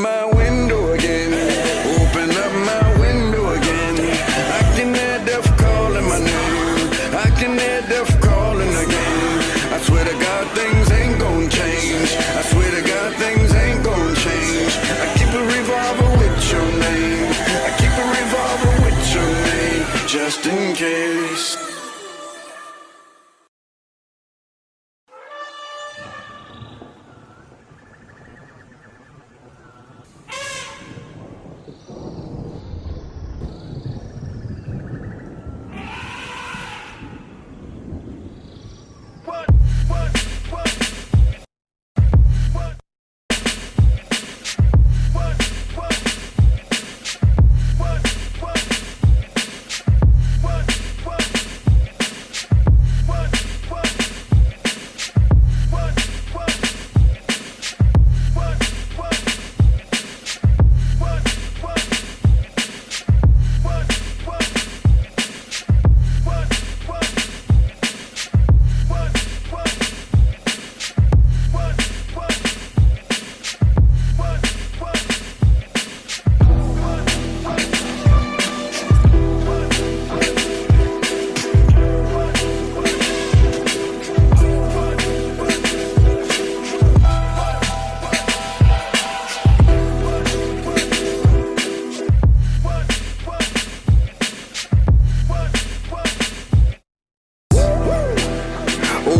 my window again. Open up my window again. I can hear death calling my name. I can hear death calling again. I swear to God things ain't gon' change. I swear to God things ain't gon' change. I keep a revolver with your name. I keep a revolver with your name, just in case.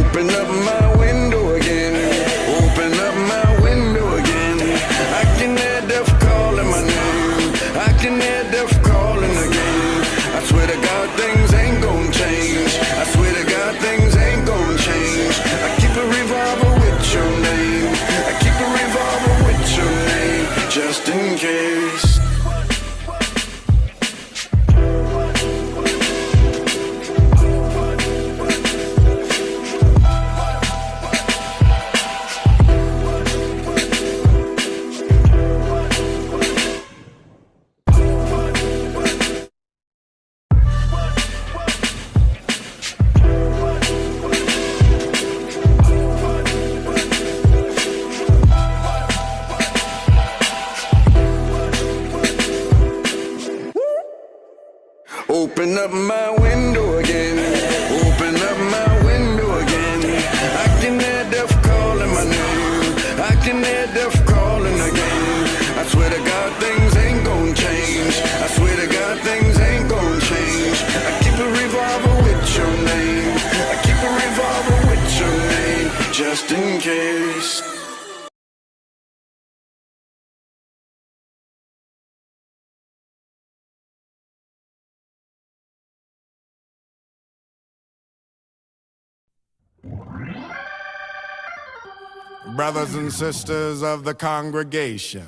Open up my window again. Open up my window again. I can hear death calling my name. I can hear death calling again. I swear to God things ain't gon' change. I swear to God things ain't gon' change. I keep a revolver with your name. I keep a revolver with your name, just in case. Open up my window again. Open up my window again. I can hear death calling my name. I can hear death calling again. I swear to God things ain't gon' change. I swear to God things ain't gon' change. I keep a revolver with your name. I keep a revolver with your name, just in case. Brothers and sisters of the congregation,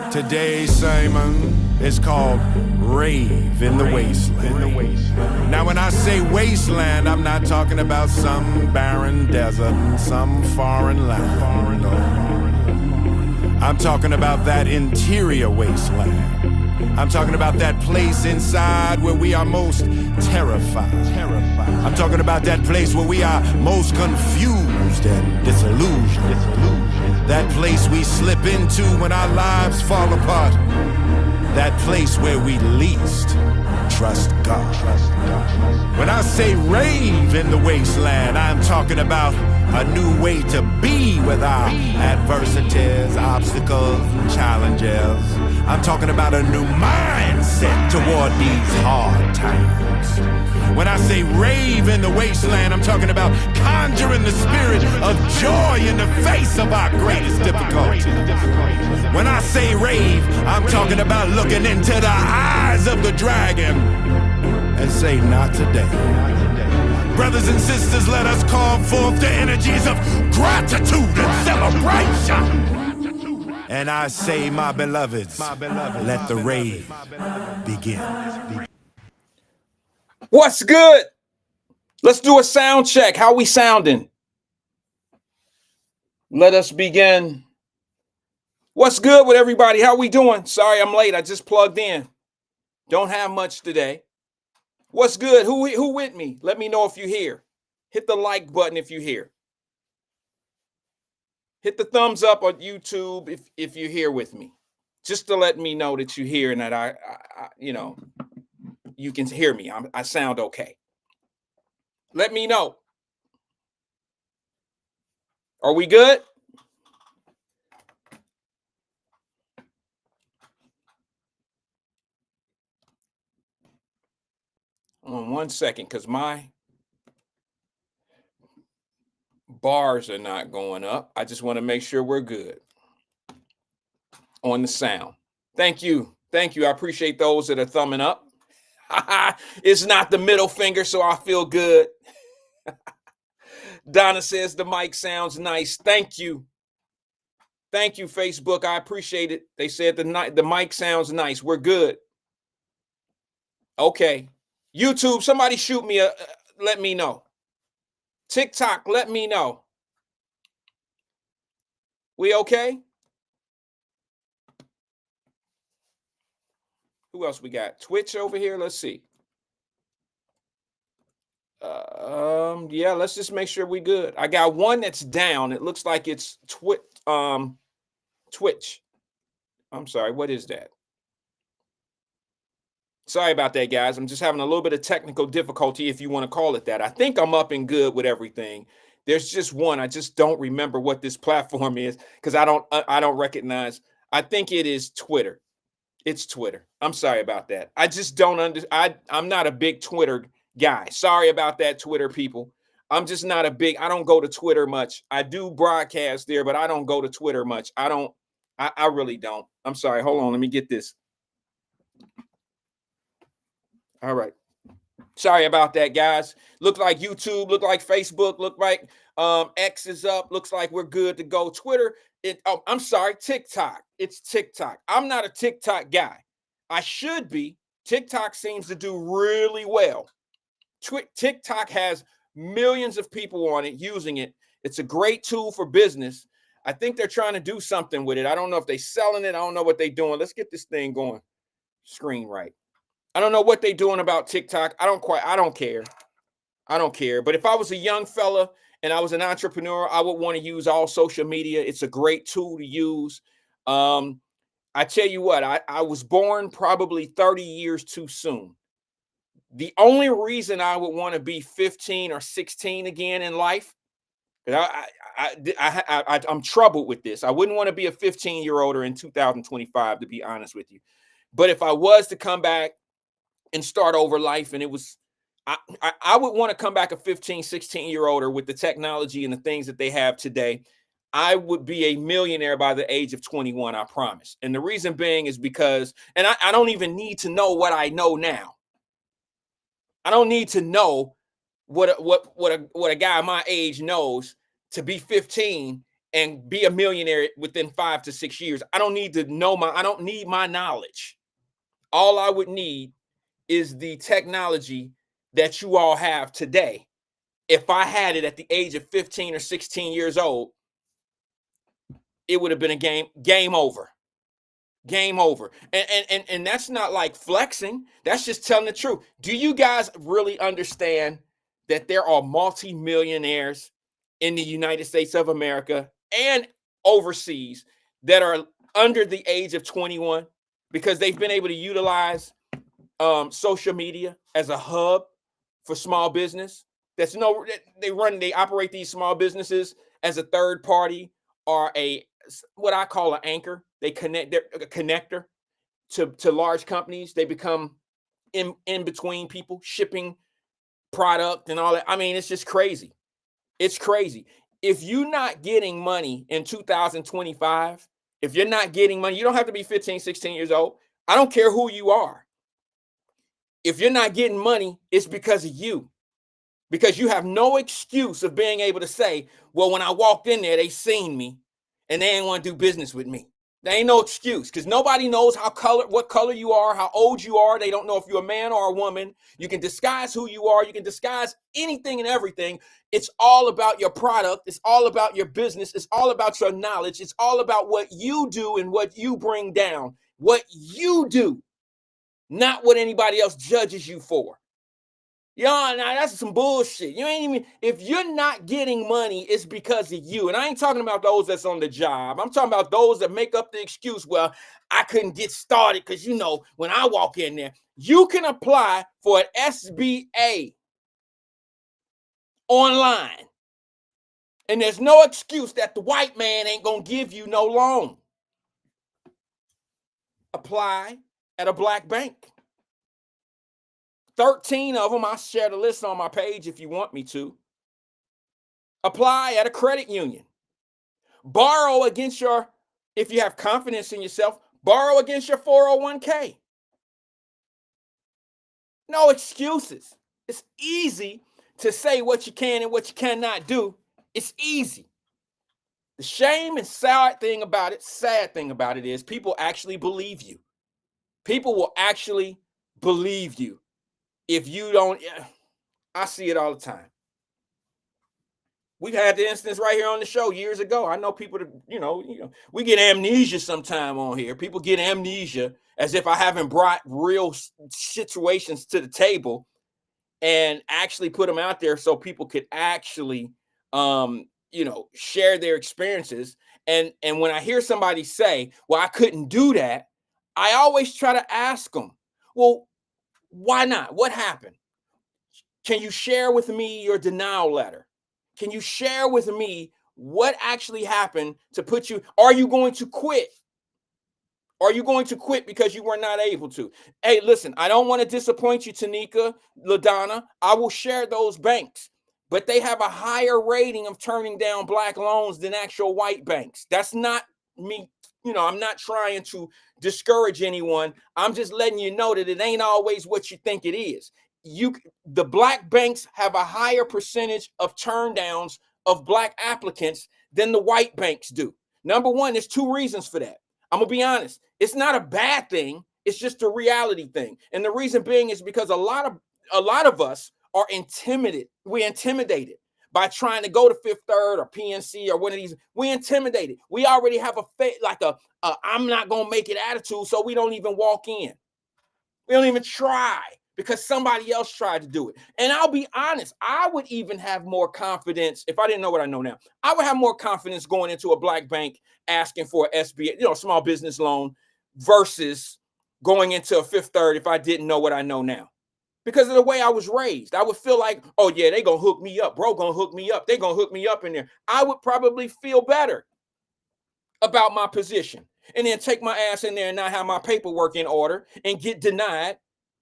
today's sermon is called Rave in the Wasteland. Now when I say wasteland, I'm not talking about some barren desert, some foreign land. No. I'm talking about that interior wasteland. I'm talking about that place inside where we are most terrified. I'm talking about that place where we are most confused and disillusioned. That place we slip into when our lives fall apart. That place where we least trust God. When I say rave in the wasteland, I'm talking about a new way to be with our adversities, obstacles, and challenges. I'm talking about a new mindset toward these hard times. When I say rave in the wasteland, I'm talking about conjuring the spirit of joy in the face of our greatest difficulty. When I say rave, I'm talking about looking into the eyes of the dragon and say, not today. Brothers and sisters, let us call forth the energies of gratitude and celebration. And I say, my beloveds, let the rave begin. What's good? Let's do a sound check. How we sounding? Let us begin. What's good with everybody? How we doing? Sorry, I'm late. I just plugged in. Don't have much today. What's good? Who with me? Let me know if you're here. Hit the like button if you're here. Hit the thumbs up on YouTube if you're here with me, just to let me know that you're here and that I you can hear me. I sound okay. Let me know. Are we good? On 1 second, because my bars are not going up. I just want to make sure we're good on the sound. Thank you. Thank you. I appreciate those that are thumbing up. It's not the middle finger, so I feel good. Donna says the mic sounds nice. Thank you. Thank you, Facebook. I appreciate it. They said the mic sounds nice. We're good. Okay. YouTube, somebody shoot me let me know. TikTok, let me know. We okay? Who else we got? Twitch over here. Let's see. Yeah, let's just make sure we good. I got one that's down. It looks like it's Twitch. I'm sorry, what is that? Sorry about that, guys. I'm just having a little bit of technical difficulty, if you want to call it that. I think I'm up and good with everything. There's just one. I just don't remember what this platform is because I don't recognize. I think it is Twitter. It's Twitter. I'm sorry about that. I just don't I'm not a big Twitter guy. Sorry about that, Twitter people. I'm just not I don't go to Twitter much. I do broadcast there, but I don't go to Twitter much. I really don't. I'm sorry. Hold on. Let me get this. All right. Sorry about that, guys. Look like YouTube, look like Facebook, look like X is up. Looks like we're good to go. Twitter, I'm sorry, TikTok. It's TikTok. I'm not a TikTok guy. I should be. TikTok seems to do really well. TikTok has millions of people on it using it. It's a great tool for business. I think they're trying to do something with it. I don't know if they're selling it. I don't know what they're doing. Let's get this thing going. Screen right. I don't know what they're doing about TikTok. I don't care. I don't care. But if I was a young fella and I was an entrepreneur, I would want to use all social media. It's a great tool to use. I tell you what, I was born probably 30 years too soon. The only reason I would want to be 15 or 16 again in life, I'm troubled with this. I wouldn't want to be a 15-year-old in 2025, to be honest with you. But if I was to come back and start over life, and it was, I would want to come back a 15, 16-year-old with the technology and the things that they have today. I would be a millionaire by the age of 21, I promise. And the reason being is because, and I don't even need to know what I know now. I don't need to know what a guy my age knows to be 15 and be a millionaire within 5 to 6 years. I don't need to know I don't need my knowledge. All I would need is the technology that you all have today. If I had it at the age of 15 or 16 years old, it would have been a game over. Game over. And that's not like flexing. That's just telling the truth. Do you guys really understand that there are multi-millionaires in the United States of America and overseas that are under the age of 21 because they've been able to utilize social media as a hub for small business? They operate these small businesses as a third party or what I call an anchor. They're a connector to large companies. They become in between people, shipping product and all that. I mean, it's just crazy. It's crazy. If you're not getting money in 2025, if you're not getting money, you don't have to be 15, 16 years old. I don't care who you are. If you're not getting money, it's because of you. Because you have no excuse of being able to say, well, when I walked in there, they seen me and they ain't want to do business with me. There ain't no excuse because nobody knows what color you are, how old you are. They don't know if you're a man or a woman. You can disguise who you are. You can disguise anything and everything. It's all about your product. It's all about your business. It's all about your knowledge. It's all about what you do and what you bring down. What you do, not what anybody else judges you for. Y'all, now that's some bullshit. You ain't even, if you're not getting money, it's because of you. And I ain't talking about those that's on the job. I'm talking about those that make up the excuse, well, I couldn't get started because, you know, when I walk in there, you can apply for an SBA online. And there's no excuse that the white man ain't going to give you no loan. Apply at a black bank. 13 of them, I'll share the list on my page if you want me to. Apply at a credit union. Borrow against your, if you have confidence in yourself, borrow against your 401k. No excuses. It's easy to say what you can and what you cannot do. It's easy. The shame and sad thing about it is people actually believe you. People will actually believe you if you don't. I see it all the time. We've had the instance right here on the show years ago. I know people that, you know, we get amnesia sometime on here. People get amnesia as if I haven't brought real situations to the table and actually put them out there so people could actually, share their experiences. And when I hear somebody say, well, I couldn't do that, I always try to ask them, well, why not? What happened? Can you share with me your denial letter? Can you share with me what actually happened to put you? Are you going to quit? Are you going to quit because you were not able to? Hey, listen, I don't want to disappoint you, Tanika, LaDonna. I will share those banks, but they have a higher rating of turning down black loans than actual white banks. That's not me. I'm not trying to discourage anyone. I'm just letting you know that it ain't always what you think it is. The black banks have a higher percentage of turndowns of black applicants than the white banks do. Number one, there's two reasons for that. I'm gonna be honest. It's not a bad thing. It's just a reality thing. And the reason being is because a lot of us are intimidated. We're intimidated by trying to go to Fifth Third or PNC or one of these. We're intimidated. We already have a I'm not gonna make it attitude, so we don't even walk in. We don't even try because somebody else tried to do it. And I'll be honest, I would even have more confidence if I didn't know what I know now. I would have more confidence going into a black bank asking for an SBA, small business loan versus going into a Fifth Third if I didn't know what I know now. Because of the way I was raised, I would feel like, oh yeah, they gonna hook me up. Bro gonna hook me up. They gonna hook me up in there. I would probably feel better about my position and then take my ass in there and not have my paperwork in order and get denied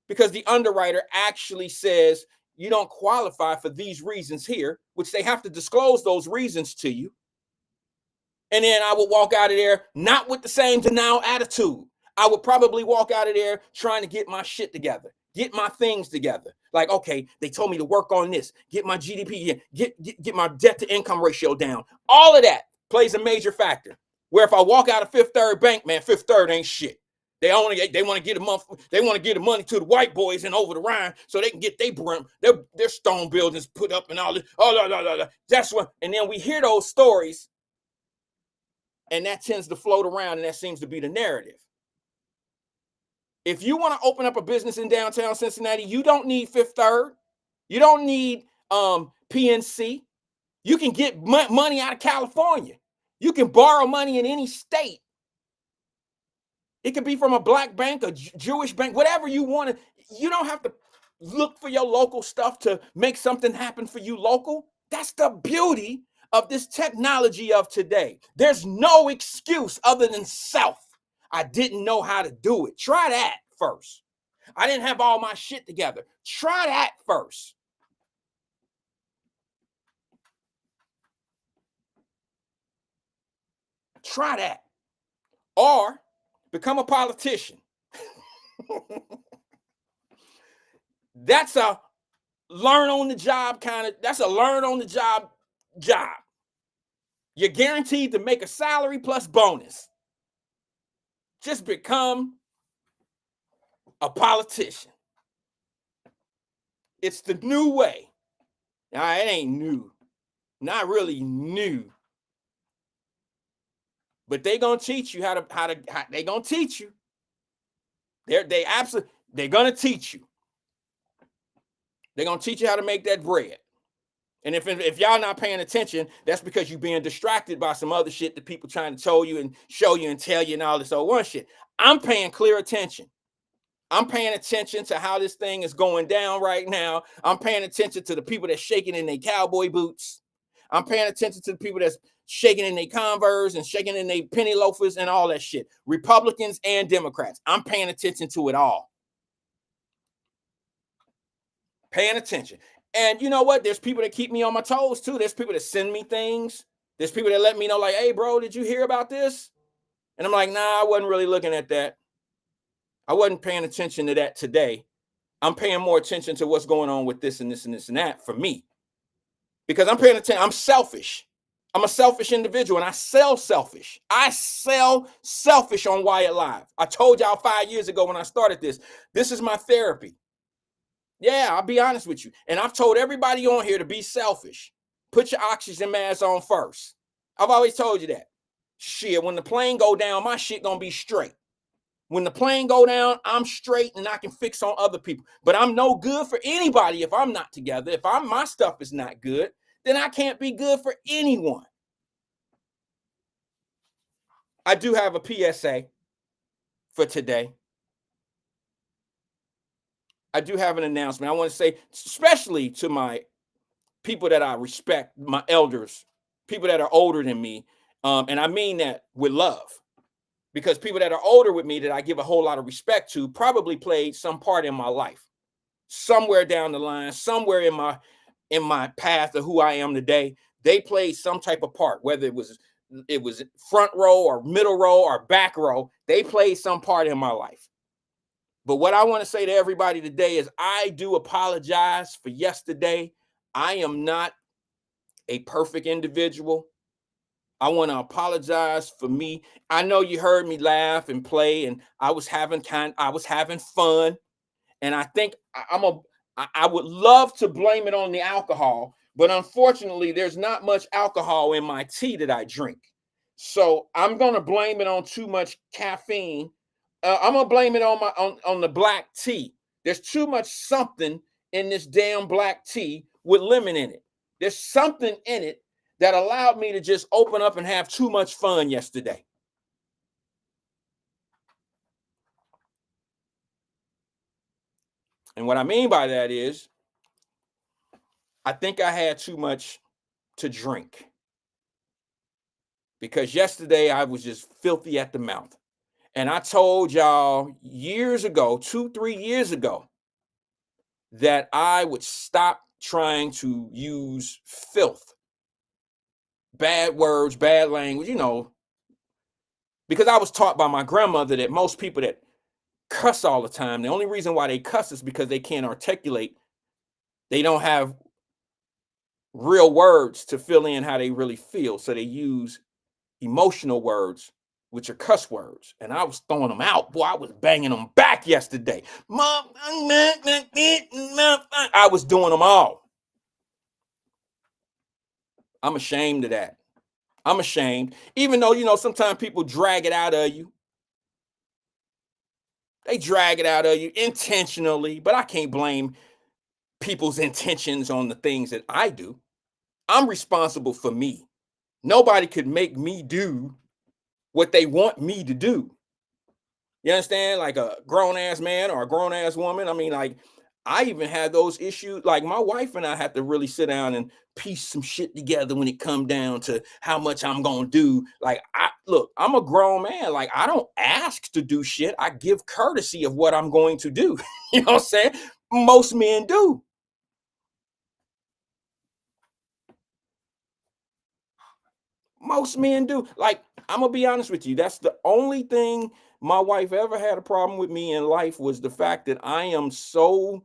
because the underwriter actually says you don't qualify for these reasons here, which they have to disclose those reasons to you. And then I would walk out of there not with the same denial attitude. I would probably walk out of there trying to get my shit together, get my things together. Like, okay, they told me to work on this, get my GDP, get my debt to income ratio down. All of that plays a major factor. Where if I walk out of Fifth Third Bank, man, Fifth Third ain't shit. They want to get the money to the white boys and over the Rhine so they can get their stone buildings put up and all this. Oh, that's what. And then we hear those stories, and that tends to float around, and that seems to be the narrative. If you want to open up a business in downtown Cincinnati, you don't need Fifth Third. You don't need PNC. You can get money out of California. You can borrow money in any state. It could be from a black bank, a Jewish bank, whatever you want to. You don't have to look for your local stuff to make something happen for you local. That's the beauty of this technology of today. There's no excuse other than self. I didn't know how to do it. Try that first. I didn't have all my shit together. Try that first. Try that. Or become a politician. That's a learn on the job job. You're guaranteed to make a salary plus bonus. Just become a politician. It's the new way. Now, it ain't new. Not really new. But they gonna teach you how they gonna teach you. They're gonna teach you. They're going to teach you how to make that bread. And if y'all not paying attention, that's because you're being distracted by some other shit that people trying to tell you and show you and tell you and all this old one shit. I'm paying clear attention. I'm paying attention to how this thing is going down right now. I'm paying attention to the people that's shaking in their cowboy boots. I'm paying attention to the people that's shaking in their Converse and shaking in their penny loafers and all that shit. Republicans and Democrats. I'm paying attention to it all. Paying attention. And you know what? There's people that keep me on my toes too. There's people that send me things. There's people that let me know, like, hey, bro, did you hear about this? And I'm like, nah, I wasn't really looking at that. I wasn't paying attention to that today. I'm paying more attention to what's going on with this and this and this and that for me. Because I'm paying attention. I'm selfish. I'm a selfish individual and I sell selfish. I sell selfish on Wyatt Live. I told y'all 5 years ago when I started this, this is my therapy. Yeah, I'll be honest with you. And I've told everybody on here to be selfish. Put your oxygen mask on first. I've always told you that. Shit, when the plane go down, my shit gonna be straight. When the plane go down, I'm straight and I can fix on other people. But I'm no good for anybody if I'm not together. If my stuff is not good, then I can't be good for anyone. I do have a PSA for today. I do have an announcement. I want to say, especially to my people that I respect, my elders, people that are older than me. And I mean that with love, because people that are older with me that I give a whole lot of respect to probably played some part in my life, somewhere down the line, somewhere in my path of who I am today. They played some type of part, whether it was front row or middle row or back row. They played some part in my life. But what I want to say to everybody today is I do apologize for yesterday. I am not a perfect individual. I want to apologize for me. I know you heard me laugh and play, and I was having fun. And I think I would love to blame it on the alcohol, but unfortunately, there's not much alcohol in my tea that I drink. So I'm gonna blame it on too much caffeine. I'm gonna blame it on the black tea. There's too much something in this damn black tea with lemon in it. There's something in it that allowed me to just open up and have too much fun yesterday. And what I mean by that is, I think I had too much to drink. Because yesterday I was just filthy at the mouth. And I told y'all years ago, 2-3 years ago, that I would stop trying to use filth, bad words, bad language, because I was taught by my grandmother that most people that cuss all the time, the only reason why they cuss is because they can't articulate. They don't have real words to fill in how they really feel. So they use emotional words, which are cuss words. And I was throwing them out. Boy, I was banging them back yesterday. I was doing them all. I'm ashamed of that. I'm ashamed. Even though, sometimes people drag it out of you. They drag it out of you intentionally, but I can't blame people's intentions on the things that I do. I'm responsible for me. Nobody could make me do what they want me to do. You understand? Like a grown-ass man or a grown-ass woman. I mean, like, I even had those issues. Like, my wife and I had to really sit down and piece some shit together when it come down to how much I'm gonna do. Like, look, I'm a grown man. Like, I don't ask to do shit. I give courtesy of what I'm going to do. You know what I'm saying? Most men do. Most men do. Like, I'm gonna be honest with you. That's the only thing my wife ever had a problem with me in life, was the fact that I am so,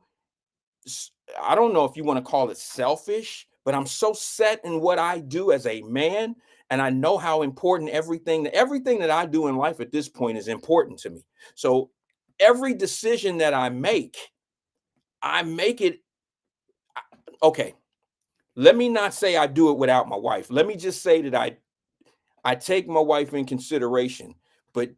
I don't know if you want to call it selfish, but I'm so set in what I do as a man, and I know how important everything that I do in life at this point is important to me. So every decision that I make it okay. Let me not say I do it without my wife. Let me just say that I take my wife in consideration, but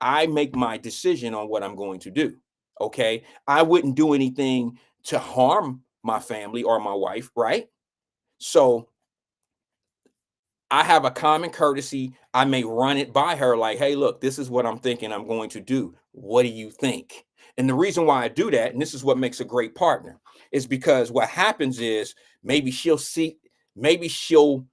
I make my decision on what I'm going to do. Okay. I wouldn't do anything to harm my family or my wife, right? So I have a common courtesy. I may run it by her like, hey, look, this is what I'm thinking I'm going to do. What do you think? And the reason why I do that, and this is what makes a great partner, is because what happens is maybe she'll see, maybe she'll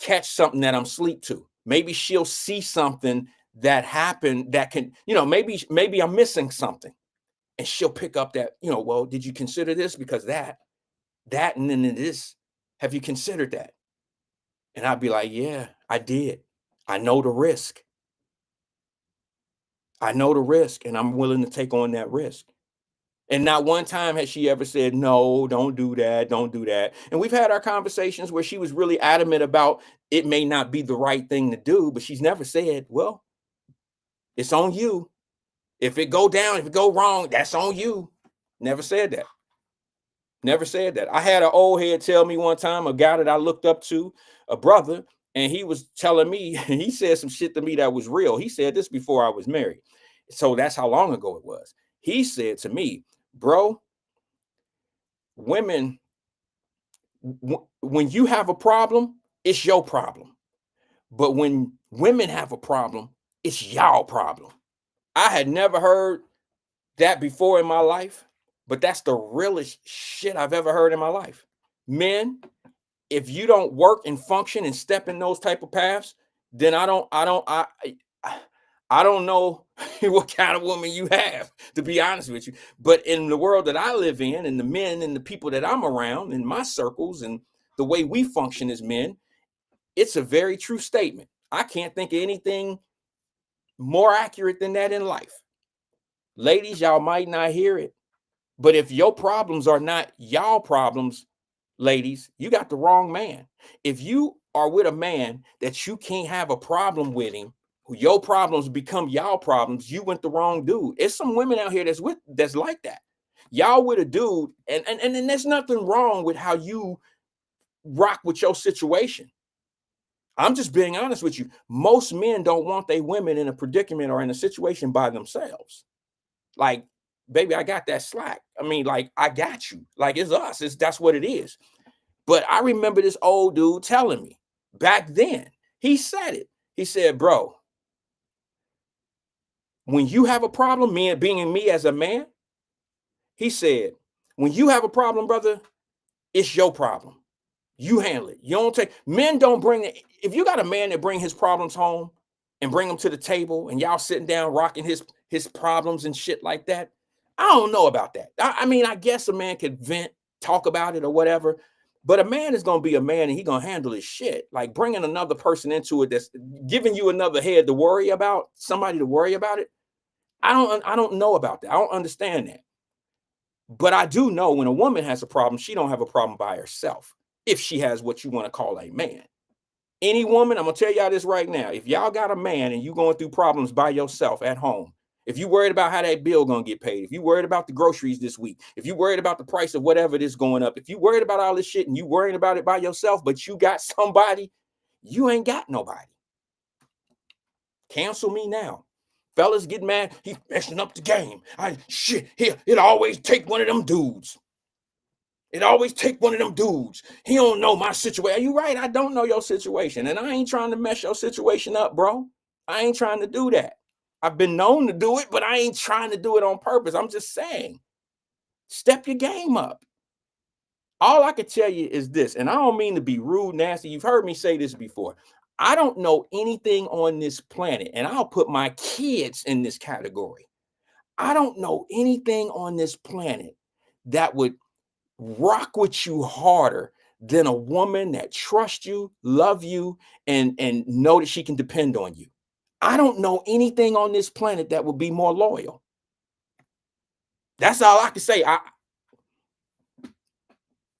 catch something that I'm asleep to. Maybe she'll see something that happened that can, maybe I'm missing something. And she'll pick up that, well, did you consider this? Because that, and then this, have you considered that? And I'd be like, yeah, I did. I know the risk. I know the risk, and I'm willing to take on that risk. And not one time has she ever said, no, don't do that. Don't do that. And we've had our conversations where she was really adamant about it may not be the right thing to do, but she's never said, well, it's on you. If it go down, if it go wrong, that's on you. Never said that. Never said that. I had an old head tell me one time, a guy that I looked up to, a brother, and he was telling me, he said some shit to me that was real. He said this before I was married. So that's how long ago it was. He said to me, bro, women, when you have a problem, it's your problem. But when women have a problem, it's y'all problem. I had never heard that before in my life, but that's the realest shit I've ever heard in my life. Men, if you don't work and function and step in those type of paths, then I don't know what kind of woman you have, to be honest with you. But in the world that I live in, and the men and the people that I'm around in my circles and the way we function as men, it's a very true statement. I can't think of anything more accurate than that in life. Ladies, y'all might not hear it, but if your problems are not y'all problems, ladies, you got the wrong man. If you are with a man that you can't have a problem with him, your problems become y'all problems, you went the wrong dude. It's some women out here that's like that. Y'all with a dude, and there's nothing wrong with how you rock with your situation. I'm just being honest with you. Most men don't want their women in a predicament or in a situation by themselves. Like, baby, I got that slack. I mean, like, I got you. Like, it's us. That's what it is. But I remember this old dude telling me back then, he said it. He said, bro, when you have a problem, being me as a man, he said, when you have a problem, brother, it's your problem. You handle it. You don't take, men don't bring it. If you got a man that bring his problems home and bring them to the table and y'all sitting down rocking his problems and shit like that, I don't know about that. I mean, I guess a man could vent, talk about it or whatever, but a man is going to be a man and he going to handle his shit. Like bringing another person into it that's giving you another head to worry about, somebody to worry about it. I don't know about that. I don't understand that. But I do know when a woman has a problem, she don't have a problem by herself. If she has what you want to call a man. Any woman, I'm going to tell y'all this right now. If y'all got a man and you going through problems by yourself at home, if you worried about how that bill going to get paid, if you worried about the groceries this week, if you worried about the price of whatever it is going up, if you worried about all this shit and you worrying about it by yourself, but you got somebody, you ain't got nobody. Cancel me now. Fellas get mad. He's messing up the game. It always take one of them dudes. It always take one of them dudes. He don't know my situation. You right, I don't know your situation. And I ain't trying to mess your situation up, bro. I ain't trying to do that. I've been known to do it, but I ain't trying to do it on purpose. I'm just saying, step your game up. All I can tell you is this, and I don't mean to be rude, nasty. You've heard me say this before. I don't know anything on this planet, and I'll put my kids in this category. I don't know anything on this planet that would rock with you harder than a woman that trusts you, love you, and know that she can depend on you. I don't know anything on this planet that would be more loyal. That's all I can say.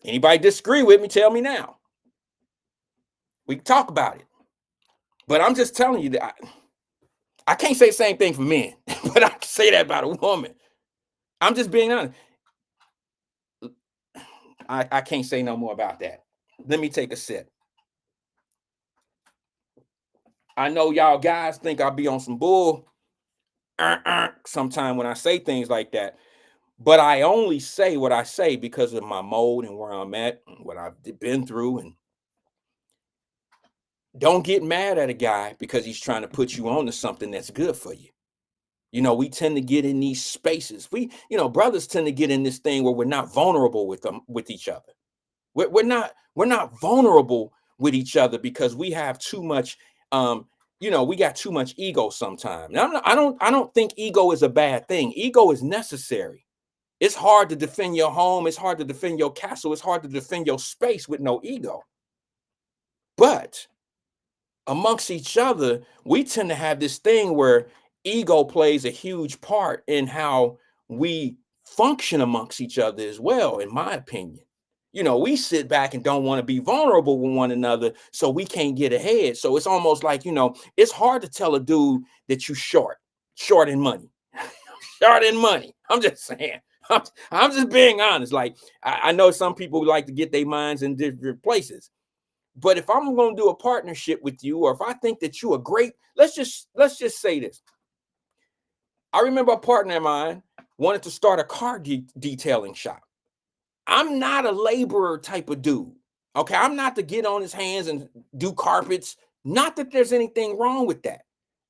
Anybody disagree with me, tell me now. We can talk about it. But I'm just telling you that I can't say the same thing for men, but I can say that about a woman. I'm just being honest. I can't say no more about that. Let me take a sip. I know y'all guys think I'll be on some bull sometime when I say things like that. But I only say what I say because of my mode and where I'm at and what I've been through. And don't get mad at a guy because he's trying to put you on to something that's good for you. You know, we tend to get in these spaces. Brothers tend to get in this thing where we're not vulnerable with each other. We're not vulnerable with each other because we have too much. We got too much ego sometimes. Now, I don't think ego is a bad thing. Ego is necessary. It's hard to defend your home. It's hard to defend your castle. It's hard to defend your space with no ego. But amongst each other, we tend to have this thing where ego plays a huge part in how we function amongst each other as well, in my opinion. We sit back and don't want to be vulnerable with one another, so we can't get ahead. So it's almost like, it's hard to tell a dude that you short in money. Short in money. I'm just saying. I'm just being honest. Like, I know some people like to get their minds in different places. But if I'm going to do a partnership with you, or if I think that you are great, let's just say this. I remember a partner of mine wanted to start a car detailing shop. I'm not a laborer type of dude. Okay, I'm not to get on his hands and do carpets. Not that there's anything wrong with that.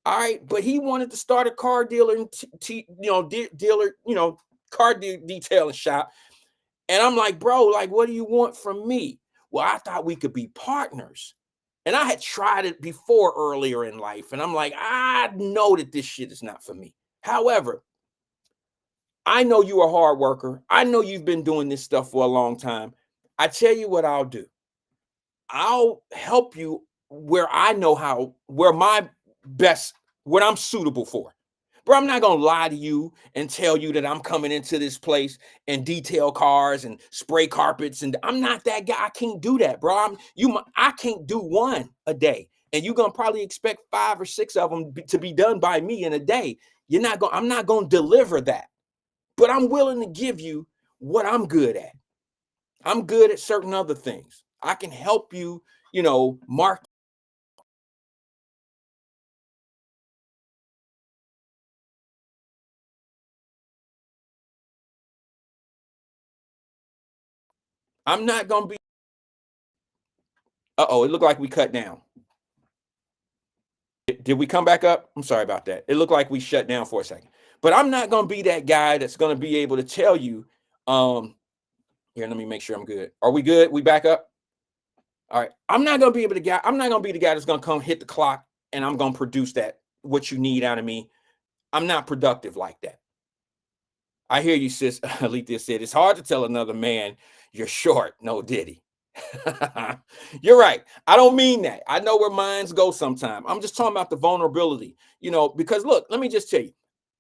All right, but he wanted to start a car dealer and car detailing shop. And I'm like, bro, like, what do you want from me? Well, I thought we could be partners. And I had tried it before earlier in life. And I'm like, I know that this shit is not for me. However, I know you're a hard worker. I know you've been doing this stuff for a long time. I tell you what I'll do. I'll help you where I know where what I'm suitable for. Bro, I'm not going to lie to you and tell you that I'm coming into this place and detail cars and spray carpets. And I'm not that guy. I can't do that, bro. I can't do one a day. And you're going to probably expect 5 or 6 of them to be done by me in a day. I'm not going to deliver that. But I'm willing to give you what I'm good at. I'm good at certain other things. I can help you, mark. I'm not going to be. Uh-oh, it looked like we cut down. Did we come back up? I'm sorry about that. It looked like we shut down for a second. But I'm not going to be that guy that's going to be able to tell you, here, let me make sure I'm good. Are we good? We back up? All right. I'm not going to be the guy that's going to come hit the clock and I'm going to produce what you need out of me. I'm not productive like that. I hear you, sis. Alethea said, it's hard to tell another man you're short. No diddy. You're right. I don't mean that. I know where minds go sometimes. I'm just talking about the vulnerability, because look, let me just tell you,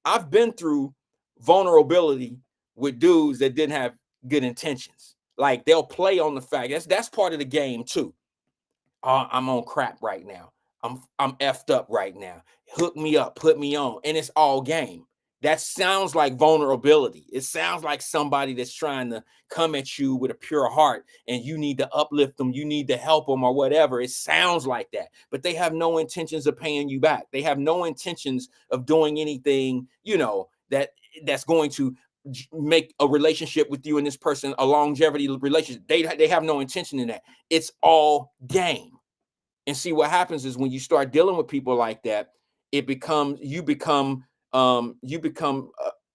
I've been through vulnerability with dudes that didn't have good intentions. Like, they'll play on the fact that's part of the game too. I'm on crap right now. I'm effed up right now. Hook me up, put me on, and it's all game. That sounds like vulnerability. It sounds like somebody that's trying to come at you with a pure heart and you need to uplift them. You need to help them or whatever. It sounds like that, but they have no intentions of paying you back. They have no intentions of doing anything, that's going to make a relationship with you and this person a longevity relationship. They have no intention in that. It's all game. And see, what happens is when you start dealing with people like that, you become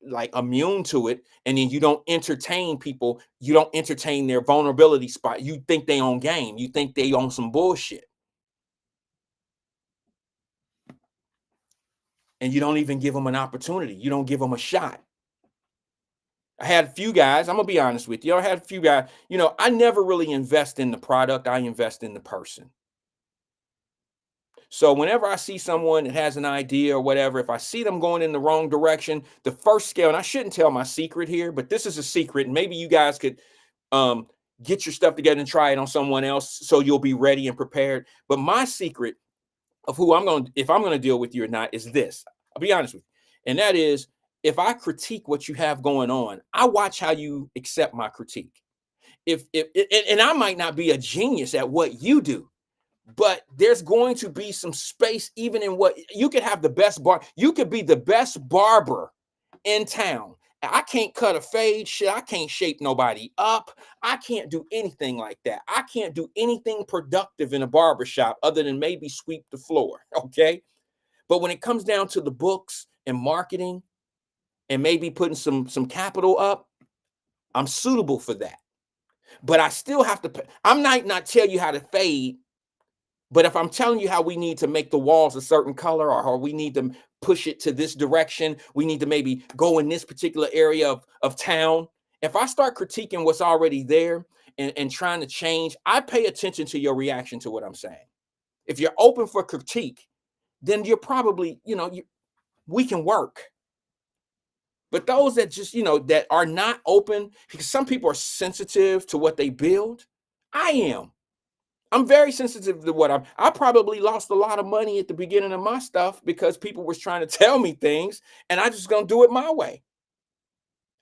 like immune to it, and then you don't entertain people. You don't entertain their vulnerability spot. You think they on game. You think they on some bullshit, and you don't even give them an opportunity. You don't give them a shot. I had a few guys. I'm gonna be honest with you. I had a few guys. I never really invest in the product. I invest in the person. So whenever I see someone that has an idea or whatever, if I see them going in the wrong direction, the first scale, and I shouldn't tell my secret here, but this is a secret, and maybe you guys could get your stuff together and try it on someone else so you'll be ready and prepared. But my secret of if I'm going to deal with you or not is this. I'll be honest with you. And that is, if I critique what you have going on, I watch how you accept my critique. And I might not be a genius at what you do, but there's going to be some space even in what you could have the best bar. You could be the best barber in town I can't cut a fade. Shit, I can't shape nobody up. I can't do anything like that. I can't do anything productive in a barbershop other than maybe sweep the floor. Okay. But when it comes down to the books and marketing and maybe putting some capital up, I'm suitable for that. But I still have to pay. I might not tell you how to fade, but if I'm telling you how we need to make the walls a certain color, or we need to push it to this direction, we need to maybe go in this particular area of town. If I start critiquing what's already there and trying to change, I pay attention to your reaction to what I'm saying. If you're open for critique, then you're probably, we can work. But those that just, that are not open, because some people are sensitive to what they build. I am. I'm very sensitive to what I probably lost a lot of money at the beginning of my stuff because people was trying to tell me things and I just gonna do it my way.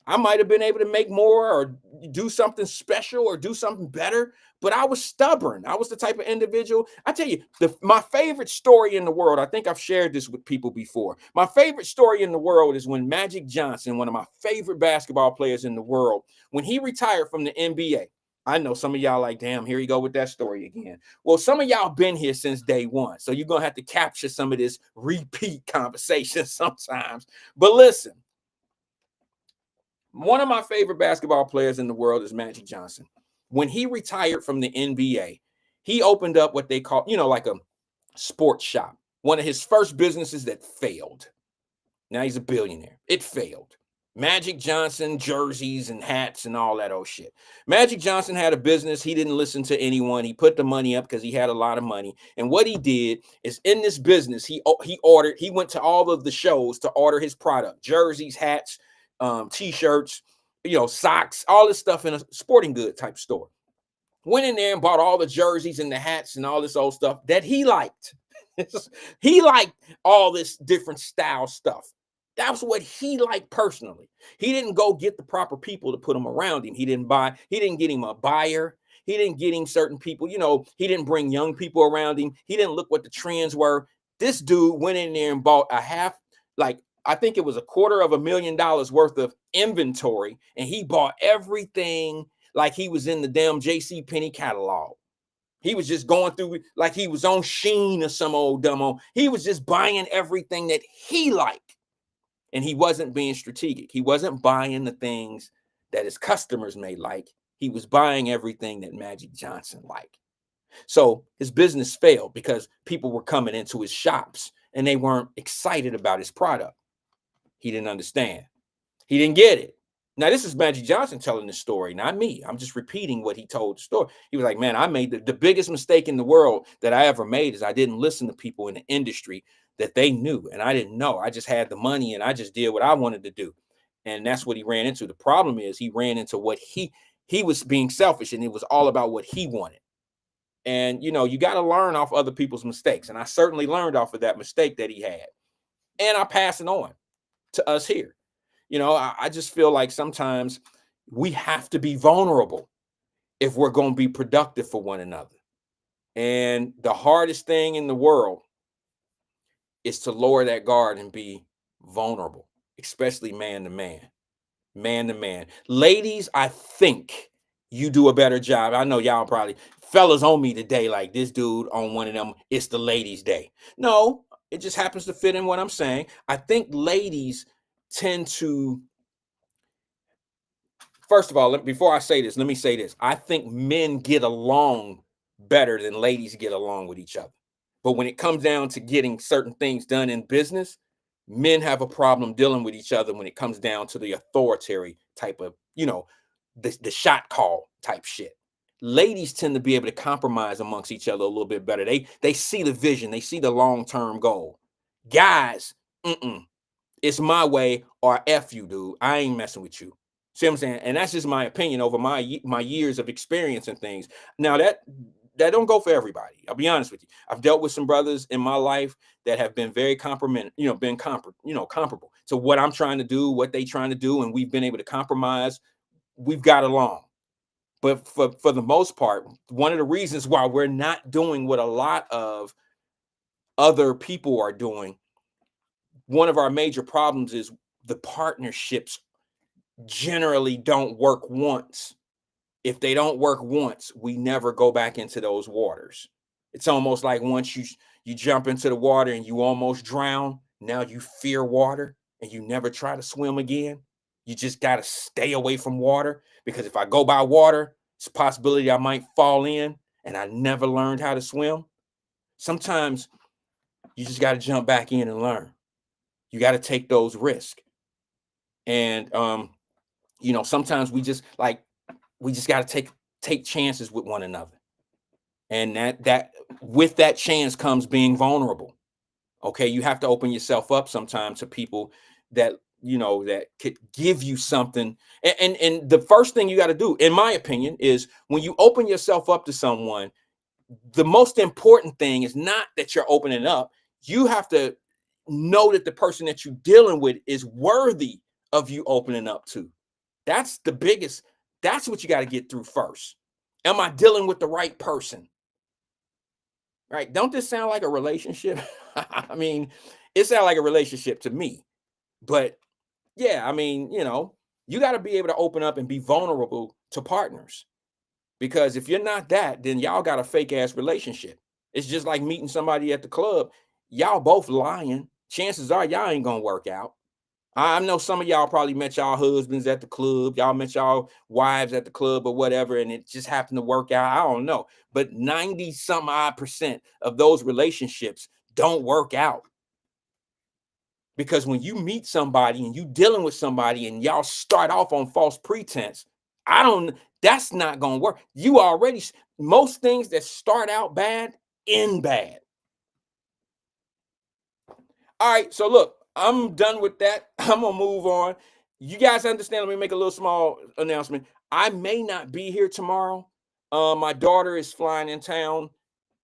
I might have been able to make more or do something special or do something better, but I was stubborn. I was the type of individual. I tell you, my favorite story in the world, I think I've shared this with people before. My favorite story in the world is when Magic Johnson, one of my favorite basketball players in the world, when he retired from the NBA. I know some of y'all like, damn, here you go with that story again. Well, some of y'all been here since day one, so you're going to have to capture some of this repeat conversation sometimes. But listen, one of my favorite basketball players in the world is Magic Johnson. When he retired from the NBA, he opened up what they call, like a sports shop. One of his first businesses that failed. Now he's a billionaire. It failed. Magic Johnson jerseys and hats and all that old shit. Magic Johnson had a business. He didn't listen to anyone. He put the money up because he had a lot of money. And what he did is in this business, he went to all of the shows to order his product, jerseys, hats, t-shirts, socks, all this stuff in a sporting good type store. Went in there and bought all the jerseys and the hats and all this old stuff that he liked. He liked all this different style stuff. That was what he liked personally. He didn't go get the proper people to put him around him. He didn't get him a buyer. He didn't get him certain people. He didn't bring young people around him. He didn't look what the trends were. This dude went in there and bought I think it was $250,000 worth of inventory. And he bought everything like he was in the damn JCPenney catalog. He was just going through like he was on Sheen or some old dumbo. He was just buying everything that he liked. And he wasn't being strategic. He wasn't buying the things that his customers may like. He was buying everything that Magic Johnson liked. So his business failed because people were coming into his shops and they weren't excited about his product. He didn't understand. He didn't get it. Now, this is Magic Johnson telling the story, not me. I'm just repeating what he told the story. He was like, man, I made the biggest mistake in the world that I ever made is I didn't listen to people in the industry that they knew. And I didn't know. I just had the money and I just did what I wanted to do. And that's what he ran into. The problem is he ran into what he was being selfish and it was all about what he wanted. And, you got to learn off other people's mistakes. And I certainly learned off of that mistake that he had. And I pass it on to us here. I just feel like sometimes we have to be vulnerable if we're going to be productive for one another. And the hardest thing in the world is to lower that guard and be vulnerable, especially man to man. Man to man. Ladies, I think you do a better job. I know y'all probably fellas on me today like this dude on one of them, it's the ladies' day. No, it just happens to fit in what I'm saying. I think ladies tend to, first of all, before I say this, let me say this. I think men get along better than ladies get along with each other. But when it comes down to getting certain things done in business, men have a problem dealing with each other when it comes down to the authoritarian type of, the shot call type shit. Ladies tend to be able to compromise amongst each other a little bit better. They see the vision. They see the long-term goal. Guys, it's my way or F you, dude. I ain't messing with you. See what I'm saying? And that's just my opinion over my years of experience and things. Now that don't go for everybody. I'll be honest with you. I've dealt with some brothers in my life that have been very comparable to what I'm trying to do, what they trying to do, and we've been able to compromise. We've got along. But for the most part, one of the reasons why we're not doing what a lot of other people are doing, one of our major problems is the partnerships generally don't work once. If they don't work once, we never go back into those waters. It's almost like once you jump into the water and you almost drown, now you fear water and you never try to swim again. You just got to stay away from water, because if I go by water, it's a possibility I might fall in, and I never learned how to swim. Sometimes you just got to jump back in and learn. You got to take those risks. And sometimes we just got to take chances with one another. And that with that chance comes being vulnerable. Okay, you have to open yourself up sometimes to people that that could give you something. And the first thing you got to do, in my opinion, is when you open yourself up to someone, the most important thing is not that you're opening up. You have to know that the person that you're dealing with is worthy of you opening up to. That's the biggest. That's what you got to get through first. Am I dealing with the right person? Right? Don't this sound like a relationship? I mean, it sounds like a relationship to me. But yeah, I mean, you got to be able to open up and be vulnerable to partners. Because if you're not that, then y'all got a fake ass relationship. It's just like meeting somebody at the club. Y'all both lying. Chances are y'all ain't gonna work out. I know some of y'all probably met y'all husbands at the club. Y'all met y'all wives at the club or whatever, and it just happened to work out. I don't know. But 90-some-odd% of those relationships don't work out. Because when you meet somebody and you dealing with somebody and y'all start off on false pretense, that's not going to work. Most things that start out bad end bad. All right, so look, I'm done with that. I'm going to move on. You guys understand, let me make a little small announcement. I may not be here tomorrow. My daughter is flying in town.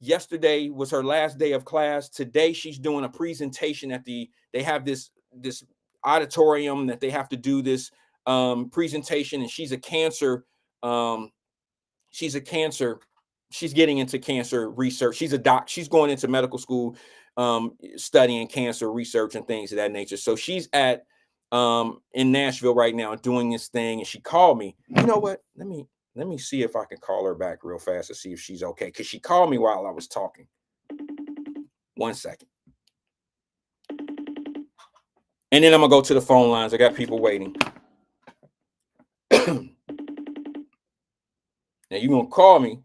Yesterday was her last day of class. Today she's doing a presentation they have this auditorium that they have to do this presentation, and she's getting into cancer research. She's a doc. She's going into medical school, studying cancer research and things of that nature. So she's at in Nashville right now doing this thing, and she called me. You know what? Let me see if I can call her back real fast to see if she's okay, because she called me while I was talking. 1 second. And then I'm going to go to the phone lines. I got people waiting. Now you're going to call me.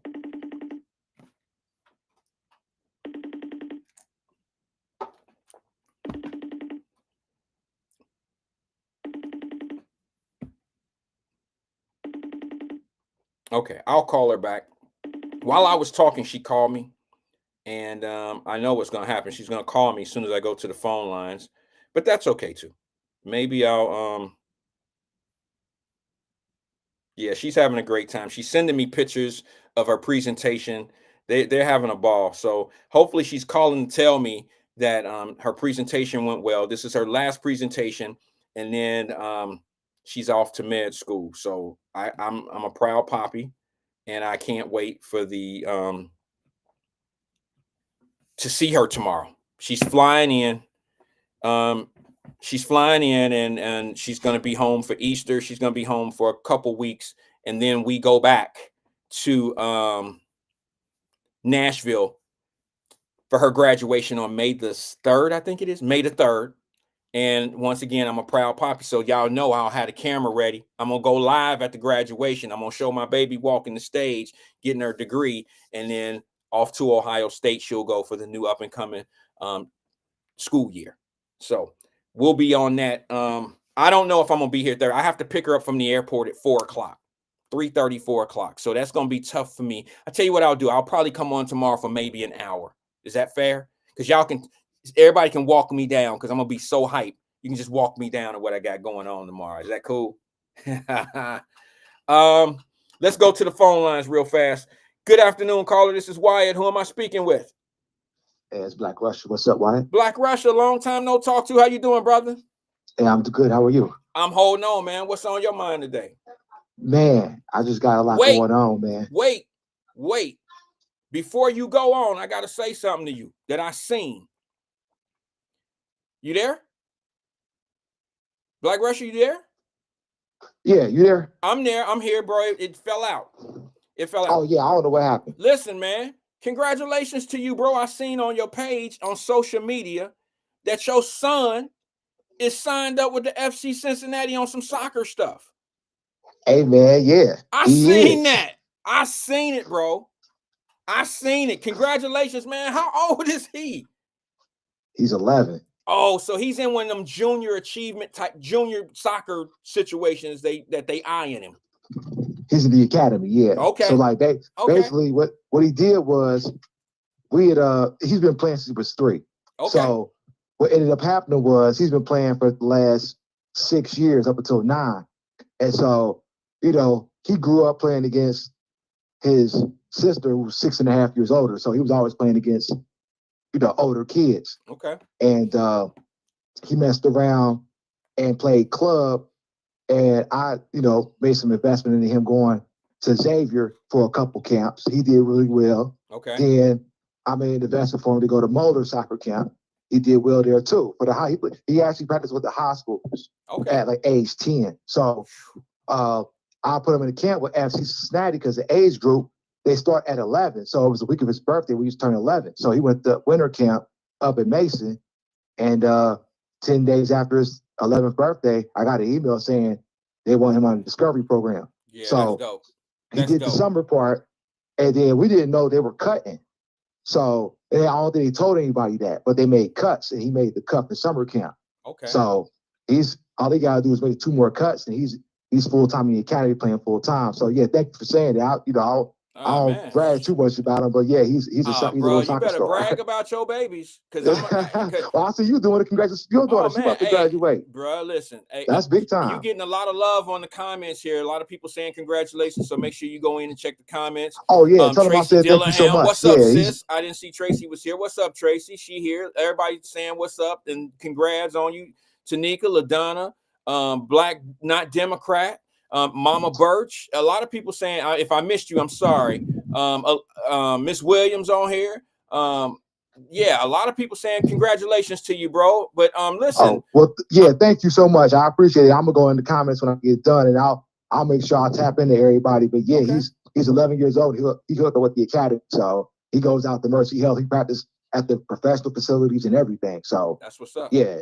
Okay, I'll call her back. While I was talking, she called me. And I know what's going to happen. She's going to call me as soon as I go to the phone lines. But that's okay, too. Maybe I'll... Yeah, she's having a great time. She's sending me pictures of her presentation. They're having a ball. So hopefully she's calling to tell me that her presentation went well. This is her last presentation. And then she's off to med school. So I'm a proud poppy. And I can't wait for to see her tomorrow. She's flying in. And she's going to be home for Easter. She's going to be home for a couple weeks, and then we go back to Nashville for her graduation on May the 3rd. I think it is May the 3rd. And once again, I'm a proud poppy, so y'all know I'll have the camera ready. I'm gonna go live at the graduation. I'm gonna show my baby walking the stage, getting her degree, and then off to Ohio State she'll go for the new up and coming school year. So we'll be on that. I don't know if I'm gonna be here there. I have to pick her up from the airport at 4 o'clock, 3:30, 4 o'clock. So that's gonna be tough for me. I tell you what I'll do. I'll probably come on tomorrow for maybe an hour. Is that fair? Because everybody can walk me down, because I'm gonna be so hyped. You can just walk me down to what I got going on tomorrow. Is that cool? Let's go to the phone lines real fast. Good afternoon, caller. This is Wyatt. Who am I speaking with? Hey, it's Black Russia. What's up, Wyatt? Black Russia, long time no talk to. How you doing, brother? Hey, I'm good. How are you? I'm holding on, man. What's on your mind today? Man, I just got a lot going on, man. Wait. Before you go on, I got to say something to you that I seen. You there? Black Russia, you there? Yeah, you there? I'm there. I'm here, bro. It fell out. It fell out. Oh yeah, I don't know what happened. Listen, man. Congratulations to you, bro. I seen on your page on social media that your son is signed up with the FC Cincinnati on some soccer stuff. Hey man, yeah. I he seen is. that. I seen it, bro. I seen it. Congratulations, man. How old is he? He's 11. Oh, so he's in one of them junior achievement type junior soccer situations that they eyeing him. He's in the academy, yeah. Okay. So like they basically what he did was we had he's been playing since he was 3. Okay. So what ended up happening was he's been playing for the last 6 years up until 9. And so, you know, he grew up playing against his sister who was 6.5 years older. So he was always playing against, you know, older kids. Okay. And he messed around and played club. And I, you know, made some investment into him going to Xavier for a couple camps. He did really well. Okay. Then I made an investment for him to go to Mulder soccer camp. He did well there too. But he actually practiced with the high schools at like age 10. So I put him in a camp with FC Cincinnati because the age group, they start at 11. So it was the week of his birthday. We used to turn 11. So he went to winter camp up in Mason. And 10 days after his 11th birthday, I got an email saying they want him on the Discovery program. Yeah, so that's dope. He did the summer part, and then we didn't know they were cutting. So I don't think he told anybody that, but they made cuts, and he made the cut for summer camp. Okay. So all they gotta do is make 2 more cuts, and he's full time in the academy playing full time. So yeah, thank you for saying that. I don't brag too much about him, but yeah, he's a bro, you better brag about your babies, because well, I see you doing it. Congratulations, your daughter. She's about to graduate. Bro, listen, that's big time. You getting a lot of love on the comments here. A lot of people saying congratulations, so make sure you go in and check the comments. Oh yeah, tell them I said thank you so much. What's up, sis? I didn't see Tracy was here. What's up, Tracy? She here. Everybody saying what's up and congrats on you, Tanika, LaDonna, Black Not Democrat. Mama Birch, a lot of people saying, if I missed you, I'm sorry. Miss Williams on here. Yeah, a lot of people saying congratulations to you, bro. But listen. Thank you so much. I appreciate it. I'm gonna go in the comments when I get done, and I'll make sure I tap into everybody. But yeah, he's 11 years old. He hooked up with the academy, so he goes out to Mercy Health. He practiced at the professional facilities and everything. So that's what's up. Yeah,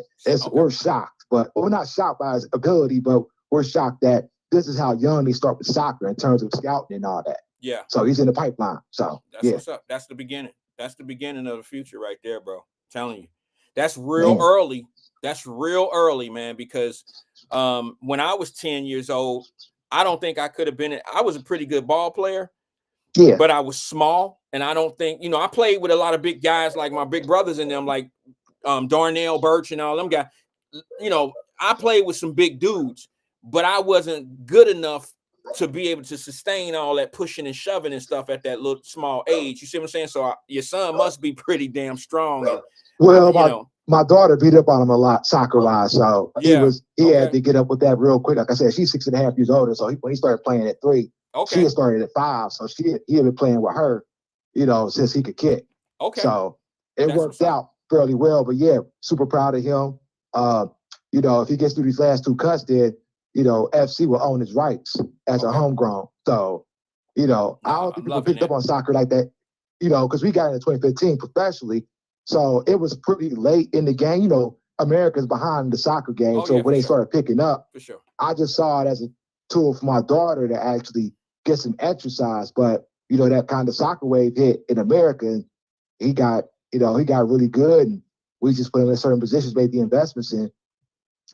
we're shocked, but we're not shocked by his ability, but we're shocked that this is how young they start with soccer in terms of scouting and all that. Yeah. So he's in the pipeline. So that's what's up. That's the beginning. That's the beginning of the future right there, bro. I'm telling you. That's real early. That's real early, man, because when I was 10 years old, I don't think I could have been I was a pretty good ball player. Yeah. But I was small, and I don't think, I played with a lot of big guys like my big brothers and them, like Darnell Birch and all them guys. I played with some big dudes, but I wasn't good enough to be able to sustain all that pushing and shoving and stuff at that little small age. You see what I'm saying? So your son must be pretty damn strong. And, my daughter beat up on him a lot soccer-wise, so he had to get up with that real quick. Like I said, she's 6.5 years older, so when he started playing at 3, she had started at 5, so he had been playing with her, since he could kick. Okay. So it worked out fairly well, but yeah, super proud of him. If he gets through these last 2 cuts, then FC will own his rights as a homegrown. So, I don't think people picked up on soccer like that, because we got into 2015 professionally. So it was pretty late in the game. America's behind the soccer game. When they started picking up, I just saw it as a tool for my daughter to actually get some exercise. But, that kind of soccer wave hit in America, and he got really good. And we just put him in certain positions, made the investments in.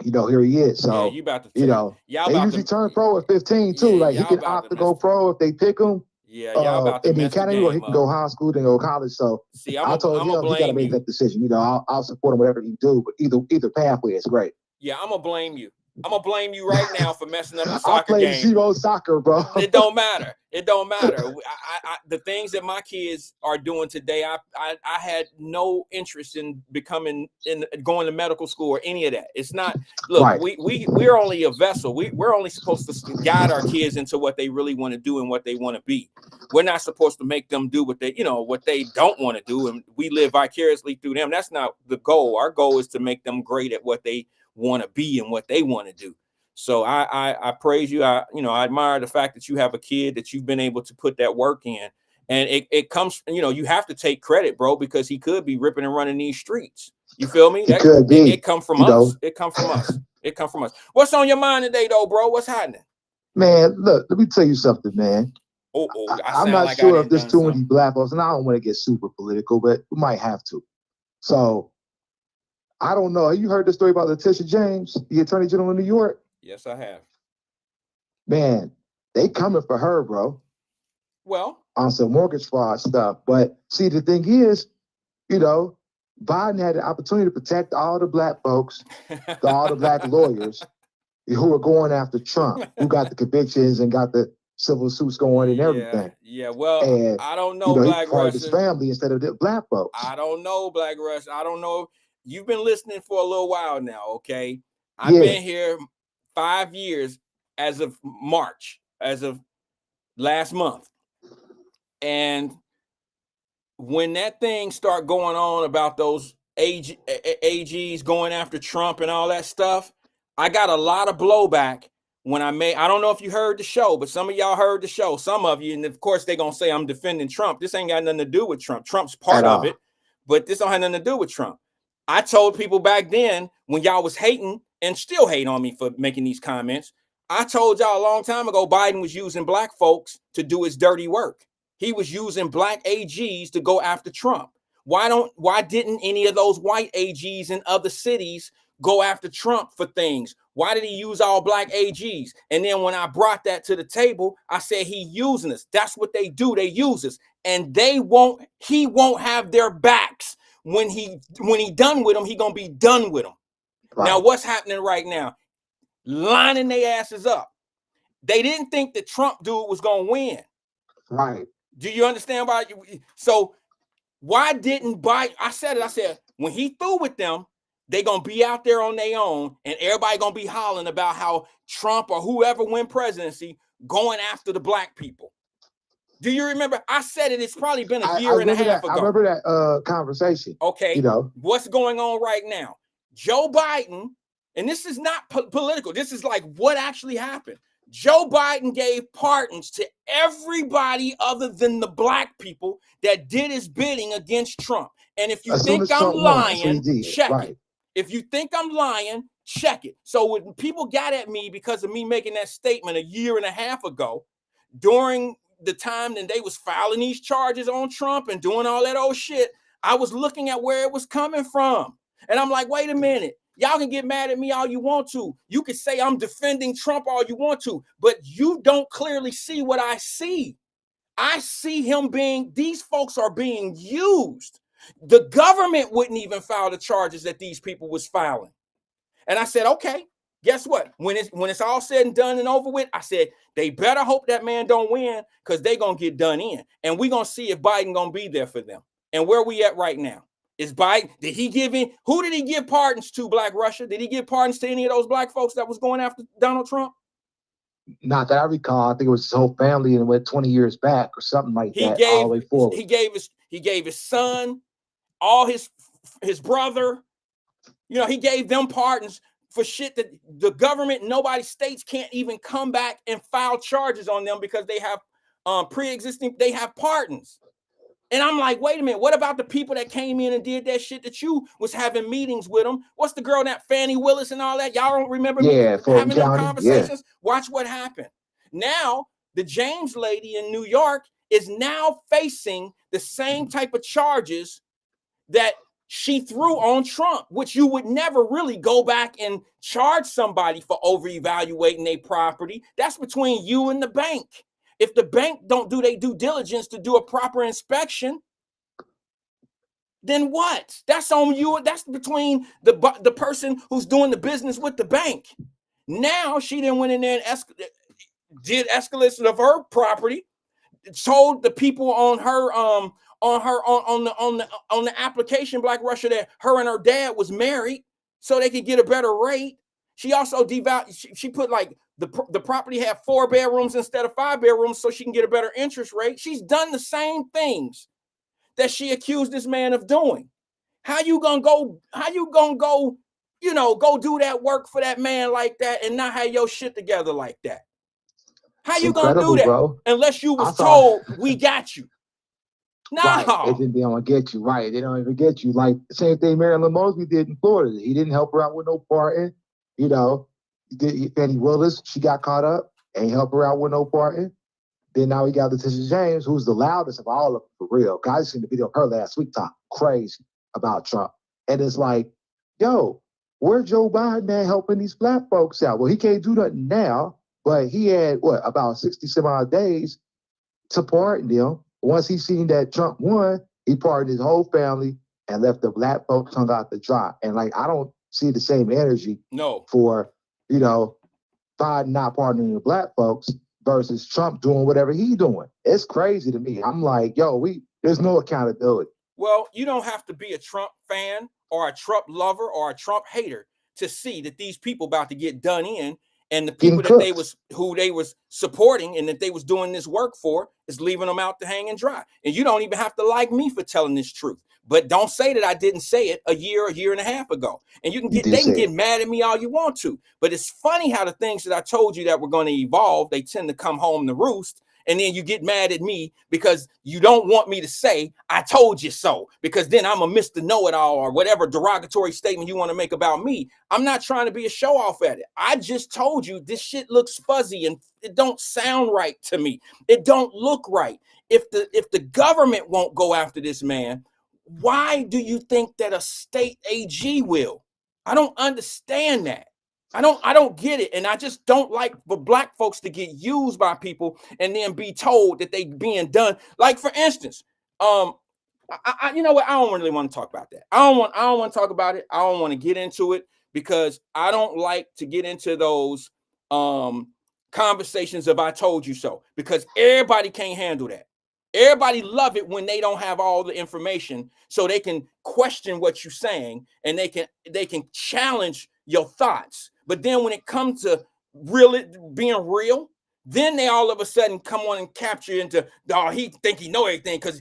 Here he is. So, you about to they usually turn pro at 15 too. Like he can opt to go pro if they pick him. Yeah, y'all about to in the academy, or he can go high school, then go college. So I told him he got to make that decision. I'll support him whatever he do, but either pathway is great. Yeah, I'm gonna blame you. I'm gonna blame you right now for messing up the soccer game. I played 0 soccer, bro. It don't matter. It don't matter. The things that my kids are doing today, I had no interest in going to medical school or any of that. It's not. Look, right. We're only a vessel. We're only supposed to guide our kids into what they really want to do and what they want to be. We're not supposed to make them do what they don't want to do, and we live vicariously through them. That's not the goal. Our goal is to make them great at what they want to be and what they want to do. So I praise you. I admire the fact that you have a kid, that you've been able to put that work in. And it comes, you have to take credit, bro, because he could be ripping and running these streets. You feel me? It could be. It come from us. It come from us. It come from us. What's on your mind today, though, bro? What's happening? Man, look, let me tell you something, man. I'm not sure if there's too many black folks, and I don't want to get super political, but we might have to. So I don't know. You heard the story about Letitia James, the Attorney General of New York? Yes, I have. Man, they coming for her, bro. Well, on some mortgage fraud stuff. But see, the thing is, Biden had the opportunity to protect all the black folks, all the black lawyers who were going after Trump, who got the convictions and got the civil suits going and everything. Yeah. Well, and, I don't know, Black Russia. He part of his family instead of the black folks. I don't know, Black Russia. I don't know. You've been listening for a little while now, okay? I've been here 5 years as of March, as of last month. And when that thing start going on about those AGs going after Trump and all that stuff, I got a lot of blowback when I don't know if you heard the show, but some of y'all heard the show, some of you, and of course they're going to say I'm defending Trump. This ain't got nothing to do with Trump. Trump's part of it, but this don't have nothing to do with Trump. I told people back then when y'all was hating and still hate on me for making these comments, I told y'all a long time ago, Biden was using black folks to do his dirty work. He was using black AGs to go after Trump. Why didn't any of those white AGs in other cities go after Trump for things? Why did he use all black AGs? And then when I brought that to the table, I said, he using us. That's what they do. They use us. And he won't have their backs. When he done with them, he gonna be done with them. Right. Now, what's happening right now? Lining their asses up. They didn't think the Trump dude was gonna win. Right. Do you understand why? So why didn't Biden? I said when he through with them, they gonna be out there on their own, and everybody gonna be hollering about how Trump or whoever win presidency going after the black people. Do you remember? I said it. It's probably been a year and a half ago. I remember that conversation. Okay. What's going on right now? Joe Biden, and this is not political. This is like what actually happened. Joe Biden gave pardons to everybody other than the black people that did his bidding against Trump. And if you think I'm lying, check it. If you think I'm lying, check it. So when people got at me because of me making that statement a year and a half ago, during the time that they was filing these charges on Trump and doing all that old shit, I was looking at where it was coming from. And I'm like, wait a minute. Y'all can get mad at me all you want to. You can say I'm defending Trump all you want to, but you don't clearly see what I see. I see these folks are being used. The government wouldn't even file the charges that these people was filing. And I said, okay, guess what? When it's all said and done and over with, I said, they better hope that man don't win because they're going to get done in. And we're going to see if Biden going to be there for them. And where we at right now? Is Biden, who did he give pardons to, Black Russia? Did he give pardons to any of those black folks that was going after Donald Trump? Not that I recall. I think it was his whole family and went 20 years back or something like that, all the way forward. He gave his son, all his brother. He gave them pardons for shit that the government, states can't even come back and file charges on them because they have they have pardons. And I'm like, wait a minute, what about the people that came in and did that shit that you was having meetings with them? What's the girl, that Fannie Willis and all that? Y'all don't remember me having them conversations? Yeah. Watch what happened. Now, the James lady in New York is now facing the same type of charges that she threw on Trump, which you would never really go back and charge somebody for over-evaluating their property. That's between you and the bank. If the bank don't do their due diligence to do a proper inspection, then what? That's on you. That's between the person who's doing the business with the bank. Now she then went in there and did escalation of her property, told the people on the application, Black Russia, that her and her dad was married so they could get a better rate. She also she put like the property had 4 bedrooms instead of 5 bedrooms so she can get a better interest rate. She's done the same things that she accused this man of doing. How you gonna go go do that work for that man like that and not have your shit together like that? How It's you gonna do incredible, that? bro. Unless you I was saw told we got you. right. They No. don't get you right. They don't even get you. Like the same thing Marilyn Mosby did in Florida. He didn't help her out with no parting. You know, Fannie Willis, she got caught up, ain't help her out with no parting. Then now we got Letitia James, who's the loudest of all of them for real. Guys seen the video of her last week talk crazy about Trump. And it's like, yo, where's Joe Biden at helping these black folks out? Well, he can't do nothing now, but he had about 60 some odd days to pardon them. Once he seen that Trump won, he pardoned his whole family and left the black folks hung out to dry. And like, I don't see the same energy for, Biden not pardoning the black folks versus Trump doing whatever he doing. It's crazy to me. I'm like, yo, there's no accountability. Well, you don't have to be a Trump fan or a Trump lover or a Trump hater to see that these people about to get done in, and the people that who they was supporting and that they was doing this work for is leaving them out to hang and dry. And you don't even have to like me for telling this truth. But don't say that I didn't say it a year and a half ago. And they can get mad at me all you want to. But it's funny how the things that I told you that were going to evolve, they tend to come home to roost. And then you get mad at me because you don't want me to say, I told you so, because then I'm a Mr. Know-it-all or whatever derogatory statement you want to make about me. I'm not trying to be a show off at it. I just told you this shit looks fuzzy and it don't sound right to me. It don't look right. If the government won't go after this man, why do you think that a state AG will? I don't understand that. I don't get it. And I just don't like for black folks to get used by people and then be told that they being done. Like, for instance, you know what? I don't really want to talk about that. I don't want to talk about it. I don't want to get into it because I don't like to get into those conversations of I told you so, because everybody can't handle that. Everybody love it when they don't have all the information, so they can question what you're saying and they can challenge your thoughts. But then when it comes to being real, then they all of a sudden come on and capture into, he think he know everything, because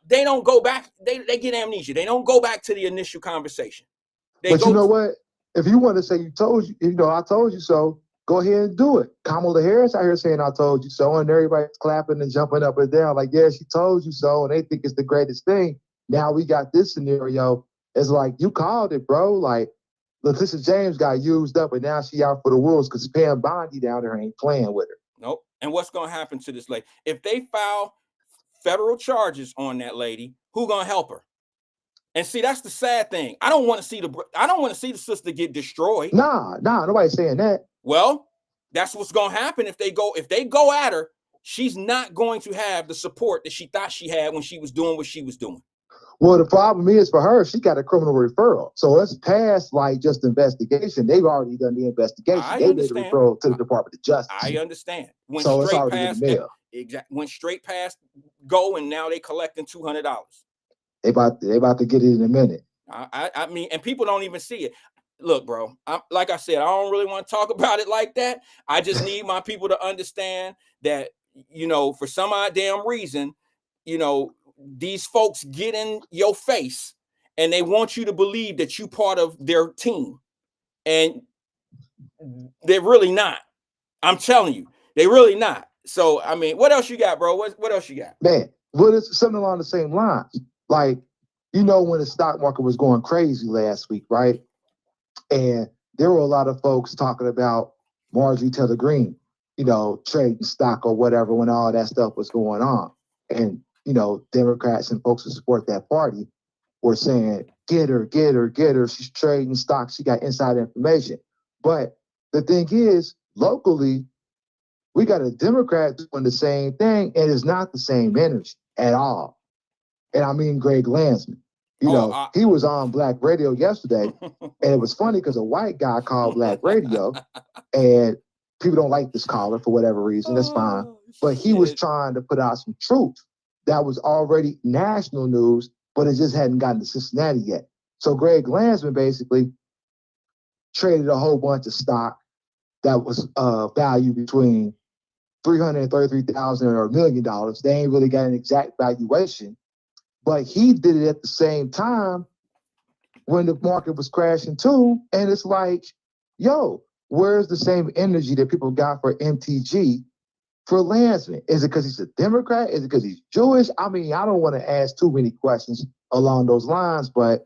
they don't go back. They get amnesia. They don't go back to the initial conversation. But you know what? If you want to say I told you so, go ahead and do it. Kamala Harris out here saying I told you so, and everybody's clapping and jumping up and down like, yeah, she told you so, and they think it's the greatest thing. Now we got this scenario. It's like, you called it, bro. Like, Letitia James got used up, and now she out for the wolves because Pam Bondi down there ain't playing with her. Nope. And what's going to happen to this lady? If they file federal charges on that lady, who going to help her? And see, that's the sad thing. I don't want to see the sister get destroyed. Nah, nobody's saying that. Well, that's what's going to happen if they go at her. She's not going to have the support that she thought she had when she was doing what she was doing. Well, the problem is for her, she got a criminal referral. So it's past like just investigation. They've already done the investigation. They made a referral to the Department of Justice. I understand. Went straight past go, and now they collecting $200. They about to get it in a minute. I mean, and people don't even see it. Look, bro, like I said, I don't really want to talk about it like that. I just need my people to understand that, for some odd damn reason, these folks get in your face and they want you to believe that you part of their team. And they're really not. I'm telling you, they're really not. So, I mean, what else you got, bro? What else you got? Man, well, it's something along the same lines. Like, when the stock market was going crazy last week, right? And there were a lot of folks talking about Marjorie Taylor Greene, trading stock or whatever when all that stuff was going on. And, Democrats and folks who support that party were saying, get her. She's trading stock. She got inside information. But the thing is, locally, we got a Democrat doing the same thing, and it's not the same energy at all. And I mean Greg Landsman. He was on Black Radio yesterday, and it was funny because a white guy called Black Radio, and people don't like this caller for whatever reason. That's fine. But he was trying to put out some truth that was already national news, but it just hadn't gotten to Cincinnati yet. So Greg Landsman basically traded a whole bunch of stock that was valued between $333,000 or $1 million. They ain't really got an exact valuation. But he did it at the same time when the market was crashing too. And it's like, yo, where's the same energy that people got for MTG for Landsman? Is it because he's a Democrat? Is it because he's Jewish? I mean, I don't want to ask too many questions along those lines, but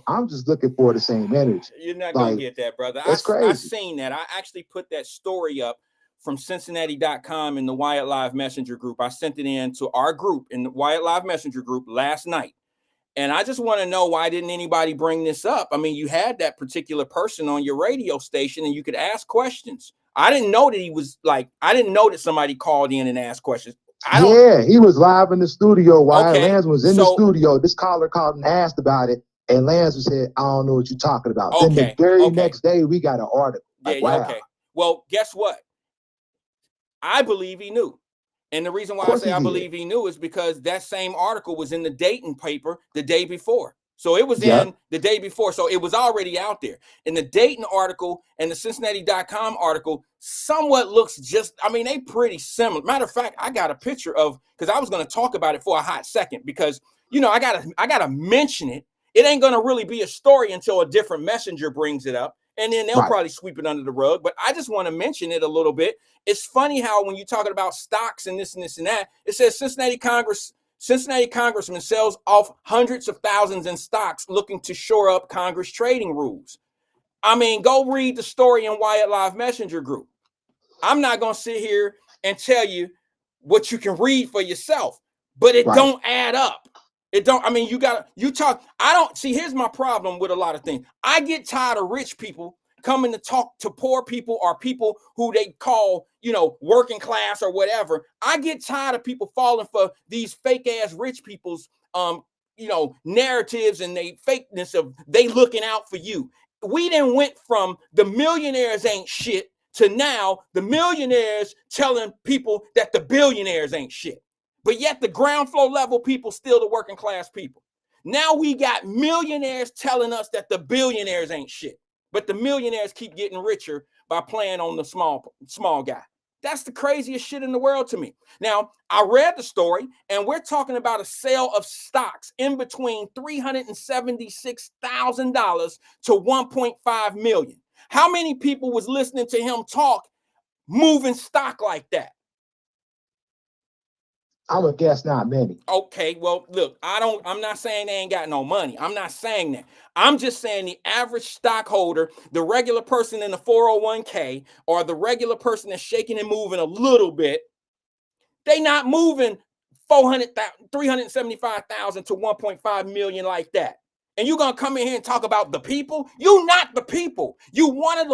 I'm just looking for the same energy. You're not gonna get that, brother. That's crazy. I seen that. I actually put that story up from Cincinnati.com in the Wyatt Live Messenger group. I sent it in to our group in the Wyatt Live Messenger group last night. And I just want to know, why didn't anybody bring this up? I mean, you had that particular person on your radio station and you could ask questions. I didn't know that I didn't know that somebody called in and asked questions. Yeah, he was live in the studio while Lance was in the studio. This caller called and asked about it. And Lance said, I don't know what you're talking about. Then the very next day, we got an article. Wow. Okay. Well, guess what? I believe he knew. And the reason why I say I believe he knew is because that same article was in the Dayton paper the day before. So it was in the day before. So it was already out there. And the Dayton article and the Cincinnati.com article somewhat looks they pretty similar. Matter of fact, I got a picture of, because I was going to talk about it for a hot second, because, I gotta mention it. It ain't going to really be a story until a different messenger brings it up. And then they'll probably sweep it under the rug. But I just want to mention it a little bit. It's funny how when you're talking about stocks and this and this and that, it says Cincinnati congressman sells off hundreds of thousands in stocks looking to shore up Congress trading rules. I mean, go read the story in Wyatt Live Messenger group. I'm not going to sit here and tell you what you can read for yourself, but it don't add up. It don't, here's my problem with a lot of things. I get tired of rich people coming to talk to poor people or people who they call, working class or whatever. I get tired of people falling for these fake ass rich people's, narratives and they fakeness of they looking out for you. We then went from the millionaires ain't shit to now the millionaires telling people that the billionaires ain't shit. But yet the ground floor level people still the working class people. Now we got millionaires telling us that the billionaires ain't shit. But the millionaires keep getting richer by playing on the small guy. That's the craziest shit in the world to me. Now, I read the story, and we're talking about a sale of stocks in between $376,000 to $1.5 million. How many people was listening to him talk moving stock like that? I would guess not many. Okay, well, look, I'm not saying they ain't got no money. I'm not saying that. I'm just saying the average stockholder, the regular person in the 401k, or the regular person that's shaking and moving a little bit, they not moving 375,000 to 1.5 million like that. And you're gonna come in here and talk about the people? You're not the people. You're one of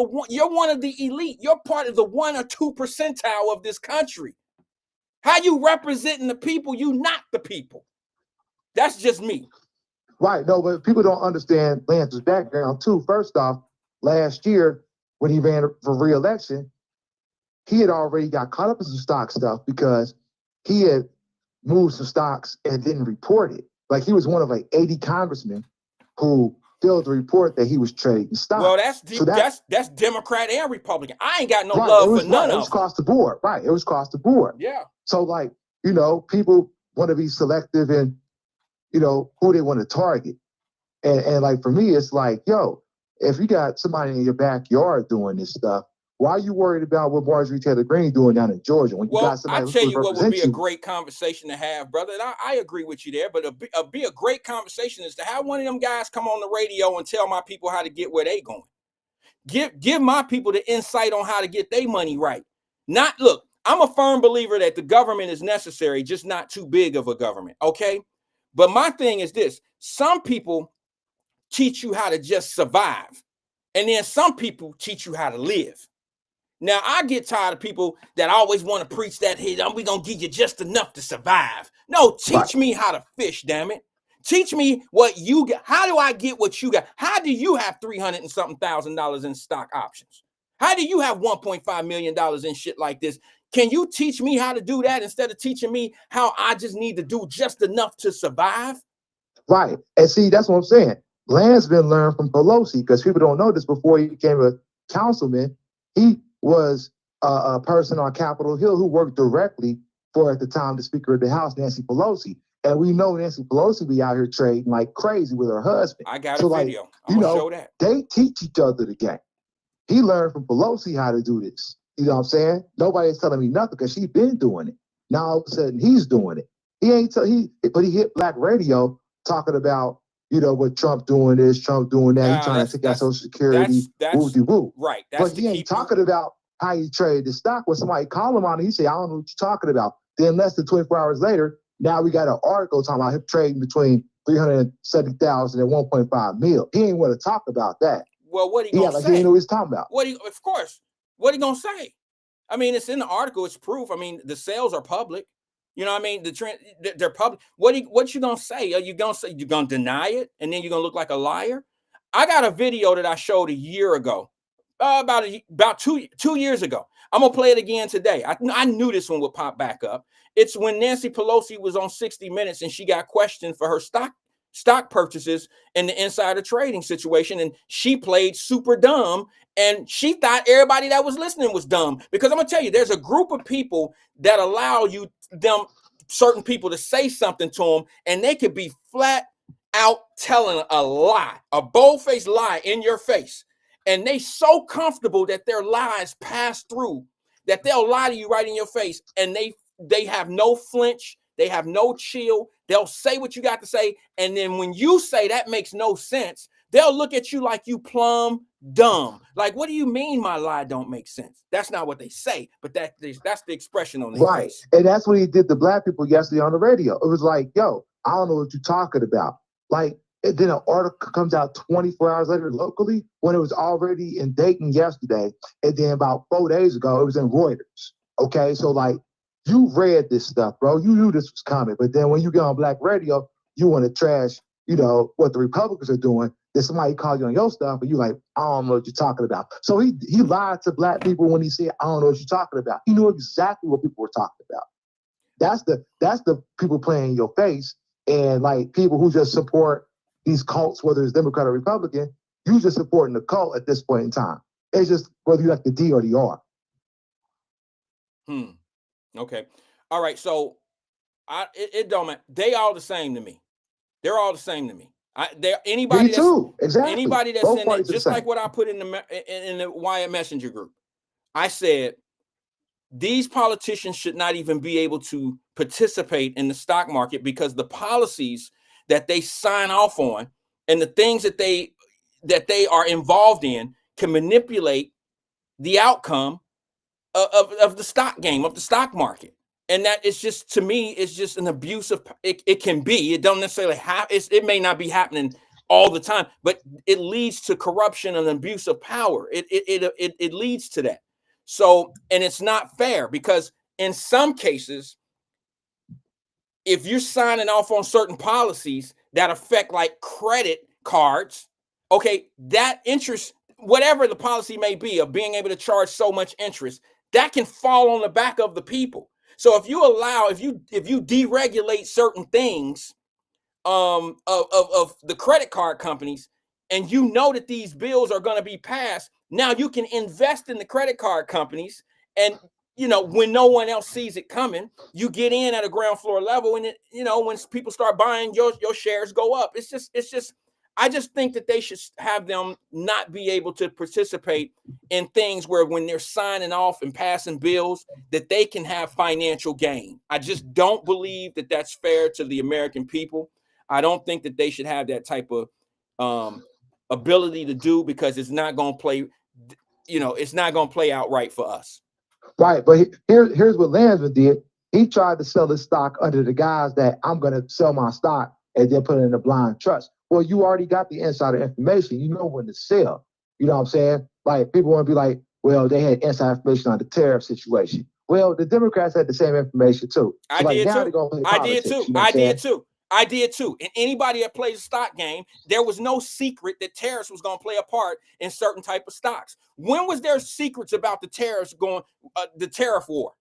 the elite. You're part of the 1 or 2 percentile of this country. How you representing the people? You not the people. That's just me. Right. No, but people don't understand Lance's background too. First off, last year when he ran for re-election, he had already got caught up in some stock stuff because he had moved some stocks and didn't report it. Like he was one of 80 congressmen who failed to report that he was trading stocks. Well, that's Democrat and Republican. I ain't got no love for none of them. It was across the board. Right. It was across the board. Yeah. So people want to be selective in, who they want to target. And like for me, it's like, yo, if you got somebody in your backyard doing this stuff, why are you worried about what Marjorie Taylor Greene doing down in Georgia? When you got somebody I'll tell you what would be a great conversation to have, brother. And I agree with you there, but be a great conversation is to have one of them guys come on the radio and tell my people how to get where they going. Give my people the insight on how to get their money right. Look, I'm a firm believer that the government is necessary, just not too big of a government, okay? But my thing is this. Some people teach you how to just survive, and then some people teach you how to live. Now, I get tired of people that always want to preach that, hey, we're going to give you just enough to survive. No, teach me how to fish, damn it. Teach me what you got. How do I get what you got? How do you have $300 and something thousand in stock options? How do you have $1.5 million in shit like this? Can you teach me how to do that instead of teaching me how I just need to do just enough to survive? Right. And see, that's what I'm saying. Land's been learned from Pelosi because people don't know this. Before he became a councilman, he was a person on Capitol Hill who worked directly for, at the time, the Speaker of the House, Nancy Pelosi. And we know Nancy Pelosi be out here trading like crazy with her husband. I got so a video. Like, I'm gonna show that. They teach each other the game. He learned from Pelosi how to do this. You know what I'm saying? Nobody's telling me nothing because she's been doing it. Now all of a sudden he's doing it. But he hit black radio talking about, what Trump doing this, Trump doing that. He's trying to take out Social Security. Woo-de-woo. Right. But he ain't talking about how he traded the stock. When somebody call him on it, he say, I don't know what you're talking about. Then less than 24 hours later, now we got an article talking about him trading between 370,000 and 1.5 mil. He ain't want to talk about that. Well, what he gonna say? He ain't know what he's talking about. Of course. What he gonna say? I mean, it's in the article. It's proof. I mean, the sales are public. You know what I mean? The trend, they're public. What you gonna say? Are you gonna say you're gonna deny it, and then you're gonna look like a liar? I got a video that I showed a year ago, about two years ago. I'm gonna play it again today. I knew this one would pop back up. It's when Nancy Pelosi was on 60 Minutes and she got questioned for her stock purchases in the insider trading situation, and she played super dumb, and she thought everybody that was listening was dumb. Because I'm gonna tell you, there's a group of people that allow certain people to say something to them, and they could be flat out telling a lie, a bold-faced lie in your face, and they so comfortable that their lies pass through that they'll lie to you right in your face, and they have no flinch, they have no chill. They'll say what you got to say, and then when you say that makes no sense, they'll look at you like you plumb dumb. Like, what do you mean my lie don't make sense? That's not what they say, but that's the expression on their face. And that's what he did to black people yesterday on the radio. It was like, yo, I don't know what you're talking about. Like, and then an article comes out 24 hours later locally when it was already in Dayton yesterday. And then about 4 days ago, it was in Reuters. Okay, so like, you read this stuff, bro. You knew this was coming. But then when you get on black radio, you want to trash, what the Republicans are doing. Then somebody call you on your stuff, and you like, I don't know what you're talking about. So he lied to black people when he said, I don't know what you're talking about. He knew exactly what people were talking about. That's the people playing in your face, and like people who just support these cults, whether it's Democrat or Republican, you just supporting the cult at this point in time. It's just whether you like the D or the R. Okay. All right. So it don't matter. They all the same to me. They're all the same to me. Anybody me too. Exactly. Anybody that's Both in it, just like what I put in the Wyatt Messenger group. I said these politicians should not even be able to participate in the stock market because the policies that they sign off on and the things that they are involved in can manipulate the outcome of the stock game, of the stock market. And that is just, to me, it's just an abuse of it can be. It don't necessarily it may not be happening all the time, but it leads to corruption and abuse of power. It leads to that. So, and it's not fair because in some cases, if you're signing off on certain policies that affect like credit cards, okay, that interest, whatever the policy may be of being able to charge so much interest, that can fall on the back of the people. So if you deregulate certain things of the credit card companies, and you know that these bills are going to be passed, now you can invest in the credit card companies, and when no one else sees it coming, you get in at a ground floor level, and when people start buying, your shares go up. It's just I just think that they should have them not be able to participate in things where when they're signing off and passing bills that they can have financial gain. I just don't believe that that's fair to the American people. I don't think that they should have that type of ability to do, because it's not going to play, it's not going to play out right for us. Right. But here's what Landsman did. He tried to sell his stock under the guise that I'm going to sell my stock and then put it in a blind trust. Well, you already got the insider information. You know when to sell. You know what I'm saying? Like, people want to be like, well, they had inside information on the tariff situation. Well, the Democrats had the same information too. So I did too. And anybody that plays a stock game, there was no secret that tariffs was going to play a part in certain type of stocks. When was there secrets about the tariffs the tariff war?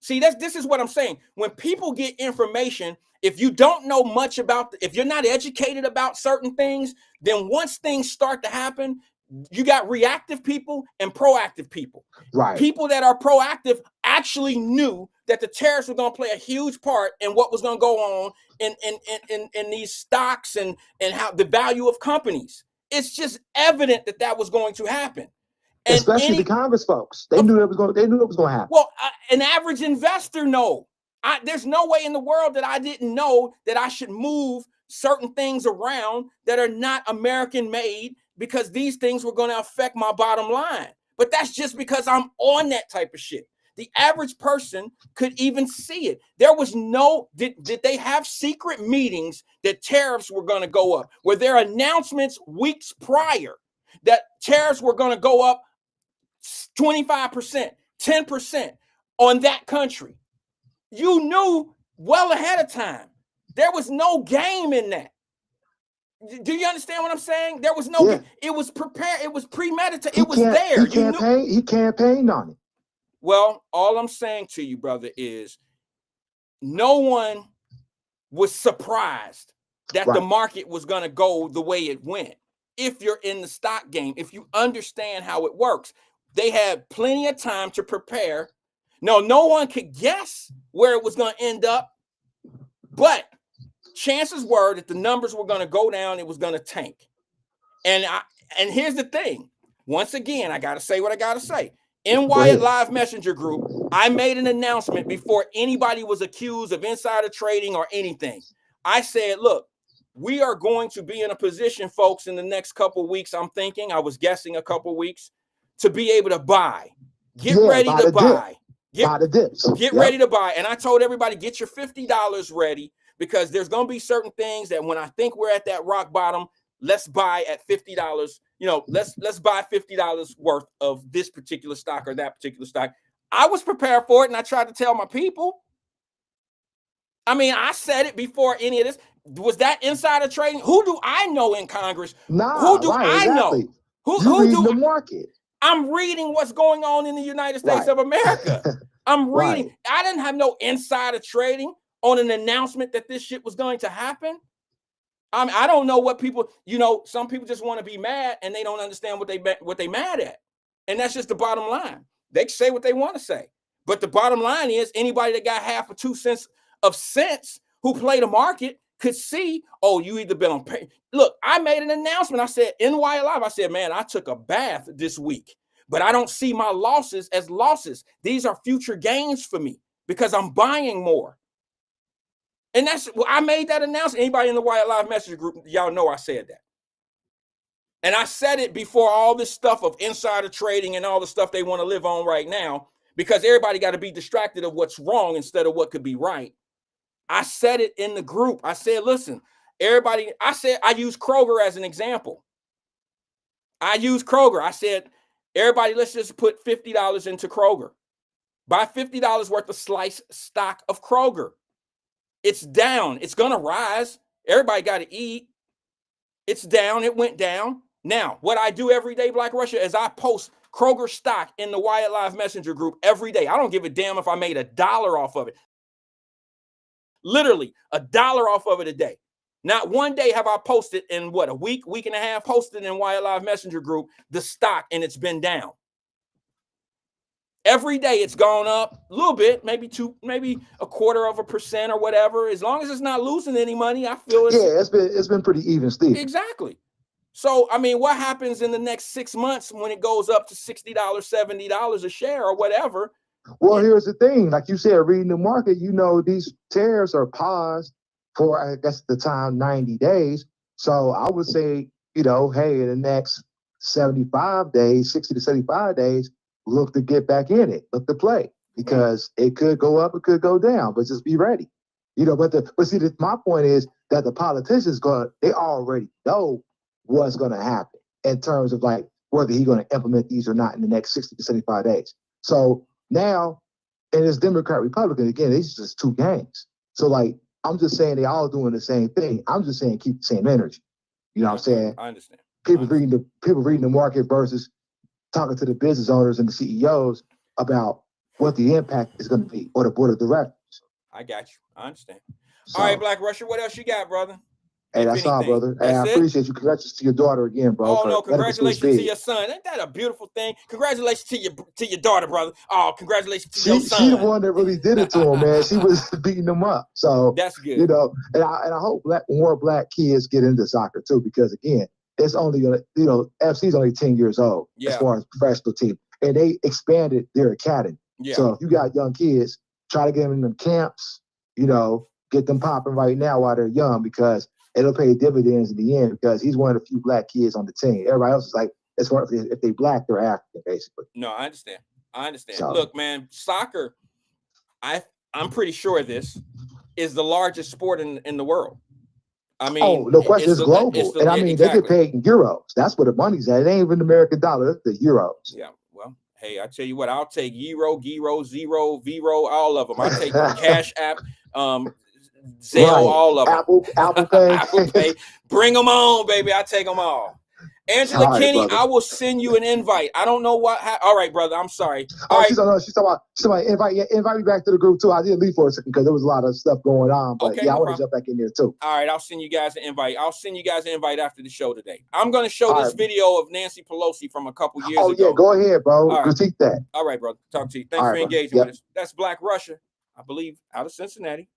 See, this is what I'm saying. When people get information, if you don't know much about, if you're not educated about certain things, then once things start to happen, You got reactive people and proactive people. Right. People that are proactive actually knew that the tariffs were going to play a huge part in what was going to go on in these stocks and how the value of companies. It's just evident that that was going to happen. And especially the Congress folks, they knew it was going. They knew it was going to happen. Well, an average investor know. There's no way in the world that I didn't know that I should move certain things around that are not American made, because these things were going to affect my bottom line. But that's just because I'm on that type of shit. The average person could even see it. There was no, did they have secret meetings that tariffs were going to go up? Were there announcements weeks prior that tariffs were going to go up 25%, 10% on that country? You knew well ahead of time. There was no game in that. Do you understand what I'm saying? There was no, it was prepared, it was premeditated, it was there. He campaigned on it. Well, all I'm saying to you, brother, is no one was surprised that the market was going to go the way it went. If you're in the stock game, if you understand how it works, they had plenty of time to prepare. No one could guess where it was going to end up, but chances were that the numbers were going to go down. It was going to tank. And here's the thing. Once again, I got to say what I got to say. In Wyatt Live Messenger group, I made an announcement before anybody was accused of insider trading or anything. I said, look, we are going to be in a position, folks, in the next couple of weeks. I'm thinking, I was guessing a couple of weeks, to be able to buy. Get ready to buy. Get ready to buy. And I told everybody, get your $50 ready, because there's going to be certain things that when I think we're at that rock bottom, let's buy at $50. Let's buy $50 worth of this particular stock or that particular stock. I was prepared for it, and I tried to tell my people. I mean, I said it before any of this. Was that insider trading? Who do I know in Congress? Who do I know? Who do the market? I'm reading what's going on in the United States of America. I'm reading. I didn't have no insider trading on an announcement that this shit was going to happen. I don't know what people, some people just want to be mad and they don't understand what they mad at. And that's just the bottom line. They can say what they want to say. But the bottom line is, anybody that got half or 2 cents of sense who play the market could see, oh, you either been on pay. Look, I made an announcement. I said in Wyatt Live, I said, man, I took a bath this week, but I don't see my losses as losses. These are future gains for me because I'm buying more. And I made that announcement. Anybody in the Wyatt Live message group, y'all know I said that. And I said it before all this stuff of insider trading and all the stuff they want to live on right now, because everybody got to be distracted of what's wrong instead of what could be right. I said it in the group. I said, listen, everybody, I use Kroger as an example. I said, everybody, let's just put $50 into Kroger. Buy $50 worth of slice stock of Kroger. It's down. It's going to rise. Everybody got to eat. It's down. It went down. Now, what I do every day, Black Russia, is I post Kroger stock in the Wyatt Live Messenger group every day. I don't give a damn if I made $1 off of it. Literally $1 off of it a day. Not one day have I posted in a week and a half, posted in Wyatt Live Messenger group the stock, and it's been down. Every day it's gone up a little bit, maybe 0.25% or whatever. As long as it's not losing any money, I feel it's been pretty even still. Exactly. So, I mean, what happens in the next 6 months when it goes up to $60, $70 a share or whatever? Well, here's the thing. Like you said, reading the market, these tariffs are paused for, I guess, the time 90 days. So I would say, hey, in the next 75 days, 60 to 75 days, look to get back in it, look to play, because it could go up, it could go down, but just be ready. But see, my point is that the politicians they already know what's going to happen in terms of like whether he's going to implement these or not in the next 60 to 75 days. So now, and it's Democrat, Republican, again, it's just two gangs. So like, I'm just saying they all doing the same thing. I'm just saying keep the same energy. You know what I'm saying? I understand. People reading the market versus talking to the business owners and the CEOs about what the impact is going to be, or the board of directors. I got you. I understand. So, all right, Black Russia, what else you got, brother? Hey, if that's all, anything. brother. Hey, I That's it. appreciate you. Congratulations to your daughter again, bro. Oh For no, medical school congratulations to speed. your son. Ain't that a beautiful thing? Congratulations to your daughter, brother. Oh, congratulations to your She son. the one that really did it to him, man. She was beating him up. So That's good. you know, and I hope more black kids get into soccer too, because again, it's only gonna, you know, FC's only 10 years old as Yeah. far as professional team, and they expanded their academy. Yeah. So if you got young kids, try to get them in them camps, you know, get them popping right now while they're young, because it'll pay dividends in the end, because he's one of the few black kids on the team. Everybody else is like, as far as if they black, they're African, basically. No, I understand. I understand. So- Look, man, soccer, I'm pretty sure this is the largest sport in the world. I mean, Oh, no question, it's global. And I mean, they get exactly. paid in euros. That's where the money's at. It ain't even American dollar, it's the euros. Yeah, well, hey, I tell you what, I'll take Euro, Giro, Zero, Vero, all of them. I'll take Cash App, Zelle, Right. all of them. Apple Pay. Apple Pay. Bring them on, baby. I take them all. Angela All right, Kenny, brother. I will send you an invite. I don't know what. All right, brother. I'm sorry. All Oh, right. she's talking about invite me back to the group too. I did leave for a second because there was a lot of stuff going on, but Okay, yeah, no I want problem. to jump back in there too. All right, I'll send you guys an invite. I'll send you guys an invite after the show today. I'm going to show All this right. video of Nancy Pelosi from a couple years Oh ago. yeah, go ahead, bro. All right. Critique that. All right, brother. Talk to you. Thanks All for right, brother. engaging Yep. with us. That's Black Russia, I believe, out of Cincinnati.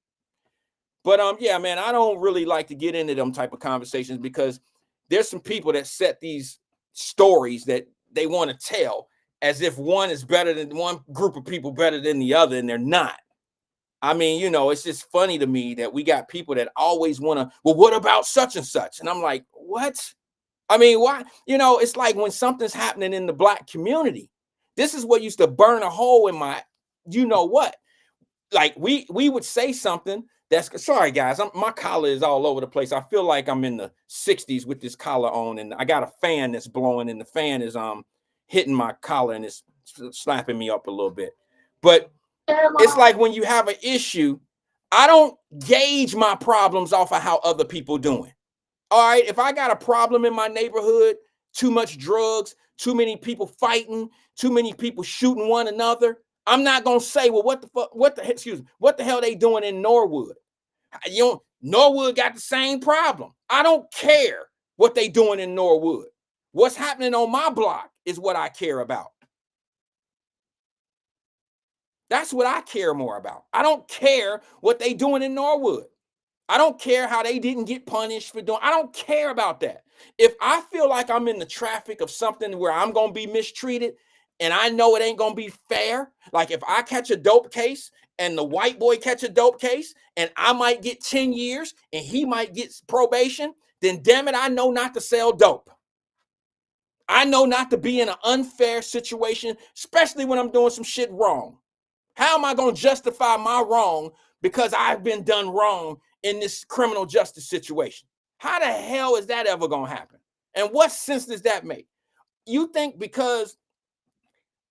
But yeah, man, I don't really like to get into them type of conversations, because there's some people that set these stories that they want to tell as if one is better than one group of people better than the other, and they're not. I mean, you know, it's just funny to me that we got people that always want to, well, what about such and such? And I'm like, what? I mean, why? You know, it's like when something's happening in the black community, this is what used to burn a hole in my, you know what? Like we would say something that's, sorry guys, my collar is all over the place. I feel like I'm in the 60s with this collar on, and I got a fan that's blowing, and the fan is hitting my collar, and it's slapping me up a little bit. But it's like when you have an issue, I don't gauge my problems off of how other people doing. All right, if I got a problem in my neighborhood, too much drugs, too many people fighting, too many people shooting one another, I'm not gonna say, well, what the hell they doing in Norwood? You know, Norwood got the same problem. I don't care what they doing in Norwood. What's happening on my block is what I care about. That's what I care more about. I don't care what they doing in Norwood. I don't care how they didn't get punished for doing. I don't care about that. If I feel like I'm in the traffic of something where I'm going to be mistreated, and I know it ain't going to be fair, like if I catch a dope case and the white boy catch a dope case and I might get 10 years and he might get probation, then damn it, I know not to sell dope. I know not to be in an unfair situation, especially when I'm doing some shit wrong. How am I going to justify my wrong because I've been done wrong in this criminal justice situation? How the hell is that ever going to happen? And what sense does that make? You think because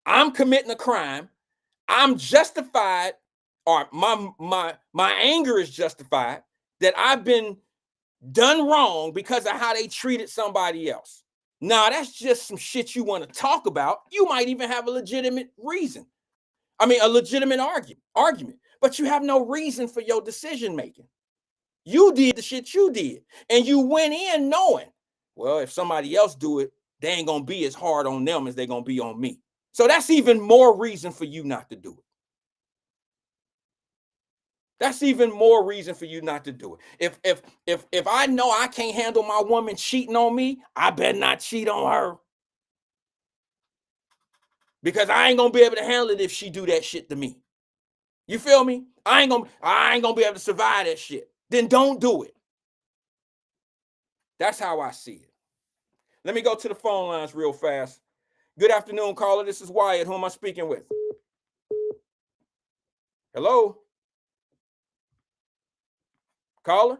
I'm committing a crime, I'm justified, or my anger is justified, that I've been done wrong because of how they treated somebody else? Now, that's just some shit you want to talk about. You might even have a legitimate reason. I mean, a legitimate argument, but you have no reason for your decision making. You did the shit you did, and you went in knowing, well, if somebody else do it, they ain't gonna be as hard on them as they're gonna be on me. So that's even more reason for you not to do it. That's even more reason for you not to do it. If I know I can't handle my woman cheating on me, I better not cheat on her. Because I ain't gonna be able to handle it if she do that shit to me. You feel me? I ain't gonna be able to survive that shit. Then don't do it. That's how I see it. Let me go to the phone lines real fast. Good afternoon, caller. This is Wyatt. Who am I speaking with? Hello? Caller?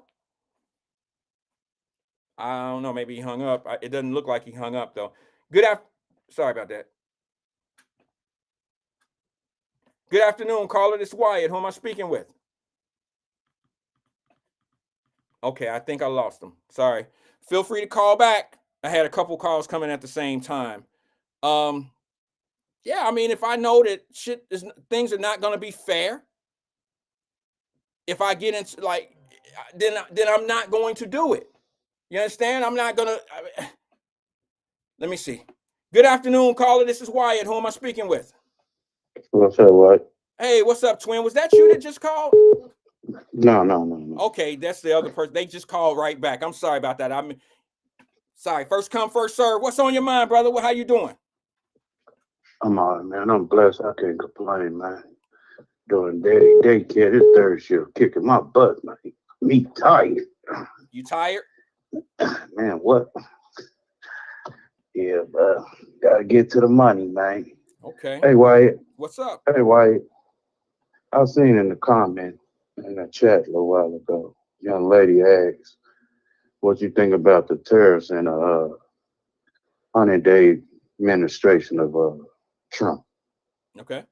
I don't know. Maybe he hung up. It doesn't look like he hung up, though. Sorry about that. Good afternoon, caller. This is Wyatt. Who am I speaking with? Okay, I think I lost him. Sorry. Feel free to call back. I had a couple calls coming at the same time. Yeah, I mean, if I know that things are not going to be fair, if I get into then I'm not going to do it. You understand? I'm not gonna. Let me see. Good afternoon, caller. This is Wyatt. Who am I speaking with? What's up, what? Hey, what's up, twin? Was that you that just called? No. Okay, that's the other person. They just called right back. I'm sorry about that. I'm sorry. First come, first serve. What's on your mind, brother? How you doing? I'm all right, man. I'm blessed. I can't complain, man. Doing daycare, this third shift, kicking my butt, man. Me tired. You tired? Man, what? Yeah, but gotta get to the money, man. Okay. Hey, Wyatt. What's up? Hey, Wyatt. I seen in the comment in the chat a little while ago, young lady asked, what you think about the tariffs and 100-day administration of Trump? Okay.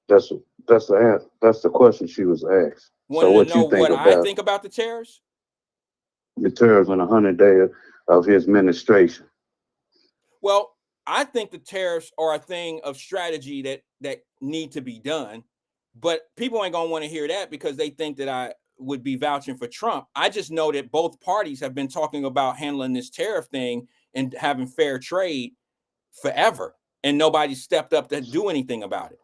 That's the question she was asked. Wanted So to what know you think what I about think about the tariffs? the tariffs on 100-day of his administration? Well, I think the tariffs are a thing of strategy that need to be done, but people ain't gonna want to hear that because they think that I would be vouching for Trump. I just know that both parties have been talking about handling this tariff thing and having fair trade forever, and nobody stepped up to do anything about it.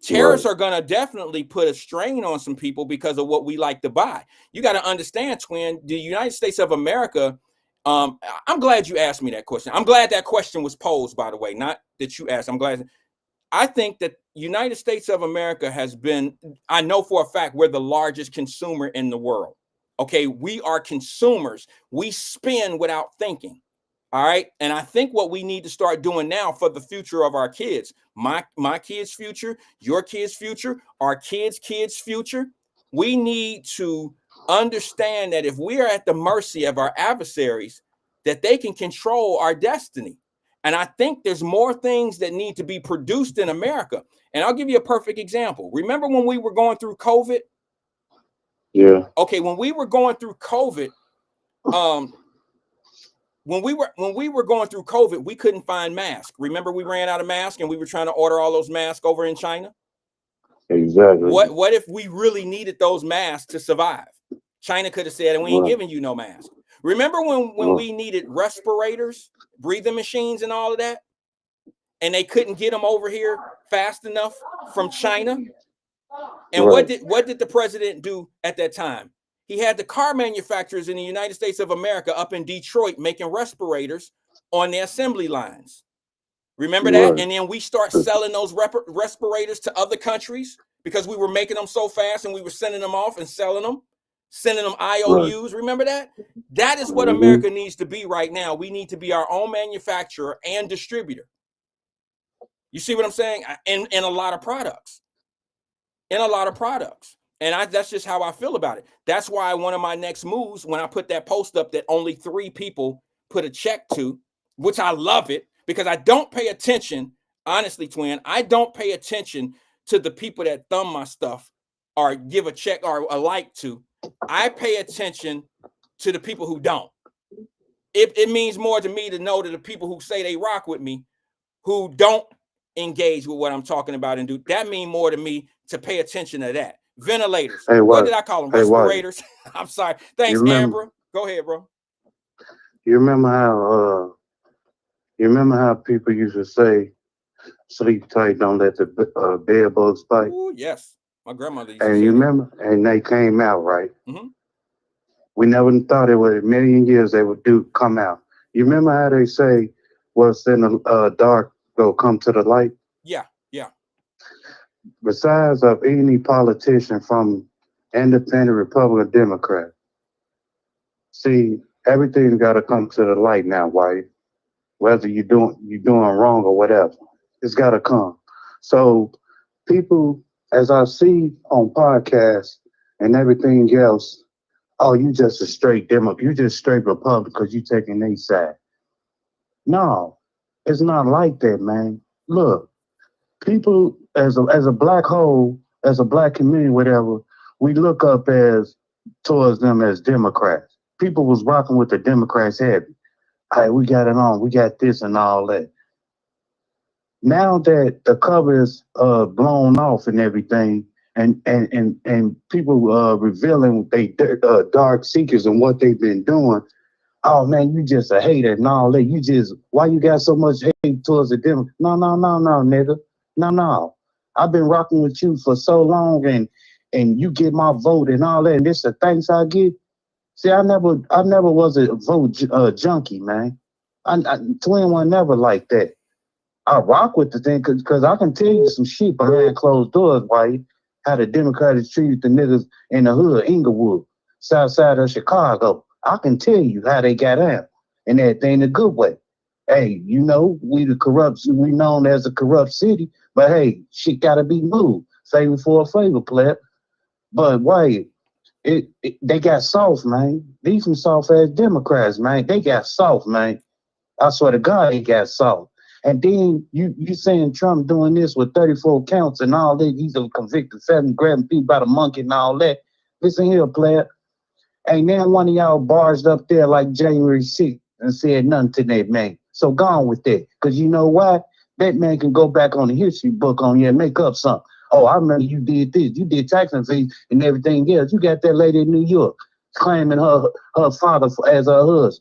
Tariffs Right. are gonna definitely put a strain on some people because of what we like to buy. You got to understand, twin, the United States of America. I'm glad you asked me that question. I'm glad that question was posed, by the way, not that you asked. I'm glad. I think that United States of America has been, I know for a fact, we're the largest consumer in the world. Okay, we are consumers. We spend without thinking. All right. And I think what we need to start doing now for the future of our kids, my kids' future, your kids' future, our kids' future, we need to understand that if we are at the mercy of our adversaries, that they can control our destiny. And I think there's more things that need to be produced in America. And I'll give you a perfect example. Remember when we were going through COVID? Yeah. Okay, when we were going through COVID, when we were going through COVID, we couldn't find masks. Remember, we ran out of masks and we were trying to order all those masks over in China. Exactly. What if we really needed those masks to survive? China could have said, and we ain't giving you no mask. Remember when we needed respirators, breathing machines, and all of that, and they couldn't get them over here fast enough from China? And Right. what did the president do at that time? He had the car manufacturers in the United States of America up in Detroit making respirators on their assembly lines. Remember that? Right. And then we start selling those respirators to other countries because we were making them so fast and we were sending them off and selling them, sending them IOUs. Right. Remember that? That is what America needs to be right now. We need to be our own manufacturer and distributor. You see what I'm saying? In a lot of products. And that's just how I feel about it. That's why one of my next moves, when I put that post up that only 3 people put a check to, which I love it because I don't pay attention, honestly, twin, I don't pay attention to the people that thumb my stuff or give a check or a like to. I pay attention to the people who don't. It means more to me to know that the people who say they rock with me, who don't engage with what I'm talking about and do, that mean more to me to pay attention to that. Ventilators. Hey, what did I call them? Hey, respirators. I'm sorry. Thanks, Amber. Go ahead, bro. You remember how people used to say, "Sleep tight, don't let the bed bugs bite." Ooh, yes, my grandmother used to And say you that. remember, and they came out, right? Mm-hmm. We never thought it would. A million years they would come out. You remember how they say, "What's in the dark will come to the light"? Yeah. Besides of any politician from Independent, Republican, Democrat, see, everything's got to come to the light now, White. Whether you're doing wrong or whatever, it's got to come. So people, as I see on podcasts and everything else, oh, you just a straight Democrat, you just straight Republican because you taking their side. No, it's not like that, man. Look, people as a black hole, as a black community, whatever, we look up as towards them as Democrats. People was rocking with the Democrats heavy. All right, we got it on, we got this and all that. Now that the cover is blown off and everything, and people revealing they dark secrets and what they've been doing. Oh man, you just a hater and all that. You just why you got so much hate towards the Democrats? No, nigga. No. I've been rocking with you for so long, and you get my vote and all that. And this the thanks I get. See, I never was a vote junkie, man. Twin one never like that. I rock with the thing because I can tell you some shit behind closed doors, why how the Democrats treated the niggas in the hood, Inglewood, south side of Chicago. I can tell you how they got out and everything in a good way. Hey, you know, we known as a corrupt city, but hey, shit gotta be moved. Favor for a favor, player. But why? They got soft, man. These some soft ass Democrats, man. They got soft, man. I swear to God, he got soft. And then you saying Trump doing this with 34 counts and all that. He's a convicted felon, grabbing people by the monkey and all that. Listen here, player. Ain't now one of y'all barged up there like January 6th and said nothing to that man. So go on with that. Because you know why? That man can go back on the history book on you and make up something. Oh, I remember you did this. You did tax and fees and everything else. You got that lady in New York claiming her father as her husband.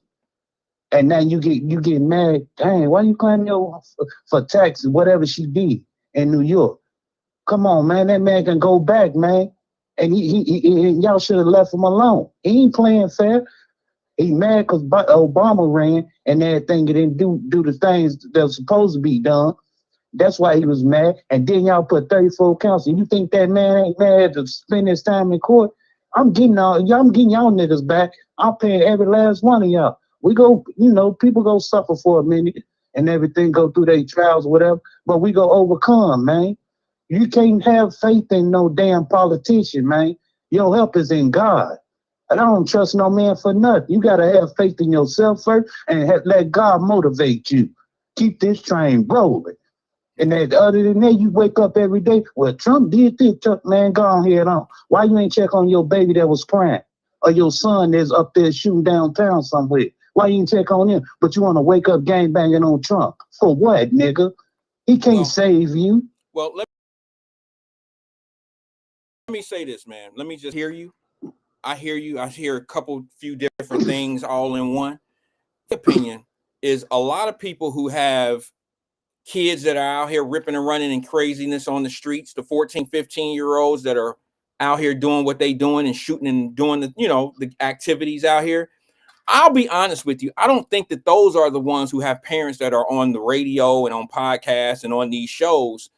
And now you get mad. Dang, why you claiming your for taxes, whatever she did in New York? Come on, man. That man can go back, man. And y'all should have left him alone. He ain't playing fair. He mad because Obama ran and everything didn't do the things that was supposed to be done. That's why he was mad. And then y'all put 34 counts. And you think that man ain't mad to spend his time in court? I'm getting y'all niggas back. I'm paying every last one of y'all. We go, people go suffer for a minute and everything, go through their trials, whatever, but we go overcome, man. You can't have faith in no damn politician, man. Your help is in God. I don't trust no man for nothing. You got to have faith in yourself first and let God motivate you. Keep this train rolling. And then, other than that, you wake up every day. Well, Trump did this, man, go on head on. Why you ain't check on your baby that was crying? Or your son that's up there shooting downtown somewhere? Why you ain't check on him? But you want to wake up gang banging on Trump. For what, nigga? He can't save you. Well, let me say this, man. Let me just hear you. I hear you. I hear a few different things all in one. My opinion is a lot of people who have kids that are out here ripping and running and craziness on the streets, the 14, 15-year-olds that are out here doing what they doing and shooting and doing the activities out here. I'll be honest with you. I don't think that those are the ones who have parents that are on the radio and on podcasts and on these shows.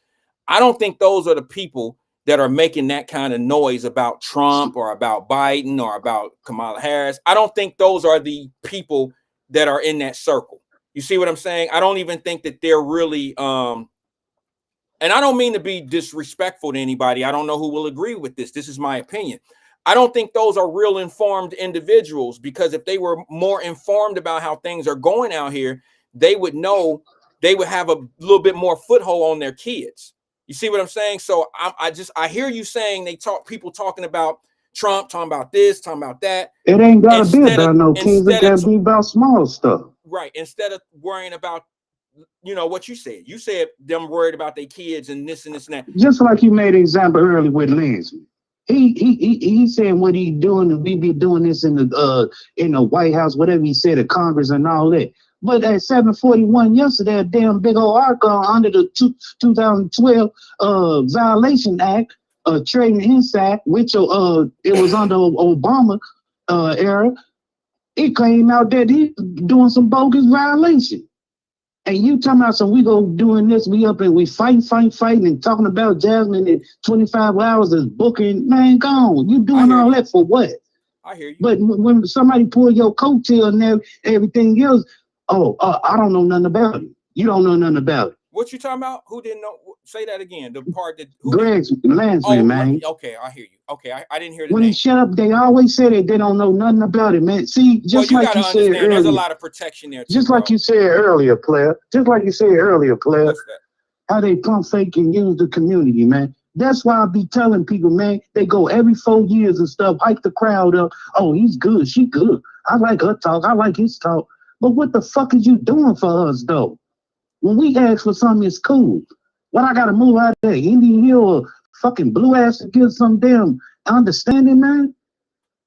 I don't think those are the people that are making that kind of noise about Trump or about Biden or about Kamala Harris. I don't think those are the people that are in that circle. You see what I'm saying? I don't even think that they're really, and I don't mean to be disrespectful to anybody. I don't know who will agree with this. This is my opinion. I don't think those are real informed individuals, because if they were more informed about how things are going out here, they would know, they would have a little bit more foothold on their kids. You see what I'm saying? So I hear you saying people talking about Trump, talking about this, talking about that. It ain't gotta be about no kids. It gotta be about small stuff. Right. Instead of worrying about, what you said. You said them worried about their kids and this and this and that. Just like you made an example earlier with Lindsey. He said what he doing, and we be doing this in the White House, whatever he said at Congress and all that. But at 7:41 yesterday, a damn big old article under the 2012 Violation Act, Trading Inside, which it was under Obama era. It came out that he's doing some bogus violation. And you talking about we go doing this, we up and we fighting and talking about Jasmine in 25 hours is booking, man, gone. You doing all that for what? I hear you. But when somebody pull your coattail and everything else, I don't know nothing about it. You don't know nothing about it. What you talking about? Who didn't know? Say that again. The part that Greg's Lansman, man. Okay, I hear you. Okay, I didn't hear the when name. He shut up, they always say that they don't know nothing about it, man. See, just like you said earlier, there's a lot of protection there. Just like you said earlier, player. How they pump fake and use the community, man. That's why I be telling people, man, they go every 4 years and stuff, hype the crowd up. Oh, he's good, she good. I like her talk, I like his talk. But what the fuck is you doing for us, though? When we ask for something, it's cool. What I gotta move out of there, Indian Hill or fucking blue ass to get some damn understanding, man.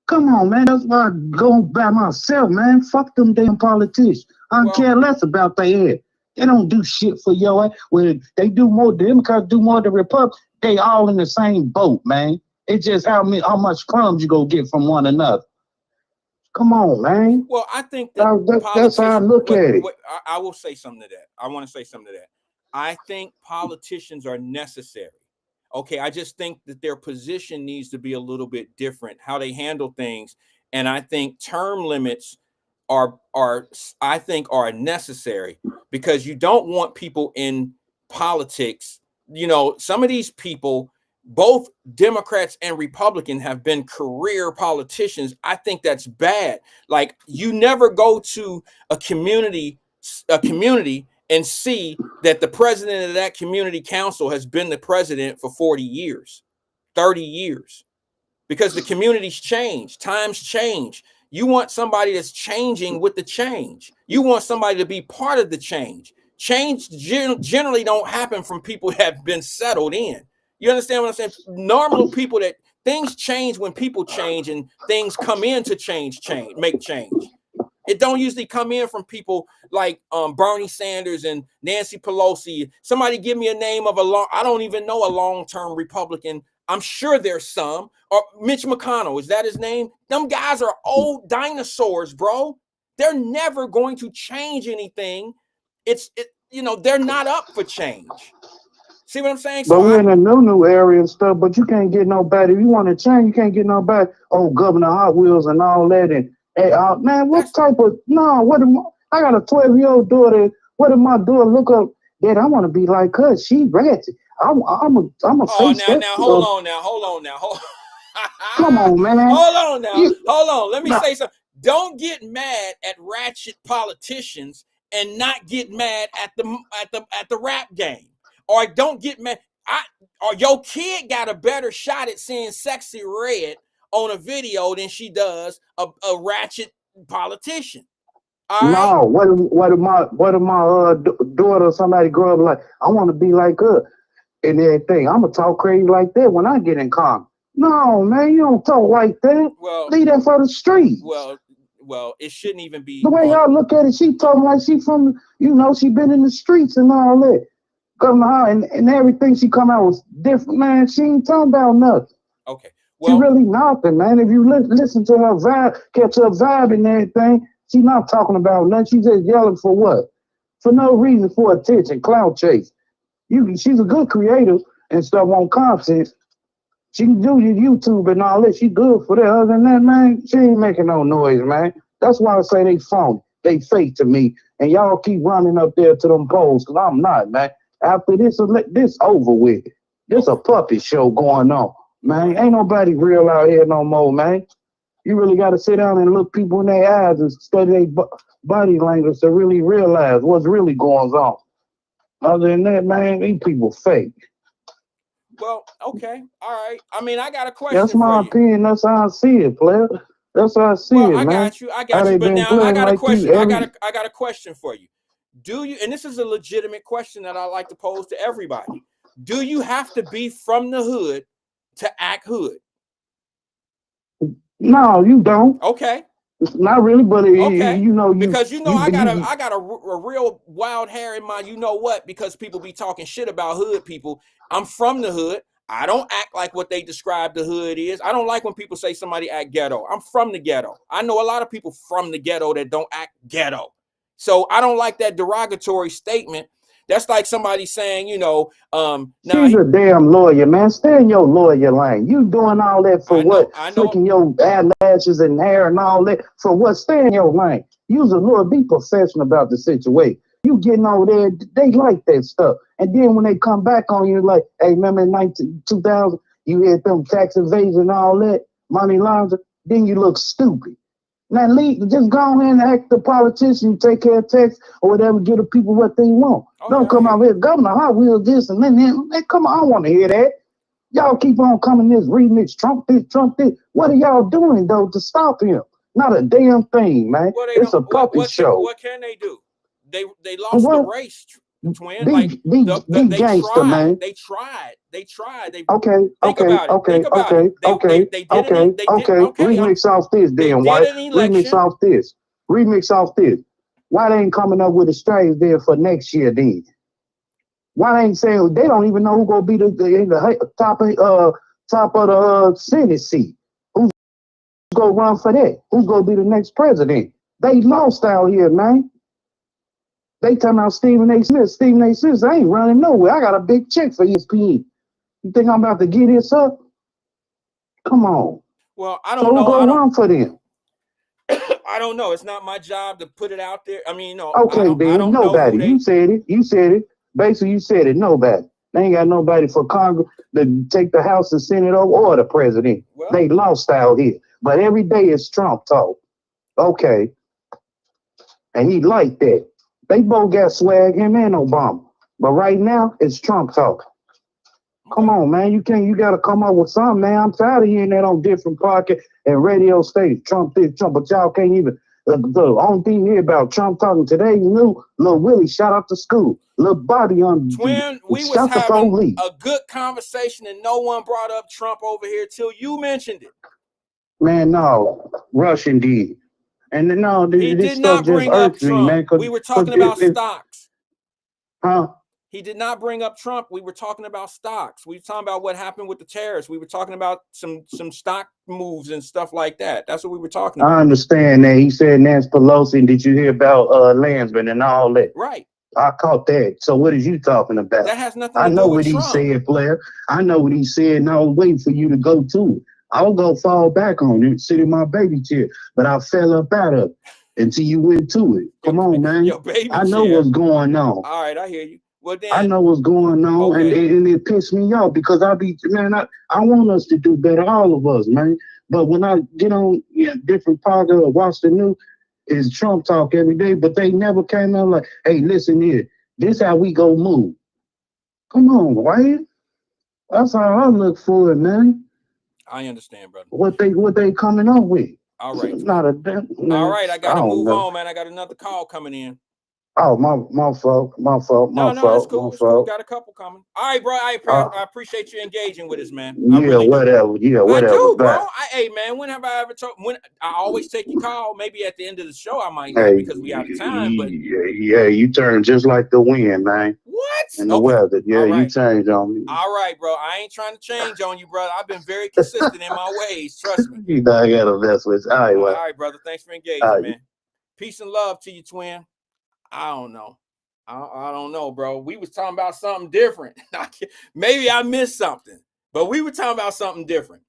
Come on, man. That's why I go by myself, man. Fuck them damn politicians. I don't care less about their head. They don't do shit for your ass. When they do more, the Democrats do more than Republicans. They all in the same boat, man. It's just how much crumbs you gonna get from one another. Come on, man. Well, I think that that's how I look at it. I will say something to that. I want to say something to that. I think politicians are necessary. Okay, I just think that their position needs to be a little bit different, how they handle things, and I think term limits are necessary because you don't want people in politics. You know, some of these people, both Democrats and Republicans, have been career politicians. I think that's bad. Like, you never go to a community and see that the president of that community council has been the president for 40 years, 30 years, because the communities change, times change. You want somebody that's changing with the change. You want somebody to be part of the change. Change generally don't happen from people that have been settled in. You understand what I'm saying? Normal people, that things change when people change, and things come in to make change. It don't usually come in from people like Bernie Sanders and Nancy Pelosi. Somebody give me a name of I don't even know a long-term Republican. I'm sure there's some. Or Mitch McConnell, is that his name? Them guys are old dinosaurs, bro. They're never going to change anything. They're not up for change. See what I'm saying? But we're in a new area and stuff, but you can't get nobody. If you want to change, you can't get nobody. Oh, Governor Hot Wheels and all that. And hey, man, what type of I got a 12-year-old daughter. What if my daughter look up? Dad, I want to be like her. She ratchet. I'm a face. Hold on now. Come on, man. Hold on now. Hold on. Let me say something. Don't get mad at ratchet politicians and not get mad at the rap game. Or don't get mad. Or your kid got a better shot at seeing Sexy Red on a video than she does a ratchet politician. All right? What if my daughter, somebody grow up like, I want to be like her and everything. I'm gonna talk crazy like that when I get in car. No, man, you don't talk like that. Well, leave that for the street. Well, it shouldn't even be the way y'all look at it. She talking like she from, she been in the streets and all that. Come on, and everything she come out was different, man. She ain't talking about nothing. Okay. Well, she really nothing, man. If you listen to her vibe, catch her vibe and everything, she not talking about nothing. She just yelling for what? For no reason, for attention, clout chase. She's a good creator and stuff on content. She can do your YouTube and all that. She good for that. Other than that, man, she ain't making no noise, man. That's why I say they phony. They fake to me. And y'all keep running up there to them polls, because I'm not, man. After this over with. This a puppet show going on, man. Ain't nobody real out here no more, man. You really got to sit down and look people in their eyes and study their body language to really realize what's really going on. Other than that, man, these people fake. Well, okay, all right. I mean, I got a question. That's my opinion. That's how I see it, player. That's how I see it, man. I got you. But now I got a question. I got a question for you. Do you? And this is a legitimate question that I like to pose to everybody. Do you have to be from the hood to act hood? No, you don't. Okay. Not really, but okay. Because I got a real wild hair in my because people be talking shit about hood people. I'm from the hood. I don't act like what they describe the hood is. I don't like when people say somebody act ghetto. I'm from the ghetto. I know a lot of people from the ghetto that don't act ghetto. So I don't like that derogatory statement. That's like somebody saying, she's a damn lawyer, man. Stay in your lawyer lane. You doing all that for what? Flicking your eyelashes and hair and all that for what? Stay in your lane. Use a lawyer. Be professional about the situation. You getting over there, they like that stuff. And then when they come back on you, like, hey, remember in 2000, you had them tax evasion and all that, money laundering, then you look stupid. Now, just go ahead and act the politician, take care of tax or whatever, give the people what they want. Okay. Don't come out here, Governor Hot Wheels this and then come on, I don't want to hear that. Y'all keep on coming this, reading this, Trump this. What are y'all doing, though, to stop him? Not a damn thing, man. It's a puppet show. What can they do? They lost the race. Twin. Like Be they gangster, tried. man. They tried. They Okay, think okay, about it. okay, Think about okay, it. They okay, did an okay, they did okay. okay. Remix off this, They then, did Wyatt. an election. Remix off this. Remix off this. Why they ain't coming up with a strategy there for next year, then? Why they ain't saying they don't even know who gonna be the top of the Senate seat? Who's gonna run for that? Who's gonna be the next president? They lost out here, man. They talking about Stephen A. Smith. Stephen A. Smith, I ain't running nowhere. I got a big check for ESPN. You think I'm about to get this up? Come on. Well, I So don't who know. gonna run for them? I don't know. It's not my job to put it out there. I mean, no, Okay, I then don't know who nobody. they. You said it. You said it. Basically, you said it. Nobody. They ain't got nobody for Congress to take the House and Senate over or the president. Well, They lost out here. But every day it's Trump talk. Okay. And he liked that. They both got swag, him and Obama. But right now, it's Trump talk. Come on, man. You gotta come up with something, man. I'm tired of hearing that on different podcasts and radio stations. Trump this, Trump, but y'all can't even the only thing you hear about Trump talking today, you knew Lil Willie shot up the school. Lil Bobby on Twin, we was shot the having police. a good conversation and no one brought up Trump over here till you mentioned it. Man, no, Russian did. And no, He this did stuff not just bring up irks me, man. Trump. We were talking about stocks. Huh? He did not bring up Trump. We were talking about stocks. We were talking about what happened with the tariffs. We were talking about some stock moves and stuff like that. That's what we were talking about. I understand that. He said Nancy Pelosi. Did you hear about Landsman and all that? Right. I caught that. So what is you talking about? That has nothing to I do know with what Trump. he said, Blair. I know what he said, and I was waiting for you to go to it. I'll go fall back on it, sit in my baby chair, but I fell up out of it until you went to it. Come on, man. Your baby I know chair. what's going on. All right, I hear you. Well, then I know what's going on, okay. and it pissed me off because I want us to do better, all of us, man. But when I get on different podcasts or watch the news, it's Trump talk every day, but they never came out like, hey, listen here, this how we go move. Come on, Wyatt. That's how I look for it, man. I understand, brother. What they coming up with? All right. Not a man, all right, I gotta move know. on, man. I got another call coming in. Oh, my fault. No, it's cool. It's cool. Got a couple coming. All right, bro. I appreciate you engaging with us, man. I really whatever. Do. Yeah, whatever. I do, bro. Hey, man. When have I ever told? When I always take your call. Maybe at the end of the show I might not because we out of time. But yeah, you turn just like the wind, man. What? And the weather. Yeah, right. You changed on me. All right, bro. I ain't trying to change on you, brother. I've been very consistent in my ways. Trust me. You know I gotta mess with you. All right, brother. Thanks for engaging, man. Peace and love to you, twin. I don't know. I don't know, bro. We was talking about something different. Maybe I missed something, but we were talking about something different.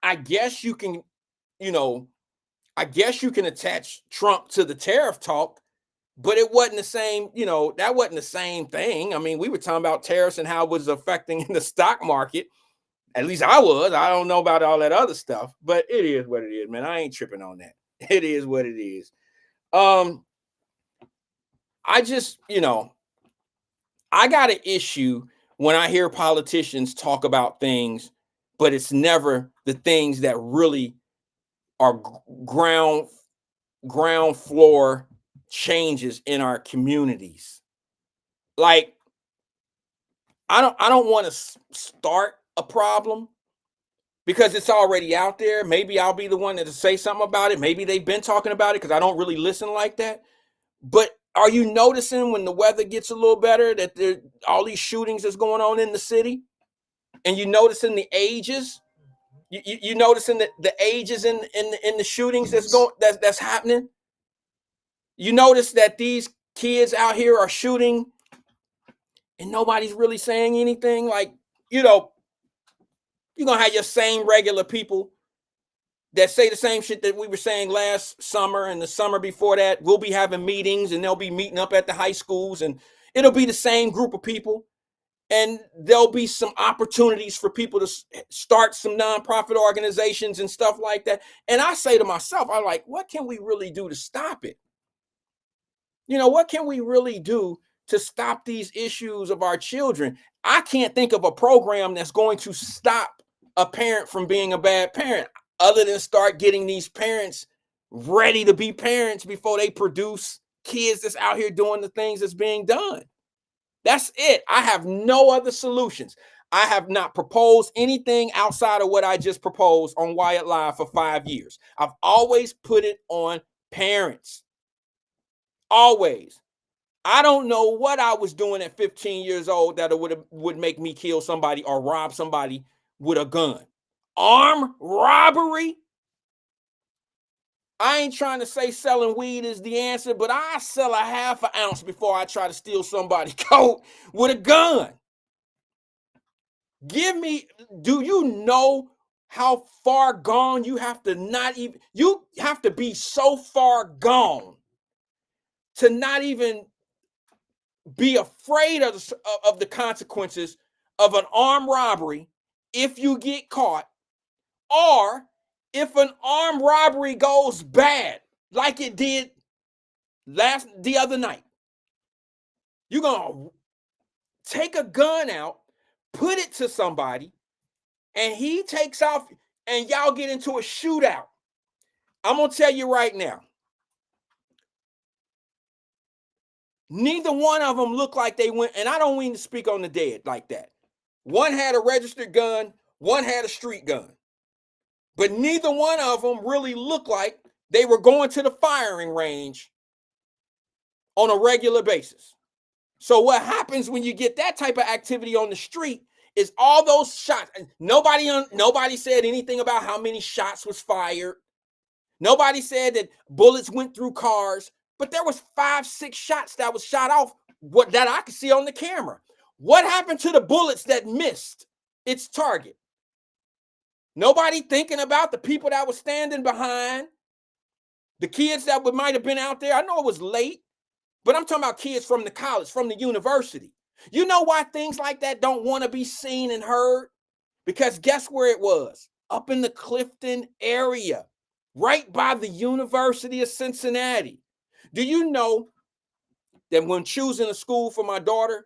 I guess you can, attach Trump to the tariff talk, but it wasn't the same, that wasn't the same thing. I mean, we were talking about tariffs and how it was affecting the stock market. At least I was. I don't know about all that other stuff, but it is what it is, man. I ain't tripping on that. It is what it is. I just, I got an issue when I hear politicians talk about things, but it's never the things that really are ground floor changes in our communities. Like, I don't want to start a problem because it's already out there. Maybe I'll be the one to say something about it. Maybe they've been talking about it because I don't really listen like that. But are you noticing when the weather gets a little better that there all these shootings that's going on in the city? And you noticing the ages? You noticing the ages in the shootings that's happening? You notice that these kids out here are shooting and nobody's really saying anything. Like, you're gonna have your same regular people that say the same shit that we were saying last summer and the summer before that. We'll be having meetings and they'll be meeting up at the high schools and it'll be the same group of people. And there'll be some opportunities for people to start some nonprofit organizations and stuff like that. And I say to myself, I'm like, what can we really do to stop it? What can we really do to stop these issues of our children? I can't think of a program that's going to stop a parent from being a bad parent, other than start getting these parents ready to be parents before they produce kids that's out here doing the things that's being done. That's it. I have no other solutions. I have not proposed anything outside of what I just proposed on Wyatt Live for 5 years. I've always put it on parents. Always. I don't know what I was doing at 15 years old that would make me kill somebody or rob somebody with a gun. Armed robbery? I ain't trying to say selling weed is the answer, but I sell a half an ounce before I try to steal somebody's coat with a gun. Do you know how far gone you have to you have to be so far gone to not even be afraid of the consequences of an armed robbery if you get caught, or if an armed robbery goes bad like it did the other night. You're gonna take a gun out, put it to somebody, and he takes off and y'all get into a shootout. I'm gonna tell you right now, neither one of them look like they went, and I don't mean to speak on the dead like that. One had a registered gun, one had a street gun. But neither one of them really looked like they were going to the firing range on a regular basis. So what happens when you get that type of activity on the street is all those shots. Nobody said anything about how many shots was fired. Nobody said that bullets went through cars, but there was 5-6 shots that was shot off that I could see on the camera. What happened to the bullets that missed its target? Nobody thinking about the people that were standing behind, the kids that might have been out there. I know it was late, but I'm talking about kids from the college, from the university. You know why things like that don't want to be seen and heard? Because guess where it was? Up in the Clifton area, right by the University of Cincinnati. Do you know that when choosing a school for my daughter,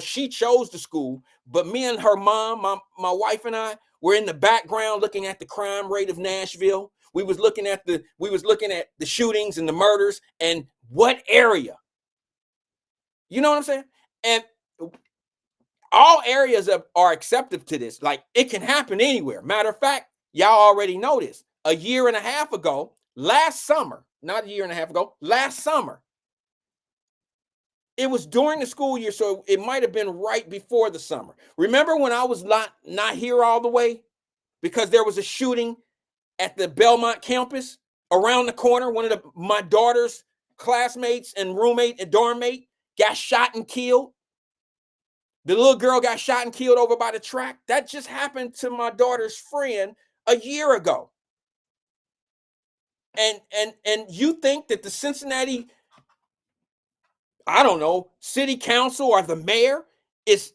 she chose the school, but me and her mom, my wife and I, were in the background looking at the crime rate of Nashville. We was looking at the shootings and the murders and what area. You know what I'm saying? And all areas are accepted to this. Like, it can happen anywhere. Matter of fact, y'all already know this. A year and a half ago, last summer, not a year and a half ago, last summer, it was during the school year, so it might have been right before the summer. Remember when I was not here all the way because there was a shooting at the Belmont campus around the corner? One of my daughter's classmates and roommate and dorm mate got shot and killed. The little girl got shot and killed over by the track. That just happened to my daughter's friend a year ago. And you think that the Cincinnati, I don't know, city council or the mayor is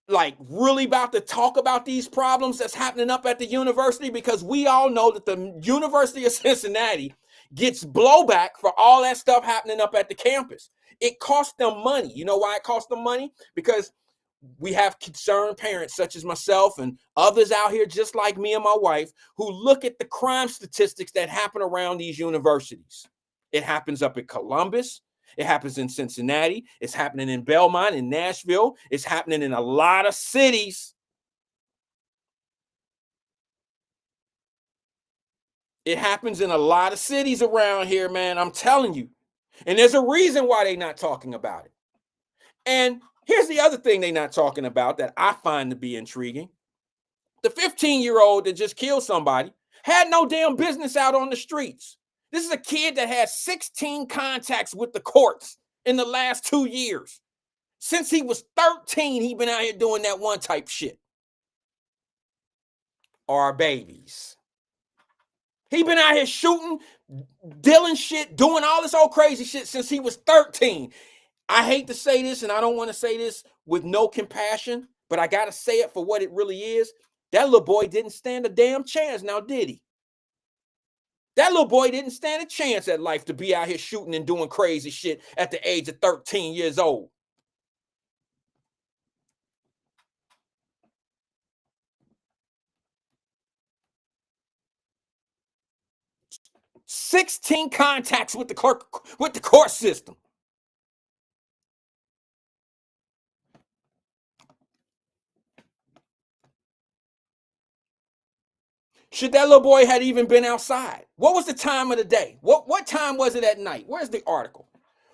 like really about to talk about these problems that's happening up at the university? Because we all know that the University of Cincinnati gets blowback for all that stuff happening up at the campus. It costs them money. You know why it costs them money? Because we have concerned parents such as myself and others out here just like me and my wife who look at the crime statistics that happen around these universities. It happens up at Columbus. It happens in Cincinnati. It's happening in Belmont, in Nashville. It's happening in a lot of cities. It happens in a lot of cities around here, man. I'm telling you. And there's a reason why they're not talking about it. And here's the other thing they're not talking about that I find to be intriguing. The 15-year-old that just killed somebody had no damn business out on the streets. This is a kid that has 16 contacts with the courts in the last 2 years. Since he was 13, he been out here doing that one type shit. Our babies. He been out here shooting, dealing shit, doing all this old crazy shit since he was 13. I hate to say this, and I don't want to say this with no compassion, but I got to say it for what it really is. That little boy didn't stand a damn chance now, did he? That little boy didn't stand a chance at life to be out here shooting and doing crazy shit at the age of 13 years old. 16 contacts with the court system. Should that little boy had even been outside? What was the time of the day? What time was it at night? Where's the article?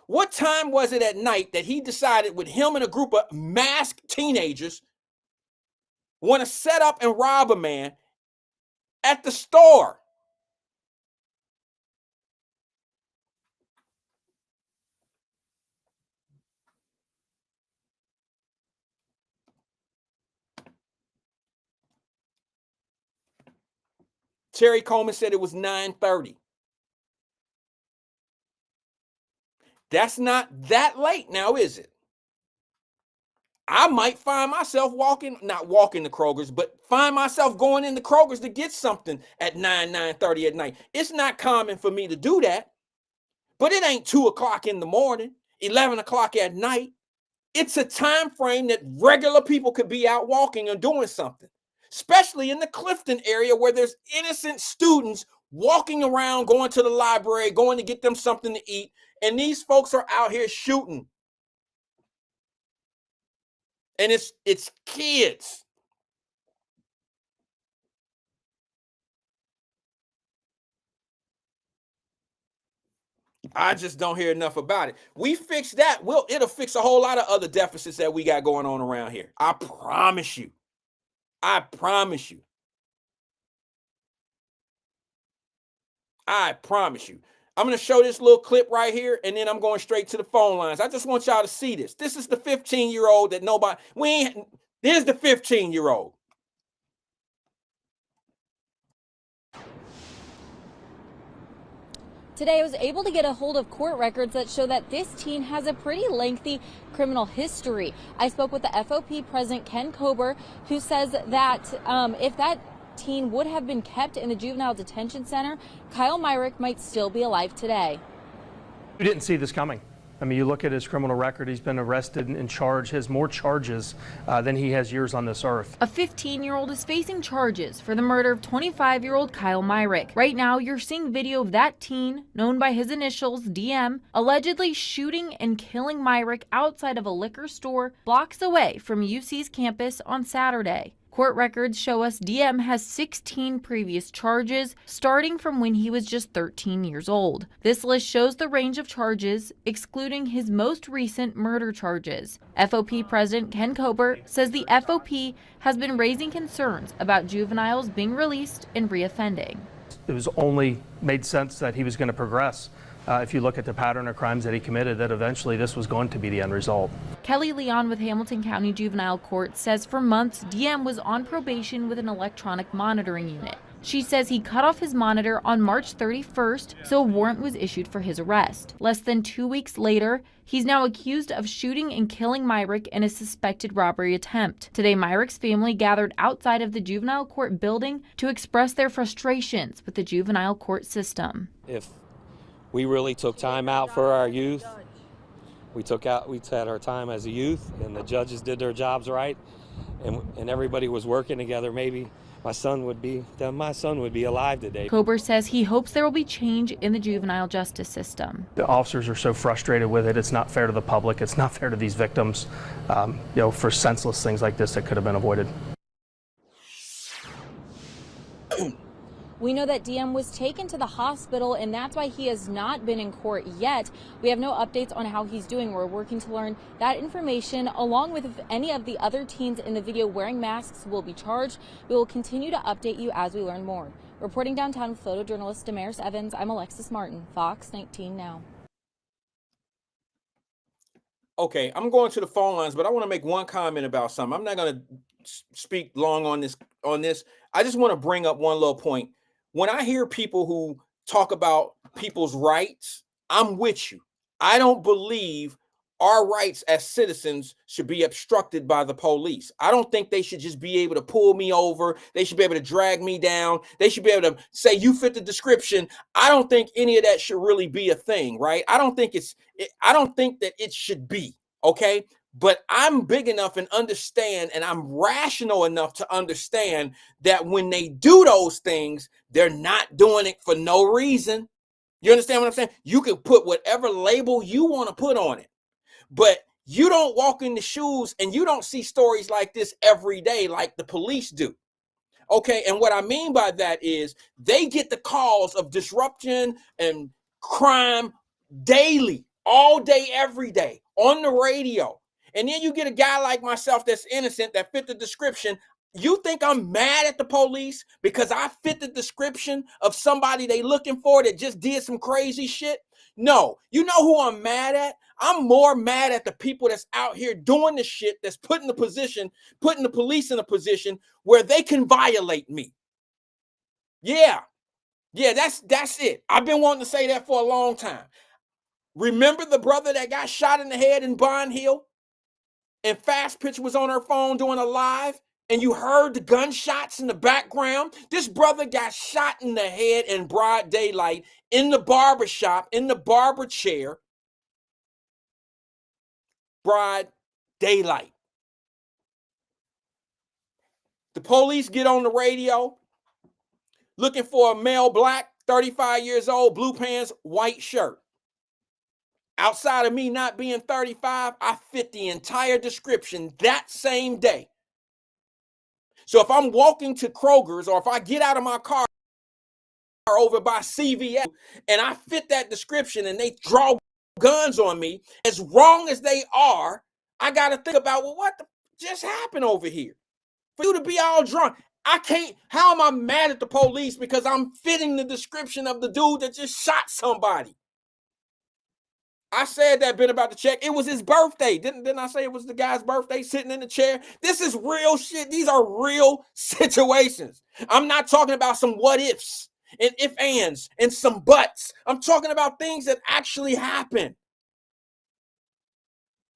What time was it at night that he decided with him and a group of masked teenagers want to set up and rob a man at the store? Terry Coleman said it was 9:30. That's not that late now, is it? I might find myself not walking to Kroger's, but find myself going into Kroger's to get something at 9:30 at night. It's not common for me to do that, but it ain't 2 o'clock in the morning, 11 o'clock at night. It's a time frame that regular people could be out walking or doing something, especially in the Clifton area where there's innocent students walking around, going to the library, going to get them something to eat, and these folks are out here shooting. And it's kids. I just don't hear enough about it. We fix that, it'll fix a whole lot of other deficits that we got going on around here. I promise you. I promise you. I promise you. I'm going to show this little clip right here, and then I'm going straight to the phone lines. I just want y'all to see this. This is the 15-year-old that there's the 15-year-old. Today, I was able to get a hold of court records that show that this teen has a pretty lengthy criminal history. I spoke with the FOP president, Ken Kober, who says that if that teen would have been kept in the juvenile detention center, Kyle Myrick might still be alive today. You didn't see this coming. I mean, you look at his criminal record, he's been arrested and charged, has more charges than he has years on this earth. A 15-year-old is facing charges for the murder of 25-year-old Kyle Myrick. Right now, you're seeing video of that teen, known by his initials, DM, allegedly shooting and killing Myrick outside of a liquor store blocks away from UC's campus on Saturday. Court records show us DM has 16 previous charges, starting from when he was just 13 years old. This list shows the range of charges, excluding his most recent murder charges. FOP President Ken Kober says the FOP has been raising concerns about juveniles being released and reoffending. It was only made sense that he was going to progress. If you look at the pattern of crimes that he committed, that eventually this was going to be the end result. Kelly Leon with Hamilton County Juvenile Court says for months, DM was on probation with an electronic monitoring unit. She says he cut off his monitor on March 31st, so a warrant was issued for his arrest. Less than 2 weeks later, he's now accused of shooting and killing Myrick in a suspected robbery attempt. Today, Myrick's family gathered outside of the juvenile court building to express their frustrations with the juvenile court system. If we really took time out for our youth, we had our time as a youth, and the judges did their jobs right, and everybody was working together, maybe my son would be alive today. Kober says he hopes there will be change in the juvenile justice system. The officers are so frustrated with it. It's not fair to the public. It's not fair to these victims, for senseless things like this that could have been avoided. We know that DM was taken to the hospital, and that's why he has not been in court yet. We have no updates on how he's doing. We're working to learn that information, along with if any of the other teens in the video wearing masks will be charged. We will continue to update you as we learn more. Reporting downtown with photojournalist Damaris Evans, I'm Alexis Martin, Fox 19 Now. Okay, I'm going to the phone lines, but I want to make one comment about something. I'm not going to speak long on this. I just want to bring up one little point. When I hear people who talk about people's rights, I'm with you. I don't believe our rights as citizens should be obstructed by the police. I don't think they should just be able to pull me over. They should be able to drag me down. They should be able to say, you fit the description. I don't think any of that should really be a thing, right? I don't think that it should be, okay? But I'm big enough and understand, and I'm rational enough to understand that when they do those things, they're not doing it for no reason. You understand what I'm saying? You can put whatever label you want to put on it, but you don't walk in the shoes and you don't see stories like this every day like the police do. Okay, and what I mean by that is they get the calls of disruption and crime daily, all day, every day, on the radio. And then you get a guy like myself that's innocent, that fit the description. You think I'm mad at the police because I fit the description of somebody they looking for that just did some crazy shit? No, you know who I'm mad at? I'm more mad at the people that's out here doing the shit that's putting the police in a position where they can violate me. Yeah, that's it. I've been wanting to say that for a long time. Remember the brother that got shot in the head in Bond Hill? And Fast Pitch was on her phone doing a live, and you heard the gunshots in the background. This brother got shot in the head in broad daylight in the barber shop, in the barber chair. Broad daylight. The police get on the radio looking for a male black, 35 years old, blue pants, white shirt. Outside of me not being 35, I fit the entire description that same day. So if I'm walking to Kroger's or if I get out of my car over by CVS and I fit that description and they draw guns on me, as wrong as they are, I got to think about, well, what just happened over here? For you to be all drunk, I can't, how am I mad at the police because I'm fitting the description of the dude that just shot somebody? I said that bit about the check. It was his birthday. Didn't I say it was the guy's birthday sitting in the chair? This is real shit. These are real situations. I'm not talking about some what ifs and if ands and some buts. I'm talking about things that actually happen.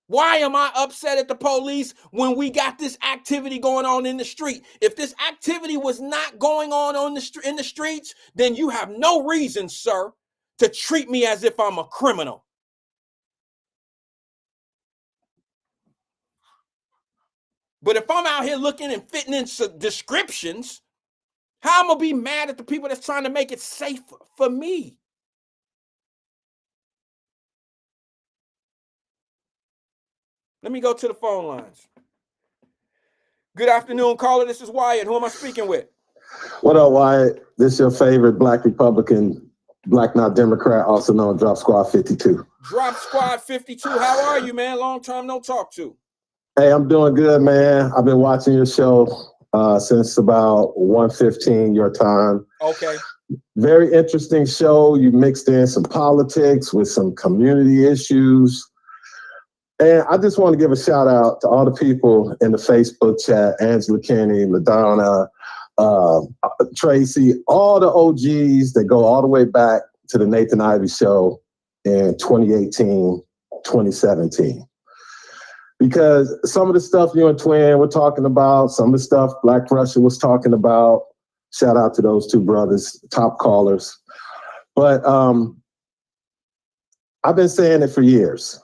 Why am I upset at the police when we got this activity going on in the street? If this activity was not going on in the streets, then you have no reason, sir, to treat me as if I'm a criminal. But if I'm out here looking and fitting in some descriptions, how am I gonna be mad at the people that's trying to make it safe for me? Let me go to the phone lines. Good afternoon, caller. This is Wyatt. Who am I speaking with? What up, Wyatt? This is your favorite Black Republican, Black not Democrat, also known as Drop Squad 52. Drop Squad 52. How are you, man? Long time no talk to. Hey, I'm doing good, man. I've been watching your show since about 1:15 your time. Okay. Very interesting show. You mixed in some politics with some community issues. And I just want to give a shout out to all the people in the Facebook chat, Angela Kenny, LaDonna, Tracy, all the OGs that go all the way back to the Nathan Ivey show in 2018, 2017. Because some of the stuff you and Twin were talking about, some of the stuff Black Russia was talking about, shout out to those two brothers, top callers. But I've been saying it for years.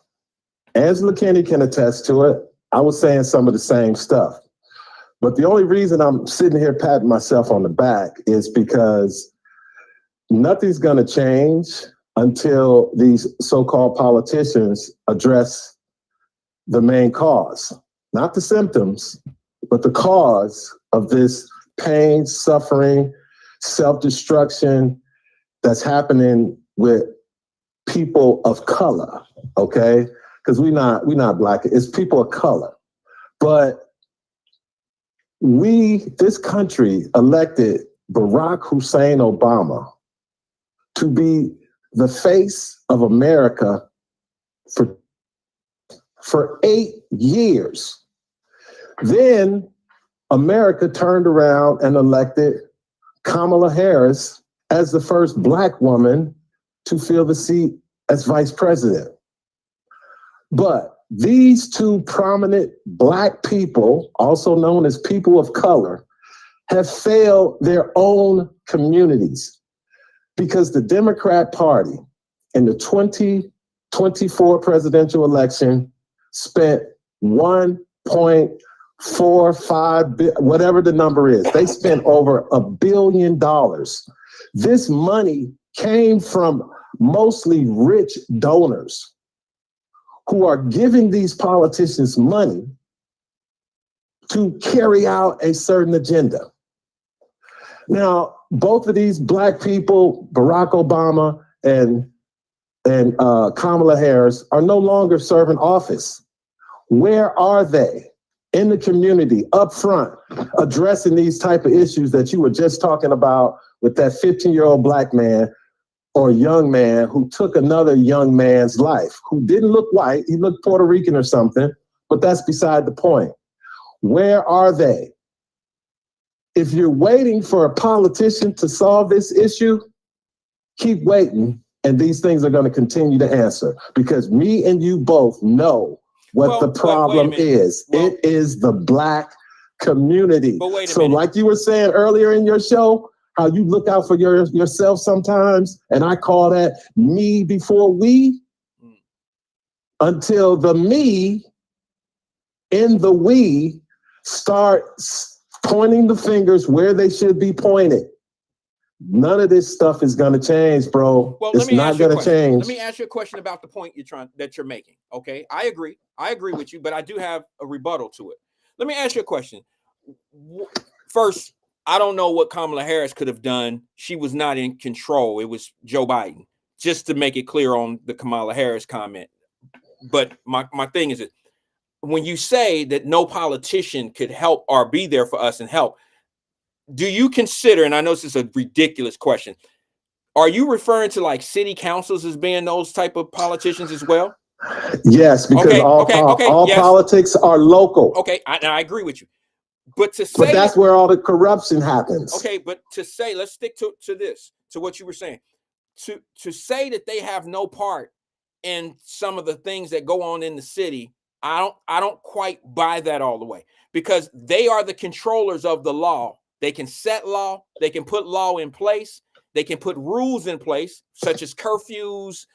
Angela Kenny can attest to it. I was saying some of the same stuff. But the only reason I'm sitting here patting myself on the back is because nothing's going to change until these so-called politicians address the main cause, not the symptoms, but the cause of this pain, suffering, self-destruction that's happening with people of color, okay? Because we're not Black, it's people of color. But this country elected Barack Hussein Obama to be the face of America for 8 years. Then America turned around and elected Kamala Harris as the first Black woman to fill the seat as vice president. But these two prominent Black people, also known as people of color, have failed their own communities because the Democrat Party in the 2024 presidential election spent 1.45 whatever the number is. They spent over $1 billion. This money came from mostly rich donors who are giving these politicians money to carry out a certain agenda. Now, both of these black people, Barack Obama and Kamala Harris, are no longer serving office. Where are they in the community, up front, addressing these type of issues that you were just talking about with that 15-year-old black man or young man who took another young man's life, who didn't look white, he looked Puerto Rican or something, but that's beside the point. Where are they? If you're waiting for a politician to solve this issue, keep waiting, and these things are going to continue to answer, because me and you both know what the problem is. It is the black community. So like you were saying earlier in your show, how you look out for yourself sometimes, and I call that me before we, until the me in the we start pointing the fingers where they should be pointed. None of this stuff is going to change, bro. Well, it's not going to change. Let me ask you a question about the point you're making. Okay, I agree with you, but I do have a rebuttal to it. Let me ask you a question. First, I don't know what Kamala Harris could have done. She was not in control. It was Joe Biden. Just to make it clear on the Kamala Harris comment. But my thing is that when you say that no politician could help or be there for us and help, do you consider, and I know this is a ridiculous question, are you referring to like city councils as being those type of politicians as well? Yes, because all politics are local. Okay, I agree with you. But that's where all the corruption happens. Okay, but to say, let's stick to this, to what you were saying. To say that they have no part in some of the things that go on in the city, I don't quite buy that all the way, because they are the controllers of the law. They can set law, they can put law in place, they can put rules in place, such as curfews.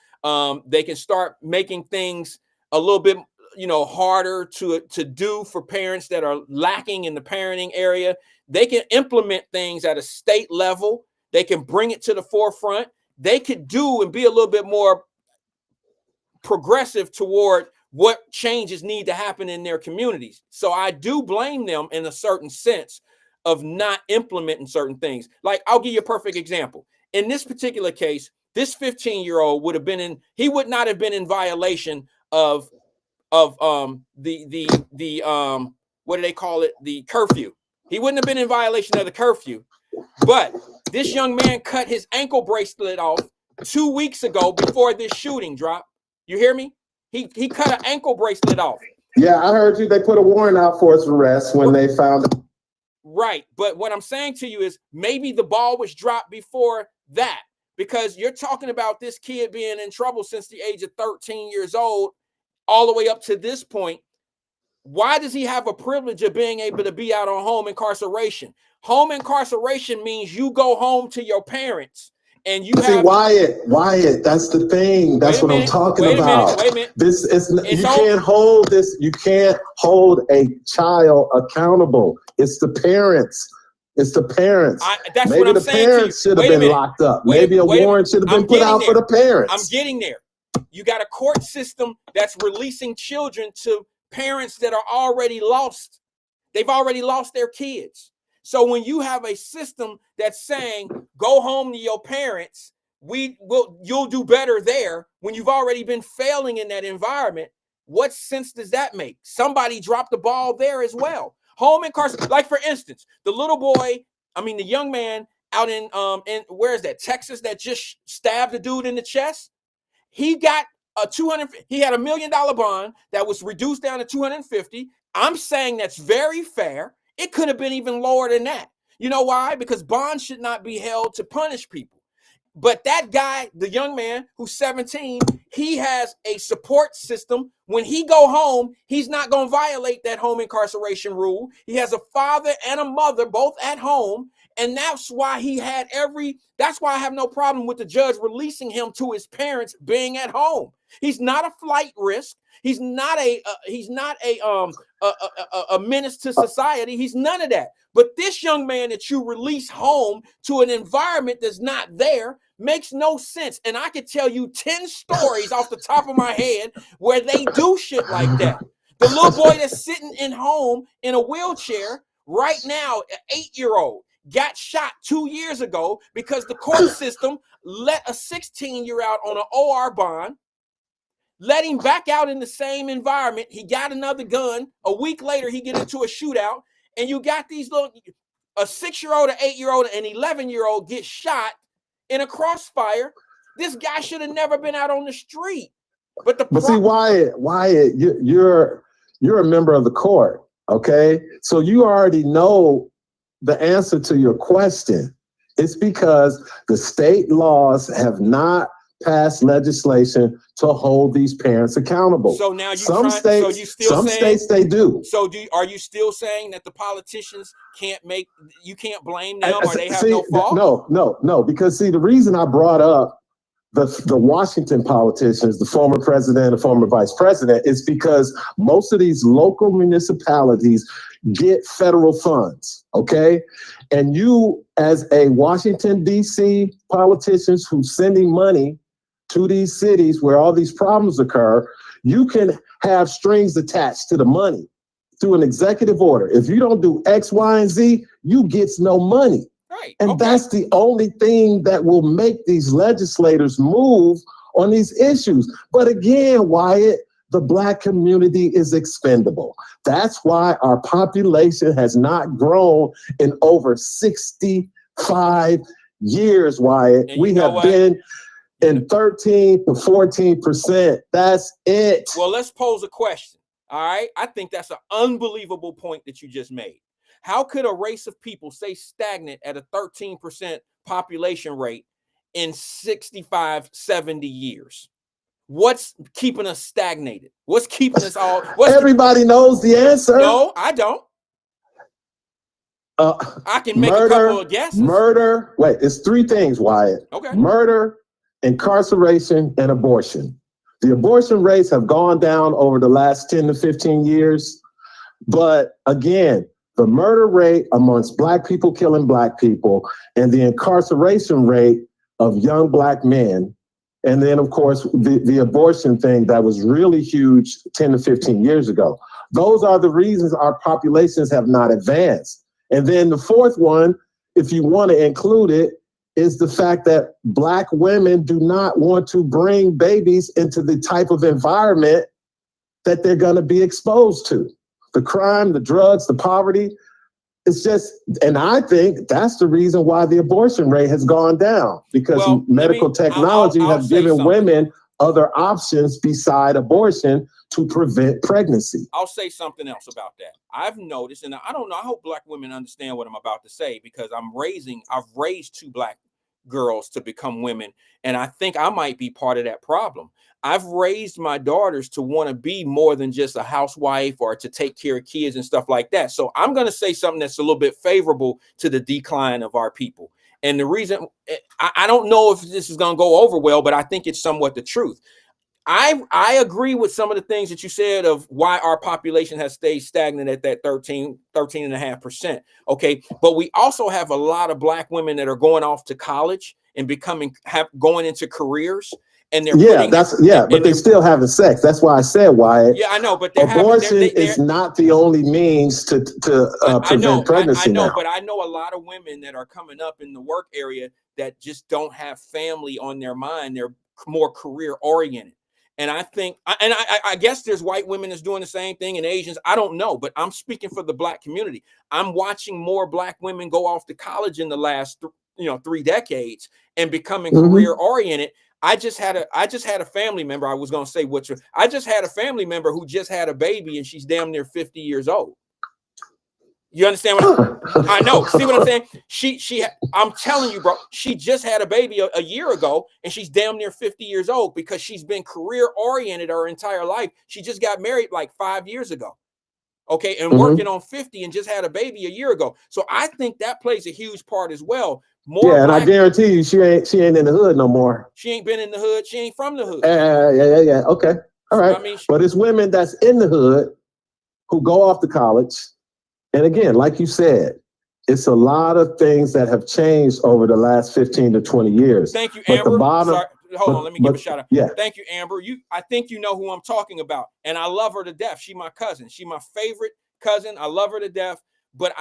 They can start making things a little bit, harder to do for parents that are lacking in the parenting area. They can implement things at a state level. They can bring it to the forefront. They could do and be a little bit more progressive toward what changes need to happen in their communities. So I do blame them in a certain sense of not implementing certain things. Like, I'll give you a perfect example. In this particular case, this 15-year-old would not have been in violation of the what do they call it? The curfew. He wouldn't have been in violation of the curfew. But this young man cut his ankle bracelet off 2 weeks ago before this shooting dropped. You hear me? He cut an ankle bracelet off. Yeah, I heard you. They put a warrant out for his arrest when they found him. Right. But what I'm saying to you is maybe the ball was dropped before that, because you're talking about this kid being in trouble since the age of 13 years old, all the way up to this point. Why does he have a privilege of being able to be out on home incarceration? Home incarceration means you go home to your parents. And you see, Wyatt, that's the thing. That's what I'm talking about. Wait a minute. You can't hold this. You can't hold a child accountable. It's the parents. Maybe the parents should have been locked up. Maybe a warrant should have been put out for the parents. I'm getting there. You got a court system that's releasing children to parents that are already lost. They've already lost their kids. So when you have a system that's saying, go home to your parents, you'll do better there, when you've already been failing in that environment, what sense does that make? Somebody dropped the ball there as well. Home incarceration, like for instance, the young man out in where is that, Texas, that just stabbed a dude in the chest. He got he had $1 million bond that was reduced down to 250. I'm saying that's very fair. It could have been even lower than that. You know why? Because bonds should not be held to punish people. But that guy, the young man who's 17, he has a support system. When he go home, he's not going to violate that home incarceration rule. He has a father and a mother both at home. And that's why that's why I have no problem with the judge releasing him to his parents being at home. He's not a flight risk. He's not a menace to society. He's none of that. But this young man that you release home to an environment that's not there, Makes no sense. And I could tell you 10 stories off the top of my head where they do shit like that. The little boy that's sitting in home in a wheelchair right now, an 8-year-old, got shot 2 years ago because the court system let a 16-year-old on an OR bond, let him back out in the same environment. He got another gun. A week later, he get into a shootout. And you got these little, a 6-year-old, an 8-year-old, and an 11-year-old get shot in a crossfire. This guy should have never been out on the street. But see, Wyatt, you're a member of the court, okay? So you already know the answer to your question. It's because the state laws have not passed legislation to hold these parents accountable. So now some states they do. So are you still saying that the politicians you can't blame them, or they have no fault? No, because see, the reason I brought up the Washington politicians, the former president, the former vice president, is because most of these local municipalities get federal funds, okay? And you, as a Washington, D.C. politicians who's sending money to these cities where all these problems occur, you can have strings attached to the money through an executive order. If you don't do X, Y, and Z, you get no money. Right. And that's the only thing that will make these legislators move on these issues. But again, Wyatt, the Black community is expendable. That's why our population has not grown in over 65 years, Wyatt. We have been in 13 to 14%. That's it. Well, let's pose a question. All right. I think that's an unbelievable point that you just made. How could a race of people stay stagnant at a 13% population rate in 65, 70 years? What's keeping us stagnated? What's keeping us all? Everybody knows the answer. No, I don't. I can make a couple of guesses. Wait, it's three things, Wyatt. Okay. Murder, incarceration, and abortion. The abortion rates have gone down over the last 10 to 15 years. But again, the murder rate amongst Black people killing Black people and the incarceration rate of young Black men. And then, of course, the abortion thing that was really huge 10 to 15 years ago. Those are the reasons our populations have not advanced. And then the fourth one, if you want to include it, is the fact that Black women do not want to bring babies into the type of environment that they're going to be exposed to. The crime, the drugs, the poverty. It's just, and I think that's the reason why the abortion rate has gone down, because medical technology has given women other options beside abortion to prevent pregnancy. I'll say something else about that. I've noticed, and I don't know, I hope Black women understand what I'm about to say, because I've raised 2 Black girls to become women, and I think I might be part of that problem. I've raised my daughters to want to be more than just a housewife or to take care of kids and stuff like that. So I'm going to say something that's a little bit favorable to the decline of our people. And the reason, I don't know if this is going to go over well, but I think it's somewhat the truth. I agree with some of the things that you said of why our population has stayed stagnant at that 13.5%. Okay. But we also have a lot of Black women that are going off to college and going into careers. And they're but they're still having sex. That's why I said, Wyatt. Yeah, I know, but abortion is not the only means to prevent pregnancy. I know, now. But I know a lot of women that are coming up in the work area that just don't have family on their mind. They're more career oriented. And I think, I guess there's white women that's doing the same thing, and Asians. I don't know, but I'm speaking for the Black community. I'm watching more Black women go off to college in the last 3 decades and becoming career oriented. I just had a family member. I was going to say I just had a family member who just had a baby, and she's damn near 50 years old. You understand what I know? See what I'm saying? I'm telling you, bro, she just had a baby a year ago, and she's damn near 50 years old because she's been career oriented her entire life. She just got married like 5 years ago. Okay. And working on 50 and just had a baby a year ago. So I think that plays a huge part as well. And I guarantee you, she ain't in the hood no more. She ain't been in the hood. She ain't from the hood. Yeah. Okay. All right. But it's women that's in the hood who go off to college. And again, like you said, it's a lot of things that have changed over the last 15 to 20 years. Thank you, But Amber. the bottom, Sorry, hold on, let me give a shout out. Yeah. Thank you, Amber. I think you know who I'm talking about, and I love her to death. She my cousin. She my favorite cousin. I love her to death. But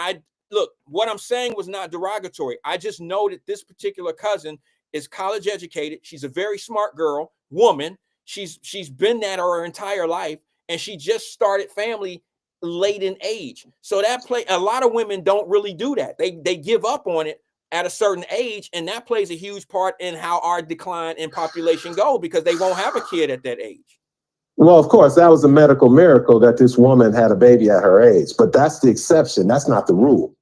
look, what I'm saying was not derogatory. I just know that this particular cousin is college educated. She's a very smart woman. She's been that her entire life, and she just started family late in age. So a lot of women don't really do that. They give up on it at a certain age, and that plays a huge part in how our decline in population goes, because they won't have a kid at that age. Well, of course, that was a medical miracle that this woman had a baby at her age, but that's the exception. That's not the rule.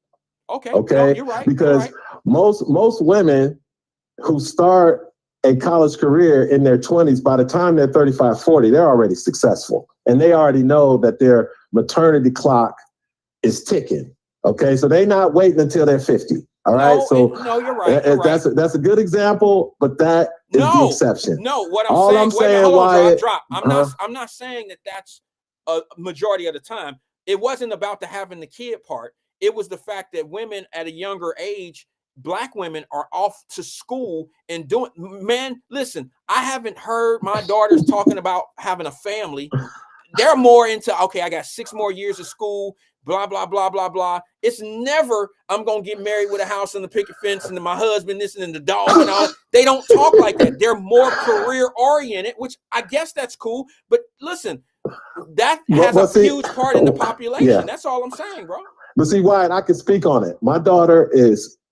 Okay. Okay. No, you're right. Because most women who start a college career in their 20s, by the time they're 35, 40, they're already successful. And they already know that their maternity clock is ticking. Okay. So they're not waiting until they're 50. All right. No, you're right. You're right. That's a good example, but that is the exception. No, what I'm saying, hold on, Wyatt, drop. I'm not saying that that's a majority of the time. It wasn't about the having the kid part. It was the fact that women at a younger age, Black women, are off to school and doing, man, listen, I haven't heard my daughters talking about having a family. They're more into, okay, I got 6 more years of school, blah, blah, blah, blah, blah. It's never, I'm going to get married with a house and the picket fence and my husband, this and the dog and all. They don't talk like that. They're more career oriented, which I guess that's cool. But listen, that has a huge part in the population. Yeah. That's all I'm saying, bro. But see, Wyatt, I can speak on it. My daughter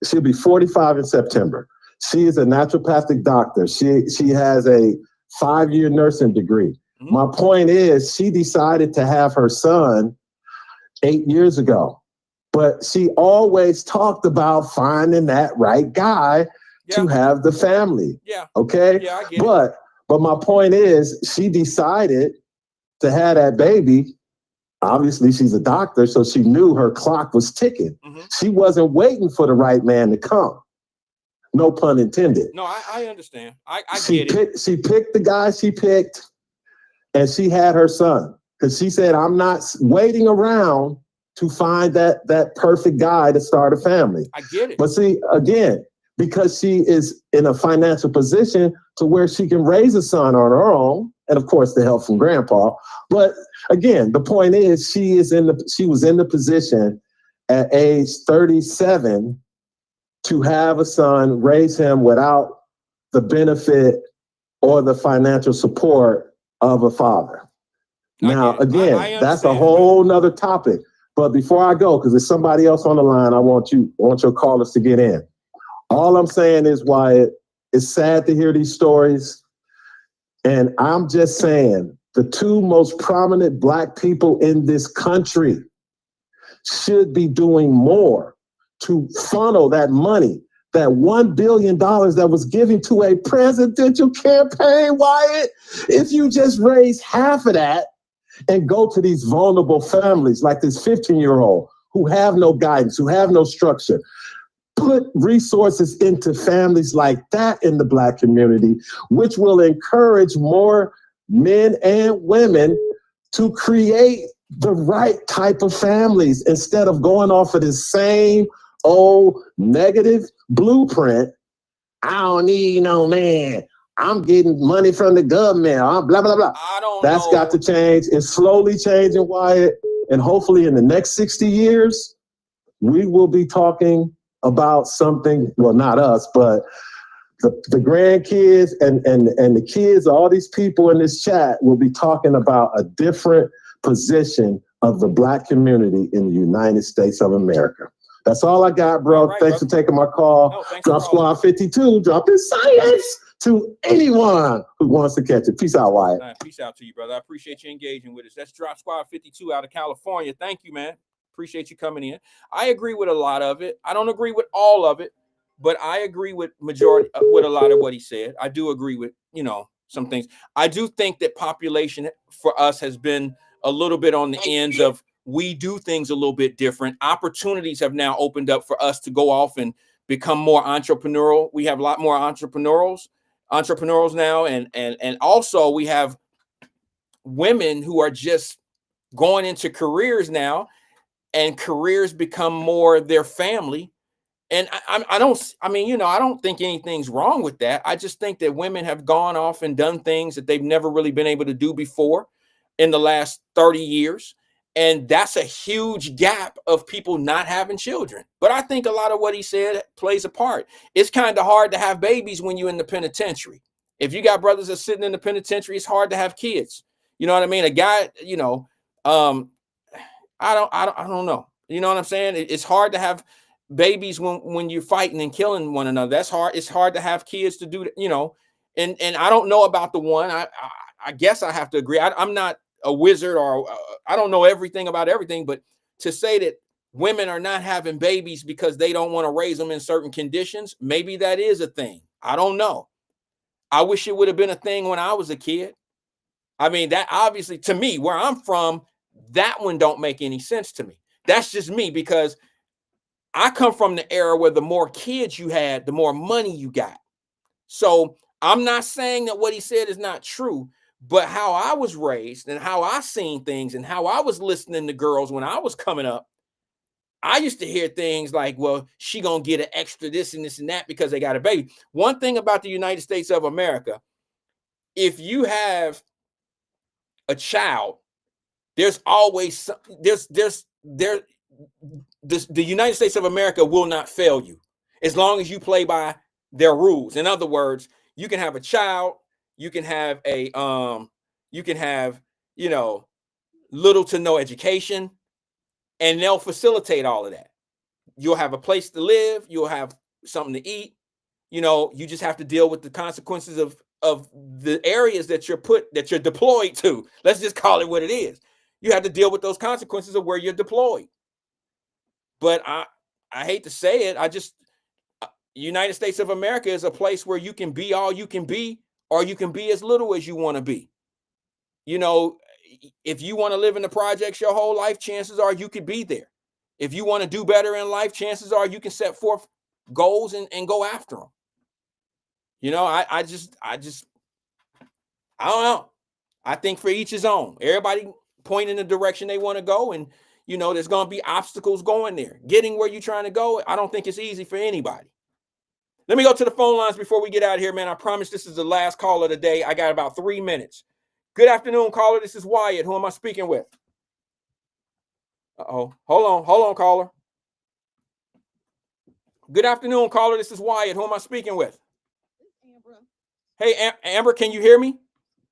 she'll be 45 in September. She is a naturopathic doctor. She has a 5-year nursing degree. Mm-hmm. My point is, she decided to have her son 8 years ago, but she always talked about finding that right guy to have the family. Yeah. Okay. Yeah, I get it. But my point is, she decided to have that baby. Obviously, she's a doctor, so she knew her clock was ticking. Mm-hmm. She wasn't waiting for the right man to come. No pun intended. No, I understand. I get it. She picked the guy she picked, and she had her son. Because she said, I'm not waiting around to find that perfect guy to start a family. I get it. But see, again, because she is in a financial position to where she can raise a son on her own, and of course the help from grandpa. But again, the point is, she was in the position at age 37 to have a son, raise him without the benefit or the financial support of a father. Now, again, that's a whole nother topic. But before I go, because there's somebody else on the line, I want your callers to get in. All I'm saying is, Wyatt, it's sad to hear these stories. And I'm just saying, the 2 most prominent Black people in this country should be doing more to funnel that money, that $1 billion that was given to a presidential campaign, Wyatt. If you just raise half of that and go to these vulnerable families like this 15-year-old who have no guidance, who have no structure, put resources into families like that in the Black community, which will encourage more men and women to create the right type of families instead of going off of the same old negative blueprint. I don't need no man. I'm getting money from the government. Blah, blah, blah. That's got to change. It's slowly changing, Wyatt. And hopefully in the next 60 years, we will be talking about something, well, not us, but the grandkids and the kids, all these people in this chat will be talking about a different position of the Black community in the United States of America. That's all I got, bro. Right, thanks for taking my call. No, Drop Squad 52, dropping science to anyone who wants to catch it. Peace out, Wyatt. Right, peace out to you, brother. I appreciate you engaging with us. That's Drop Squad 52 out of California. Thank you, man. Appreciate you coming in. I agree with a lot of it. I don't agree with all of it, but I agree with with a lot of what he said. I do agree with, some things. I do think that population for us has been a little bit on the ends of, we do things a little bit different. Opportunities have now opened up for us to go off and become more entrepreneurial. We have a lot more entrepreneurs now. And also we have women who are just going into careers now and careers become more their family. And I don't think anything's wrong with that. I just think that women have gone off and done things that they've never really been able to do before in the last 30 years. And that's a huge gap of people not having children. But I think a lot of what he said plays a part. It's kind of hard to have babies when you're in the penitentiary. If you got brothers that's sitting in the penitentiary, it's hard to have kids. You know what I mean? A guy, I don't know. You know what I'm saying? It's hard to have babies when you're fighting and killing one another. That's hard. It's hard to have kids to do that, and I don't know about the one. I guess I have to agree. I'm not a wizard, or I don't know everything about everything, but to say that women are not having babies because they don't want to raise them in certain conditions, maybe that is a thing. I don't know. I wish it would have been a thing when I was a kid. I mean, that obviously, to me, where I'm from, that one don't make any sense to me. That's just me, because I come from the era where the more kids you had, the more money you got. So I'm not saying that what he said is not true, but how I was raised and how I seen things and how I was listening to girls when I was coming up, I used to hear things like, well, she gonna get an extra this and this and that because they got a baby. One thing about the United States of America, if you have a child, there's always the United States of America will not fail you as long as you play by their rules. In other words, you can have a child, you can have little to no education, and they'll facilitate all of that. You'll have a place to live, you'll have something to eat. You just have to deal with the consequences of the areas that you're deployed to. Let's just call it what it is. You have to deal with those consequences of where you're deployed. But I hate to say it, United States of America is a place where you can be all you can be, or you can be as little as you want to be. If you want to live in the projects your whole life, chances are you could be there. If you want to do better in life, chances are you can set forth goals and go after them. I don't know. I think for each his own. Everybody point in the direction they want to go, and there's going to be obstacles going there. Getting where you're trying to go, I don't think it's easy for anybody. Let me go to the phone lines before we get out of here, man. I promise this is the last call of the day. I got about 3 minutes. Good afternoon, caller. This is Wyatt. Who am I speaking with? Uh-oh. Hold on, caller. Good afternoon, caller. This is Wyatt. Who am I speaking with? Amber. Hey, Amber, can you hear me?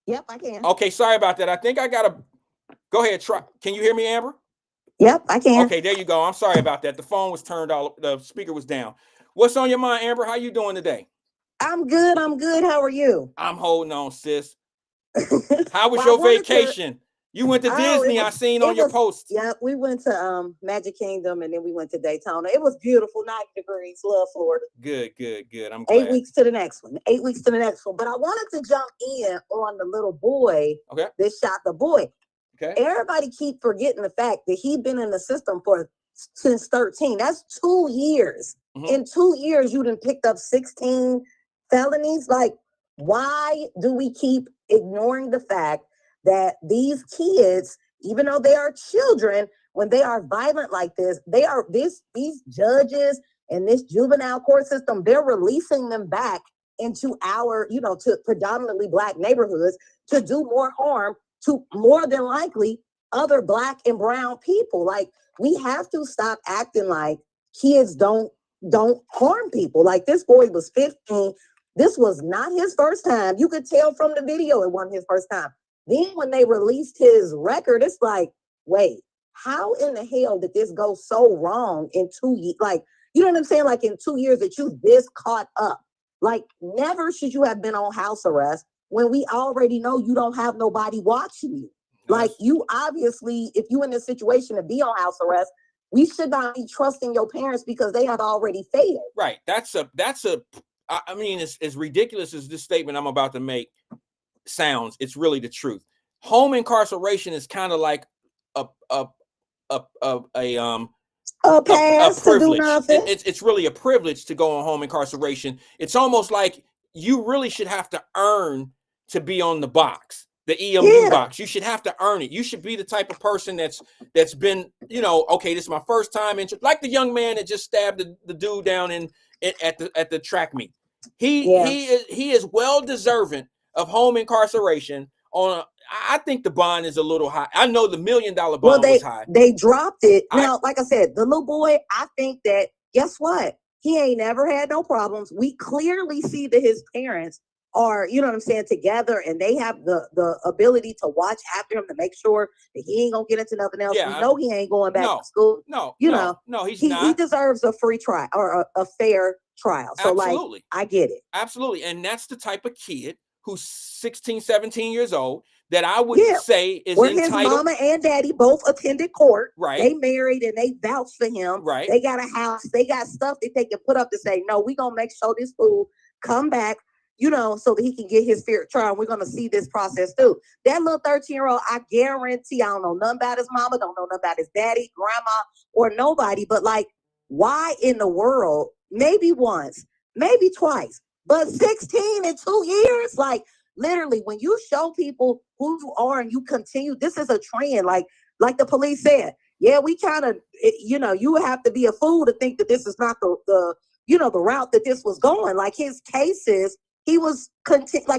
Yep, I can. Okay, sorry about that. I think I got to go ahead. Try. Can you hear me, Amber? Yep, I can. Okay, there you go. I'm sorry about that. The phone was turned off. The speaker was down. What's on your mind, Amber? How you doing today? I'm good. How are you? I'm holding on, sis. How was your vacation? You went to Disney. I seen on your post. Yeah, we went to Magic Kingdom, and then we went to Daytona. It was beautiful, 90 degrees. Love Florida. Good. I'm glad. 8 weeks to the next one. 8 weeks to the next one. But I wanted to jump in on the little boy that shot the boy. Okay. Everybody keep forgetting the fact that he'd been in the system since 13. That's 2 years. Mm-hmm. In 2 years, you done picked up 16 felonies. Like, why do we keep ignoring the fact that these kids, even though they are children, when they are violent like this, these judges and this juvenile court system, they're releasing them back into our, to predominantly Black neighborhoods to do more harm to more than likely other Black and brown people. Like, we have to stop acting like kids don't harm people. Like, this boy was 15. This was not his first time. You could tell from the video it wasn't his first time. Then when they released his record, it's like, wait, how in the hell did this go so wrong in 2 years? Like, you know what I'm saying? Like, in 2 years that you this caught up. Like, never should you have been on house arrest when we already know you don't have nobody watching you. Like, you obviously, if you in this situation to be on house arrest, we should not be trusting your parents because they have already failed. Right. I mean, as ridiculous as this statement I'm about to make sounds, it's really the truth. Home incarceration is kind of like a pass to do nothing. It's really a privilege to go on home incarceration. It's almost like you really should have to earn to be on the box. the EMU box. You should have to earn it. You should be the type of person that's been, you know, okay, this is my first time in, like the young man that just stabbed the dude down at the track meet. He is well deserving of home incarceration I think the bond is a little high. I know the $1 million bond was high. They dropped it. Now, like I said, the little boy, I think that, guess what? He ain't never had no problems. We clearly see that his parents are, you know what I'm saying, together, and they have the ability to watch after him to make sure that he ain't gonna get into nothing else. We know he ain't going back to school. No, he's not. He deserves a free trial or a fair trial. So Absolutely. like, I get it. Absolutely. And that's the type of kid who's 16, 17 years old that I would say is where entitled. His mama and daddy both attended court. Right. They married and they vouched for him. Right. They got a house. They got stuff that they can put up to say, no, we're going to make sure this fool come back, you know, so that he can get his fair trial. We're going to see this process too. That little 13-year-old, I guarantee, I don't know nothing about his mama, don't know nothing about his daddy, grandma, or nobody. But like, why in the world, maybe once, maybe twice, but 16 in 2 years? Like, literally, when you show people who you are and you continue, this is a trend. Like the police said, yeah, we kind of, you know, you have to be a fool to think that this is not the you know, the route that this was going. Like his cases, he was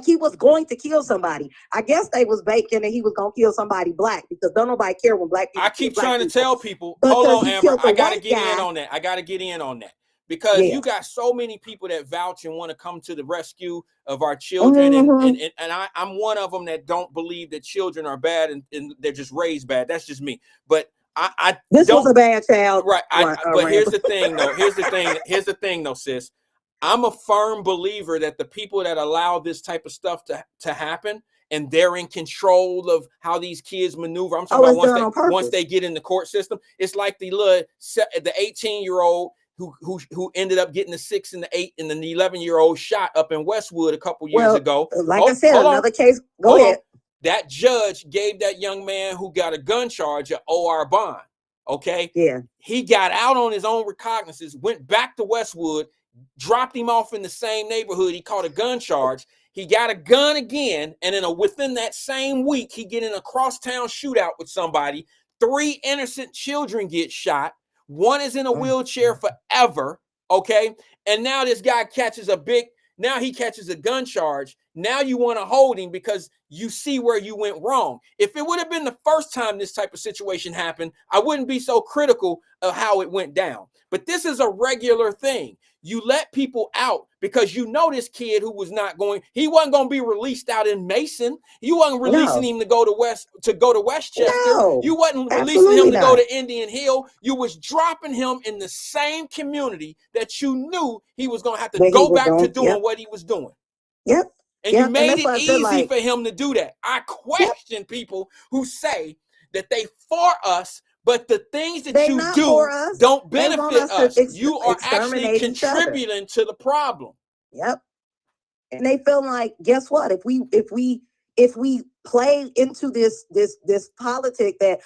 he was going to kill somebody. I guess they was baking that he was going to kill somebody black, because don't nobody care when black people. I keep trying to tell people, hold on, Amber, I got to get in on that. I got to get in on that. Because you got so many people that vouch and want to come to the rescue of our children. And I'm one of them that don't believe that children are bad and they're just raised bad. That's just me. But this was a bad child. Right. But here's the thing, though. Here's the thing, though, sis. I'm a firm believer that the people that allow this type of stuff to happen, and they're in control of how these kids maneuver. I'm talking about once they get in the court system. It's like the 18-year-old who ended up getting the 6 and the 8 and the 11-year-old shot up in Westwood a couple years ago. Like I said, another case. Go ahead. That judge gave that young man who got a gun charge an OR bond. Okay. Yeah. He got out on his own recognizance, went back to Westwood, dropped him off in the same neighborhood. He caught a gun charge. He got a gun again, and within that same week, he get in a crosstown shootout with somebody. 3 innocent children get shot. 1 is in a wheelchair forever, okay? And now this guy catches now he catches a gun charge. Now you want to hold him because you see where you went wrong. If it would have been the first time this type of situation happened, I wouldn't be so critical of how it went down. But this is a regular thing. You let people out because you know this kid who he wasn't going to be released out in Mason. You wasn't releasing him to go to Westchester. No, you wasn't releasing him to go to Indian Hill. You was dropping him in the same community that you knew he was going to have to go back to doing what he was doing. Yep. And you made it easy for him to do that. I question people who say that they for us, but the things that you do don't benefit us. You are actually contributing to the problem. Yep. And they feel like, guess what? If we play into this politic that,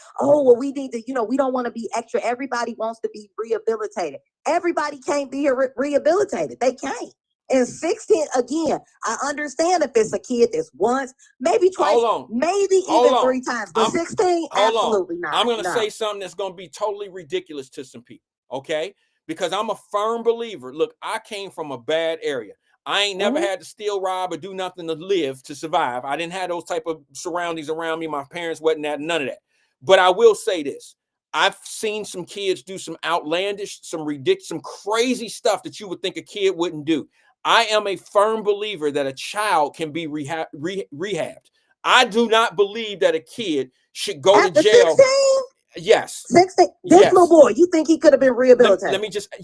we need to, we don't want to be extra. Everybody wants to be rehabilitated. Everybody can't be rehabilitated. They can't. And 16, again, I understand if it's a kid that's once, maybe twice, maybe even 3 times, but 16, absolutely not. I'm going to say something that's going to be totally ridiculous to some people, okay? Because I'm a firm believer. Look, I came from a bad area. I ain't never had to steal, rob, or do nothing to survive. I didn't have those type of surroundings around me. My parents wasn't that, none of that. But I will say this. I've seen some kids do some outlandish, some ridiculous, some crazy stuff that you would think a kid wouldn't do. I am a firm believer that a child can be rehabbed. I do not believe that a kid should go to jail. 16? Yes. 16? This little boy, you think he could have been rehabilitated? Let me just say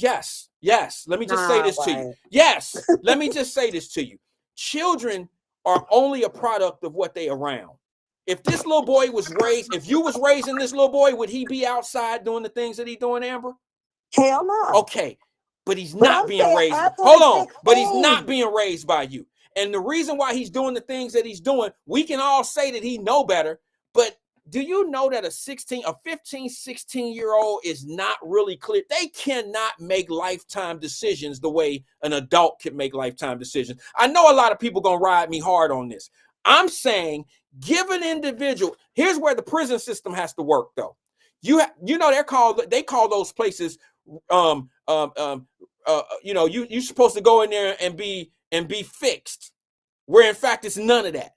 this to you. Yes. Let me just say this to you. Children are only a product of what they around. If this little boy if you was raising this little boy, would he be outside doing the things that he's doing, Amber? Hell no. Okay. But he's not being raised. Hold on. But he's not being raised by you. And the reason why he's doing the things that he's doing, we can all say that he know better. But do you know that a 15, 16-year-old is not really clear? They cannot make lifetime decisions the way an adult can make lifetime decisions. I know a lot of people going to ride me hard on this. I'm saying give an individual. Here's where the prison system has to work, though. You know, they call those places you're supposed to go in there and be fixed, where in fact it's none of that.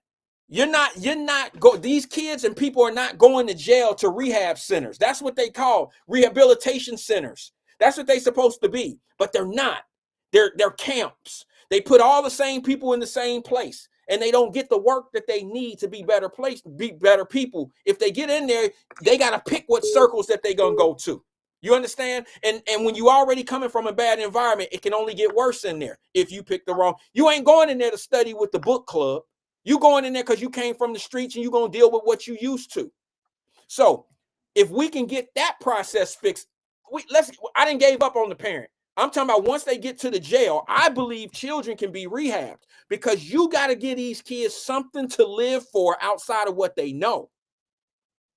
These kids and people are not going to jail to rehab centers. That's what they call rehabilitation centers. That's what they're supposed to be, but they're not. They're camps. They put all the same people in the same place, and they don't get the work that they need to be better people. If they get in there, they got to pick what circles that they're going to go to. You understand? And when you already coming from a bad environment, it can only get worse in there if you pick the wrong. You ain't going in there to study with the book club. You going in there because you came from the streets and you're going to deal with what you used to. So if we can get that process fixed, I didn't give up on the parent. I'm talking about once they get to the jail, I believe children can be rehabbed, because you got to give these kids something to live for outside of what they know.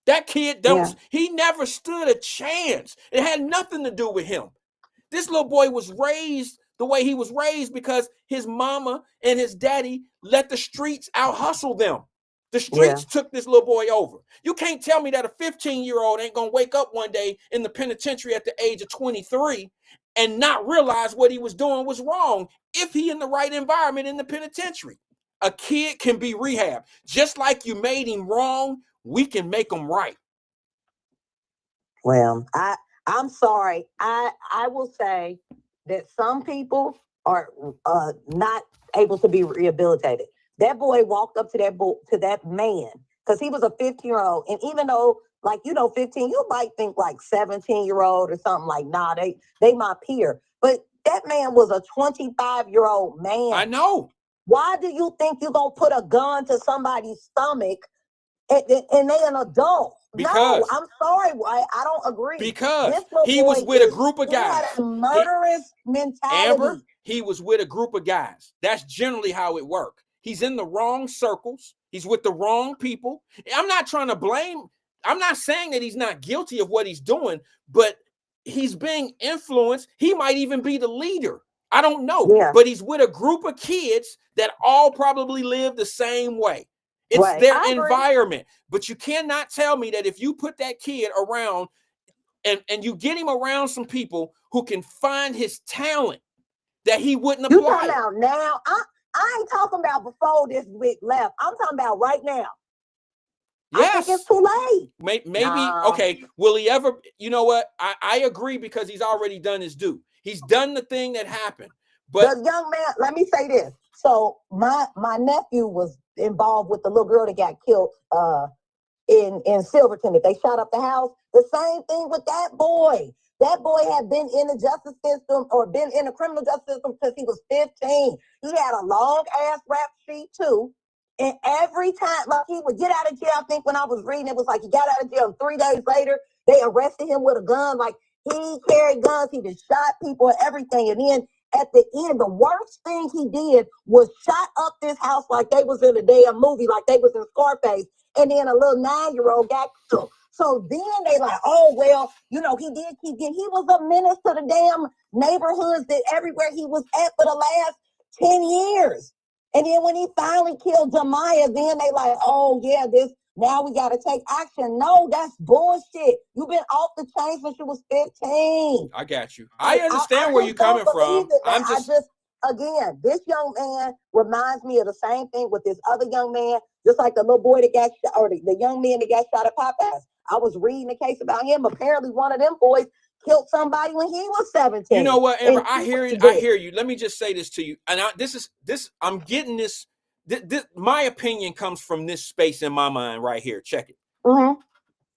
That kid he never stood a chance. It had nothing to do with him. This little boy was raised the way he was raised because his mama and his daddy let the streets out hustle them. The streets took this little boy over. You can't tell me that a 15-year-old ain't gonna wake up one day in the penitentiary at the age of 23 and not realize what he was doing was wrong if he in the right environment in the penitentiary. A kid can be rehabbed. Just like you made him wrong, we can make him right. Well, I'm sorry. I will say that some people are not able to be rehabilitated. That boy walked up to that man because he was a 15-year-old, and even though, like, 15, you might think like 17-year-old or something, like, nah, they my peer, but that man was a 25-year-old man. I know. Why do you think you're gonna put a gun to somebody's stomach and they an adult? Because, no, I'm sorry, I don't agree. Because he was with a group of guys. He had a murderous mentality. Amber, he was with a group of guys. That's generally how it works. He's in the wrong circles. He's with the wrong people. I'm not trying to blame. I'm not saying that he's not guilty of what he's doing, but he's being influenced. He might even be the leader. I don't know. Yeah. But he's with a group of kids that all probably live the same way. It's their environment. But you cannot tell me that if you put that kid around and you get him around some people who can find his talent, that he wouldn't apply. You talking about now? I ain't talking about before this week left. I'm talking about right now. Yes. I think it's too late. Maybe, okay. Will he ever, you know what? I agree, because he's already done his due. He's done the thing that happened. But the young man, let me say this. So my nephew was involved with the little girl that got killed in Silverton, that they shot up the house. The same thing with that boy. That boy had been in the justice system, or been in the criminal justice system, since he was 15. He had a long ass rap sheet too. And every time, like, he would get out of jail, I think when I was reading, it was like he got out of jail 3 days later, they arrested him with a gun. Like, he carried guns, he just shot people and everything. And then at the end, the worst thing he did was shot up this house like they was in a damn movie, like they was in Scarface. And then a little 9-year-old got killed. So then they like, oh, well, he did keep getting, he was a menace to the damn neighborhoods that everywhere he was at for the last 10 years. And then when he finally killed Jemiah, then they like, oh, yeah, now we got to take action. No, that's bullshit. You've been off the chain since you was 15. I got you. I understand where you're coming from. Again, this young man reminds me of the same thing with this other young man, just like the little boy that got shot, or the young man that got shot at Popeyes. I was reading a case about him. Apparently, one of them boys killed somebody when he was 17. You know what, Amber? I hear you. I hear you. Let me just say this to you. And I'm getting this. My opinion comes from this space in my mind right here. Check it. Mm-hmm.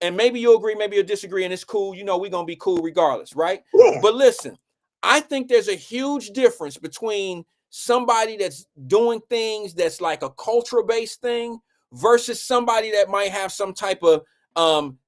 And maybe you'll agree, maybe you'll disagree, and it's cool. We're going to be cool regardless, right? Yeah. But listen, I think there's a huge difference between somebody that's doing things that's like a cultural-based thing versus somebody that might have some type of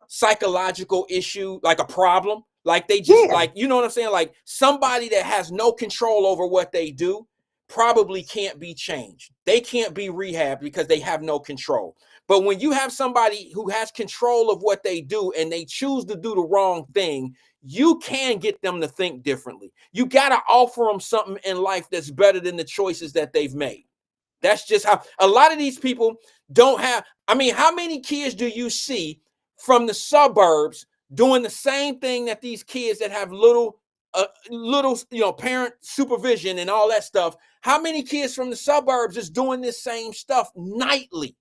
psychological issue, like a problem. Like they just like, you know what I'm saying? Like somebody that has no control over what they do probably can't be changed. They can't be rehabbed because they have no control. But when you have somebody who has control of what they do and they choose to do the wrong thing, you can get them to think differently. You got to offer them something in life that's better than the choices that they've made. That's just how a lot of these people don't have. I mean, how many kids do you see from the suburbs doing the same thing that these kids that have little, parent supervision and all that stuff? How many kids from the suburbs is doing this same stuff nightly?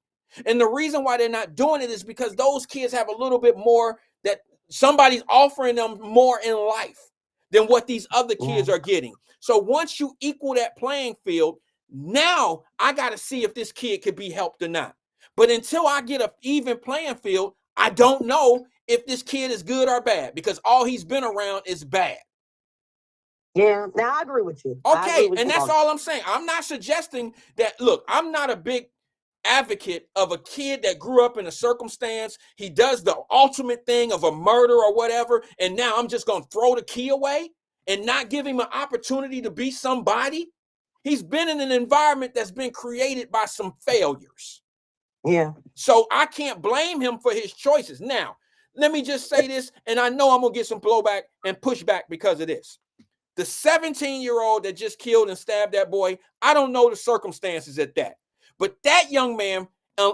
And the reason why they're not doing it is because those kids have a little bit more, that somebody's offering them more in life than what these other kids are getting. So once you equal that playing field, now I got to see if this kid could be helped or not. But until I get an even playing field, I don't know if this kid is good or bad, because all he's been around is bad. Yeah, now I agree with you. Okay, and that's all I'm saying. I'm not suggesting that, look, I'm not a big advocate of a kid that grew up in a circumstance, he does the ultimate thing of a murder or whatever, and now I'm just going to throw the key away and not give him an opportunity to be somebody. He's been in an environment that's been created by some failures. Yeah. So I can't blame him for his choices. Now, let me just say this, and I know I'm going to get some blowback and pushback because of this. The 17-year-old that just killed and stabbed that boy, I don't know the circumstances at that. But that young man,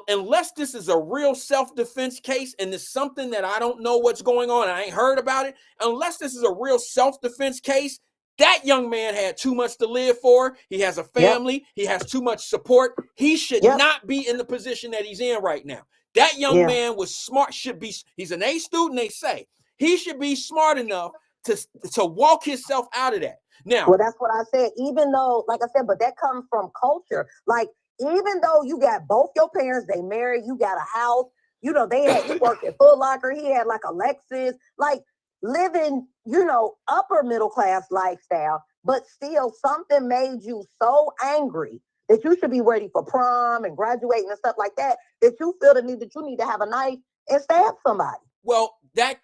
unless this is a real self-defense case and it's something that I don't know what's going on, I ain't heard about it, unless this is a real self-defense case, that young man had too much to live for. He has a family. He has too much support. He should not be in the position that he's in right now. That young man was smart, he's an A student, they say. He should be smart enough to walk himself out of that. Now, well, that's what I said. Even though, like I said, but that comes from culture. Like, even though you got both your parents, they married, you got a house, he worked at Foot Locker, he had like a Lexus, like living, upper middle class lifestyle, but still something made you so angry that you should be ready for prom and graduating and stuff like that, that you feel the need that you need to have a knife and stab somebody. Well,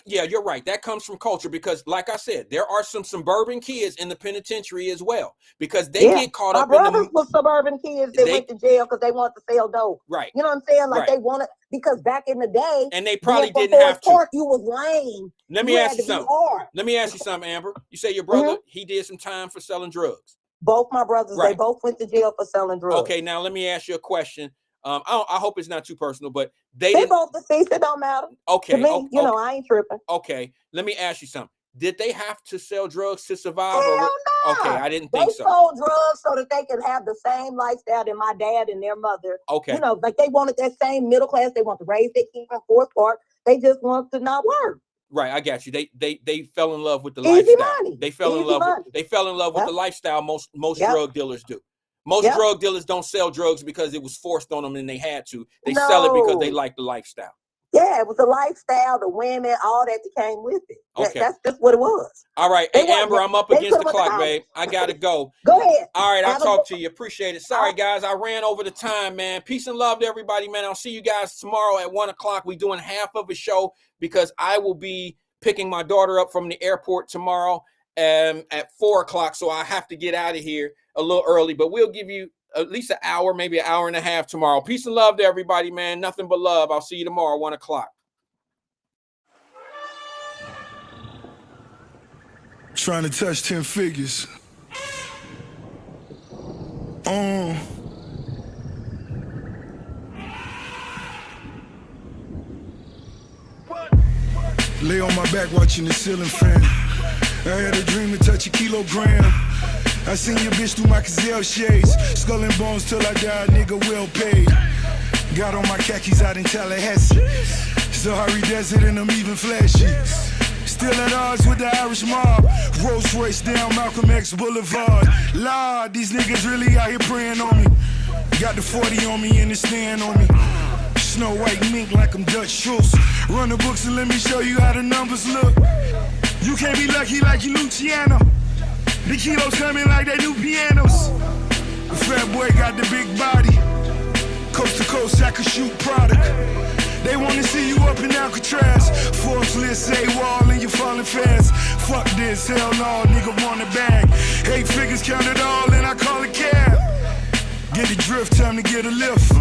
you're right. That comes from culture because, like I said, there are some suburban kids in the penitentiary as well because they get caught up in the... My brothers were suburban kids that went to jail because they wanted to sell dope. Right. You know what I'm saying? Like they wanted, because back in the day... And they probably didn't have to. Court, you was lame. Let me ask you something. Let me ask you something, Amber. You say your brother, he did some time for selling drugs. Both my brothers, they both went to jail for selling drugs. Okay, now let me ask you a question. I hope it's not too personal, but they both deceased. It don't matter. Okay, to me, I ain't tripping. Okay, let me ask you something. Did they have to sell drugs to survive? Hell no. Okay, I didn't think so. They sold drugs so that they could have the same lifestyle that my dad and their mother. Okay, like they wanted that same middle class. They want to raise their kids in Fourth Park. They just want to not work. Right, I got you. They fell in love with the lifestyle. Money. They fell in love with the lifestyle most drug dealers do. Most drug dealers don't sell drugs because it was forced on them and they had to. They sell it because they like the lifestyle. Yeah, it was the lifestyle, the women, all that came with it. Okay. That's just what it was. All right. Hey, Amber, I'm up against the clock, babe. I got to go. Go ahead. All right, I'll talk to you. Appreciate it. Sorry, guys. I ran over the time, man. Peace and love to everybody, man. I'll see you guys tomorrow at 1 o'clock. We're doing half of a show because I will be picking my daughter up from the airport tomorrow at 4 o'clock. So I have to get out of here a little early, but we'll give you at least an hour, maybe an hour and a half tomorrow. Peace and love to everybody, man. Nothing but love. I'll see you tomorrow, 1 o'clock. Trying to touch 10 figures. Lay on my back watching the ceiling fan. I had a dream to touch a kilogram. I seen your bitch through my gazelle shades. Skull and bones till I die, nigga well paid. Got on my khakis out in Tallahassee. Sahara Desert and I'm even flashy. Still at odds with the Irish mob. Rolls Royce down Malcolm X Boulevard. Lord, these niggas really out here praying on me. Got the 40 on me and the stand on me. Snow white mink like I'm Dutch Schultz. Run the books and let me show you how the numbers look. You can't be lucky like you Luciano. The kilos coming like they new pianos. The fat boy got the big body. Coast to coast, I could shoot product. They wanna see you up in Alcatraz. Forbes list say wall and you falling fast. Fuck this, hell no, nigga want a bag. 8 figures count it all and I call it cab. Get the drift, time to get a lift.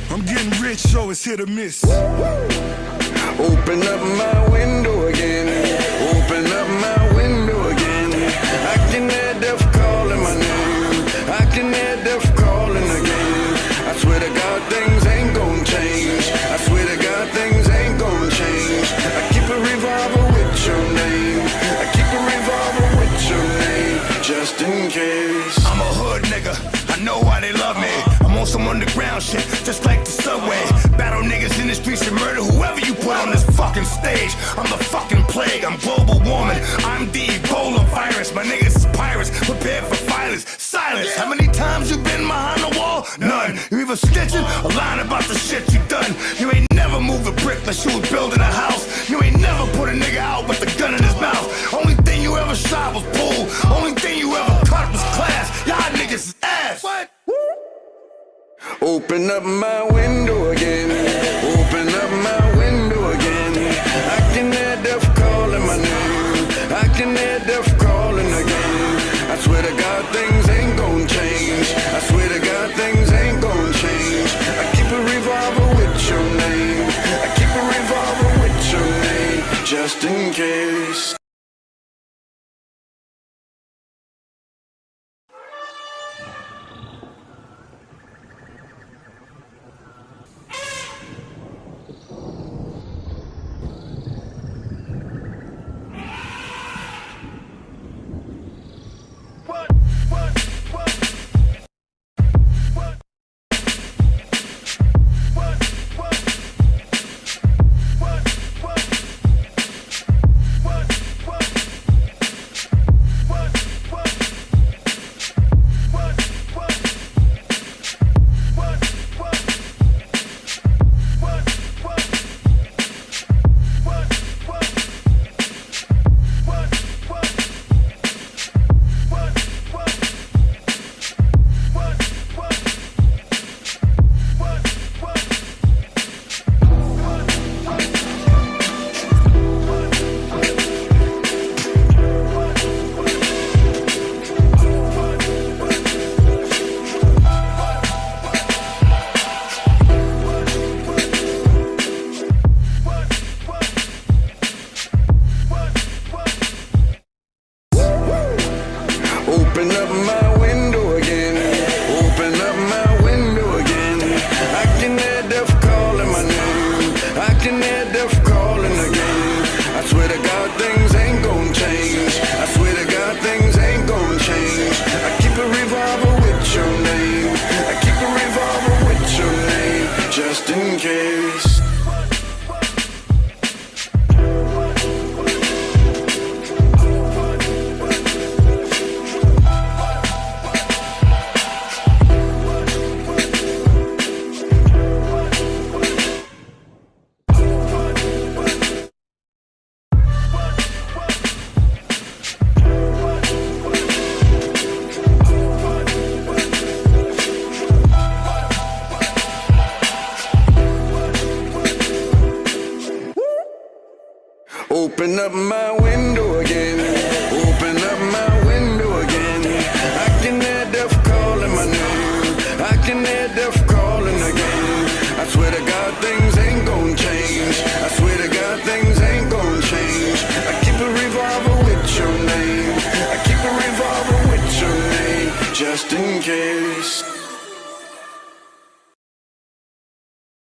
I'm getting rich, so it's hit or miss. Open up my window again. Open up my window again. I can hear death calling my name. I can hear death calling again. some underground shit, just like the subway. Battle niggas in the streets and murder whoever you put on this fucking stage. I'm the fucking plague, I'm global warming. I'm the Ebola virus, my niggas is pirates, prepared for violence. Silence, how many times you been behind the wall? None. You either snitching or lying about the shit you done. You ain't never moved a brick like you was building a house. You ain't never put a nigga out with a gun in his mouth. Only thing you ever shot was pool. Only thing you ever cut was class. Y'all niggas is ass. What? Open up my window again. Open up my window again. I can hear death calling my name. I can hear death calling again. I swear to God things ain't gon' change. I swear to God things ain't gon' change. I keep a revolver with your name. I keep a revolver with your name, just in case. Open up my window again. Open up my window again. I can hear death calling my name. I can hear death calling again. I swear to God things ain't gon' change. I swear to God things ain't gon' change. I keep a revolver with your name. I keep a revolver with your name, just in case. Open up my window again. Open up my window again. I can hear death calling my name. I can hear death calling again. I swear to God things ain't gon' change. I swear to God things ain't gon' change. I keep a revolver with your name. I keep a revolver with your name, just in case.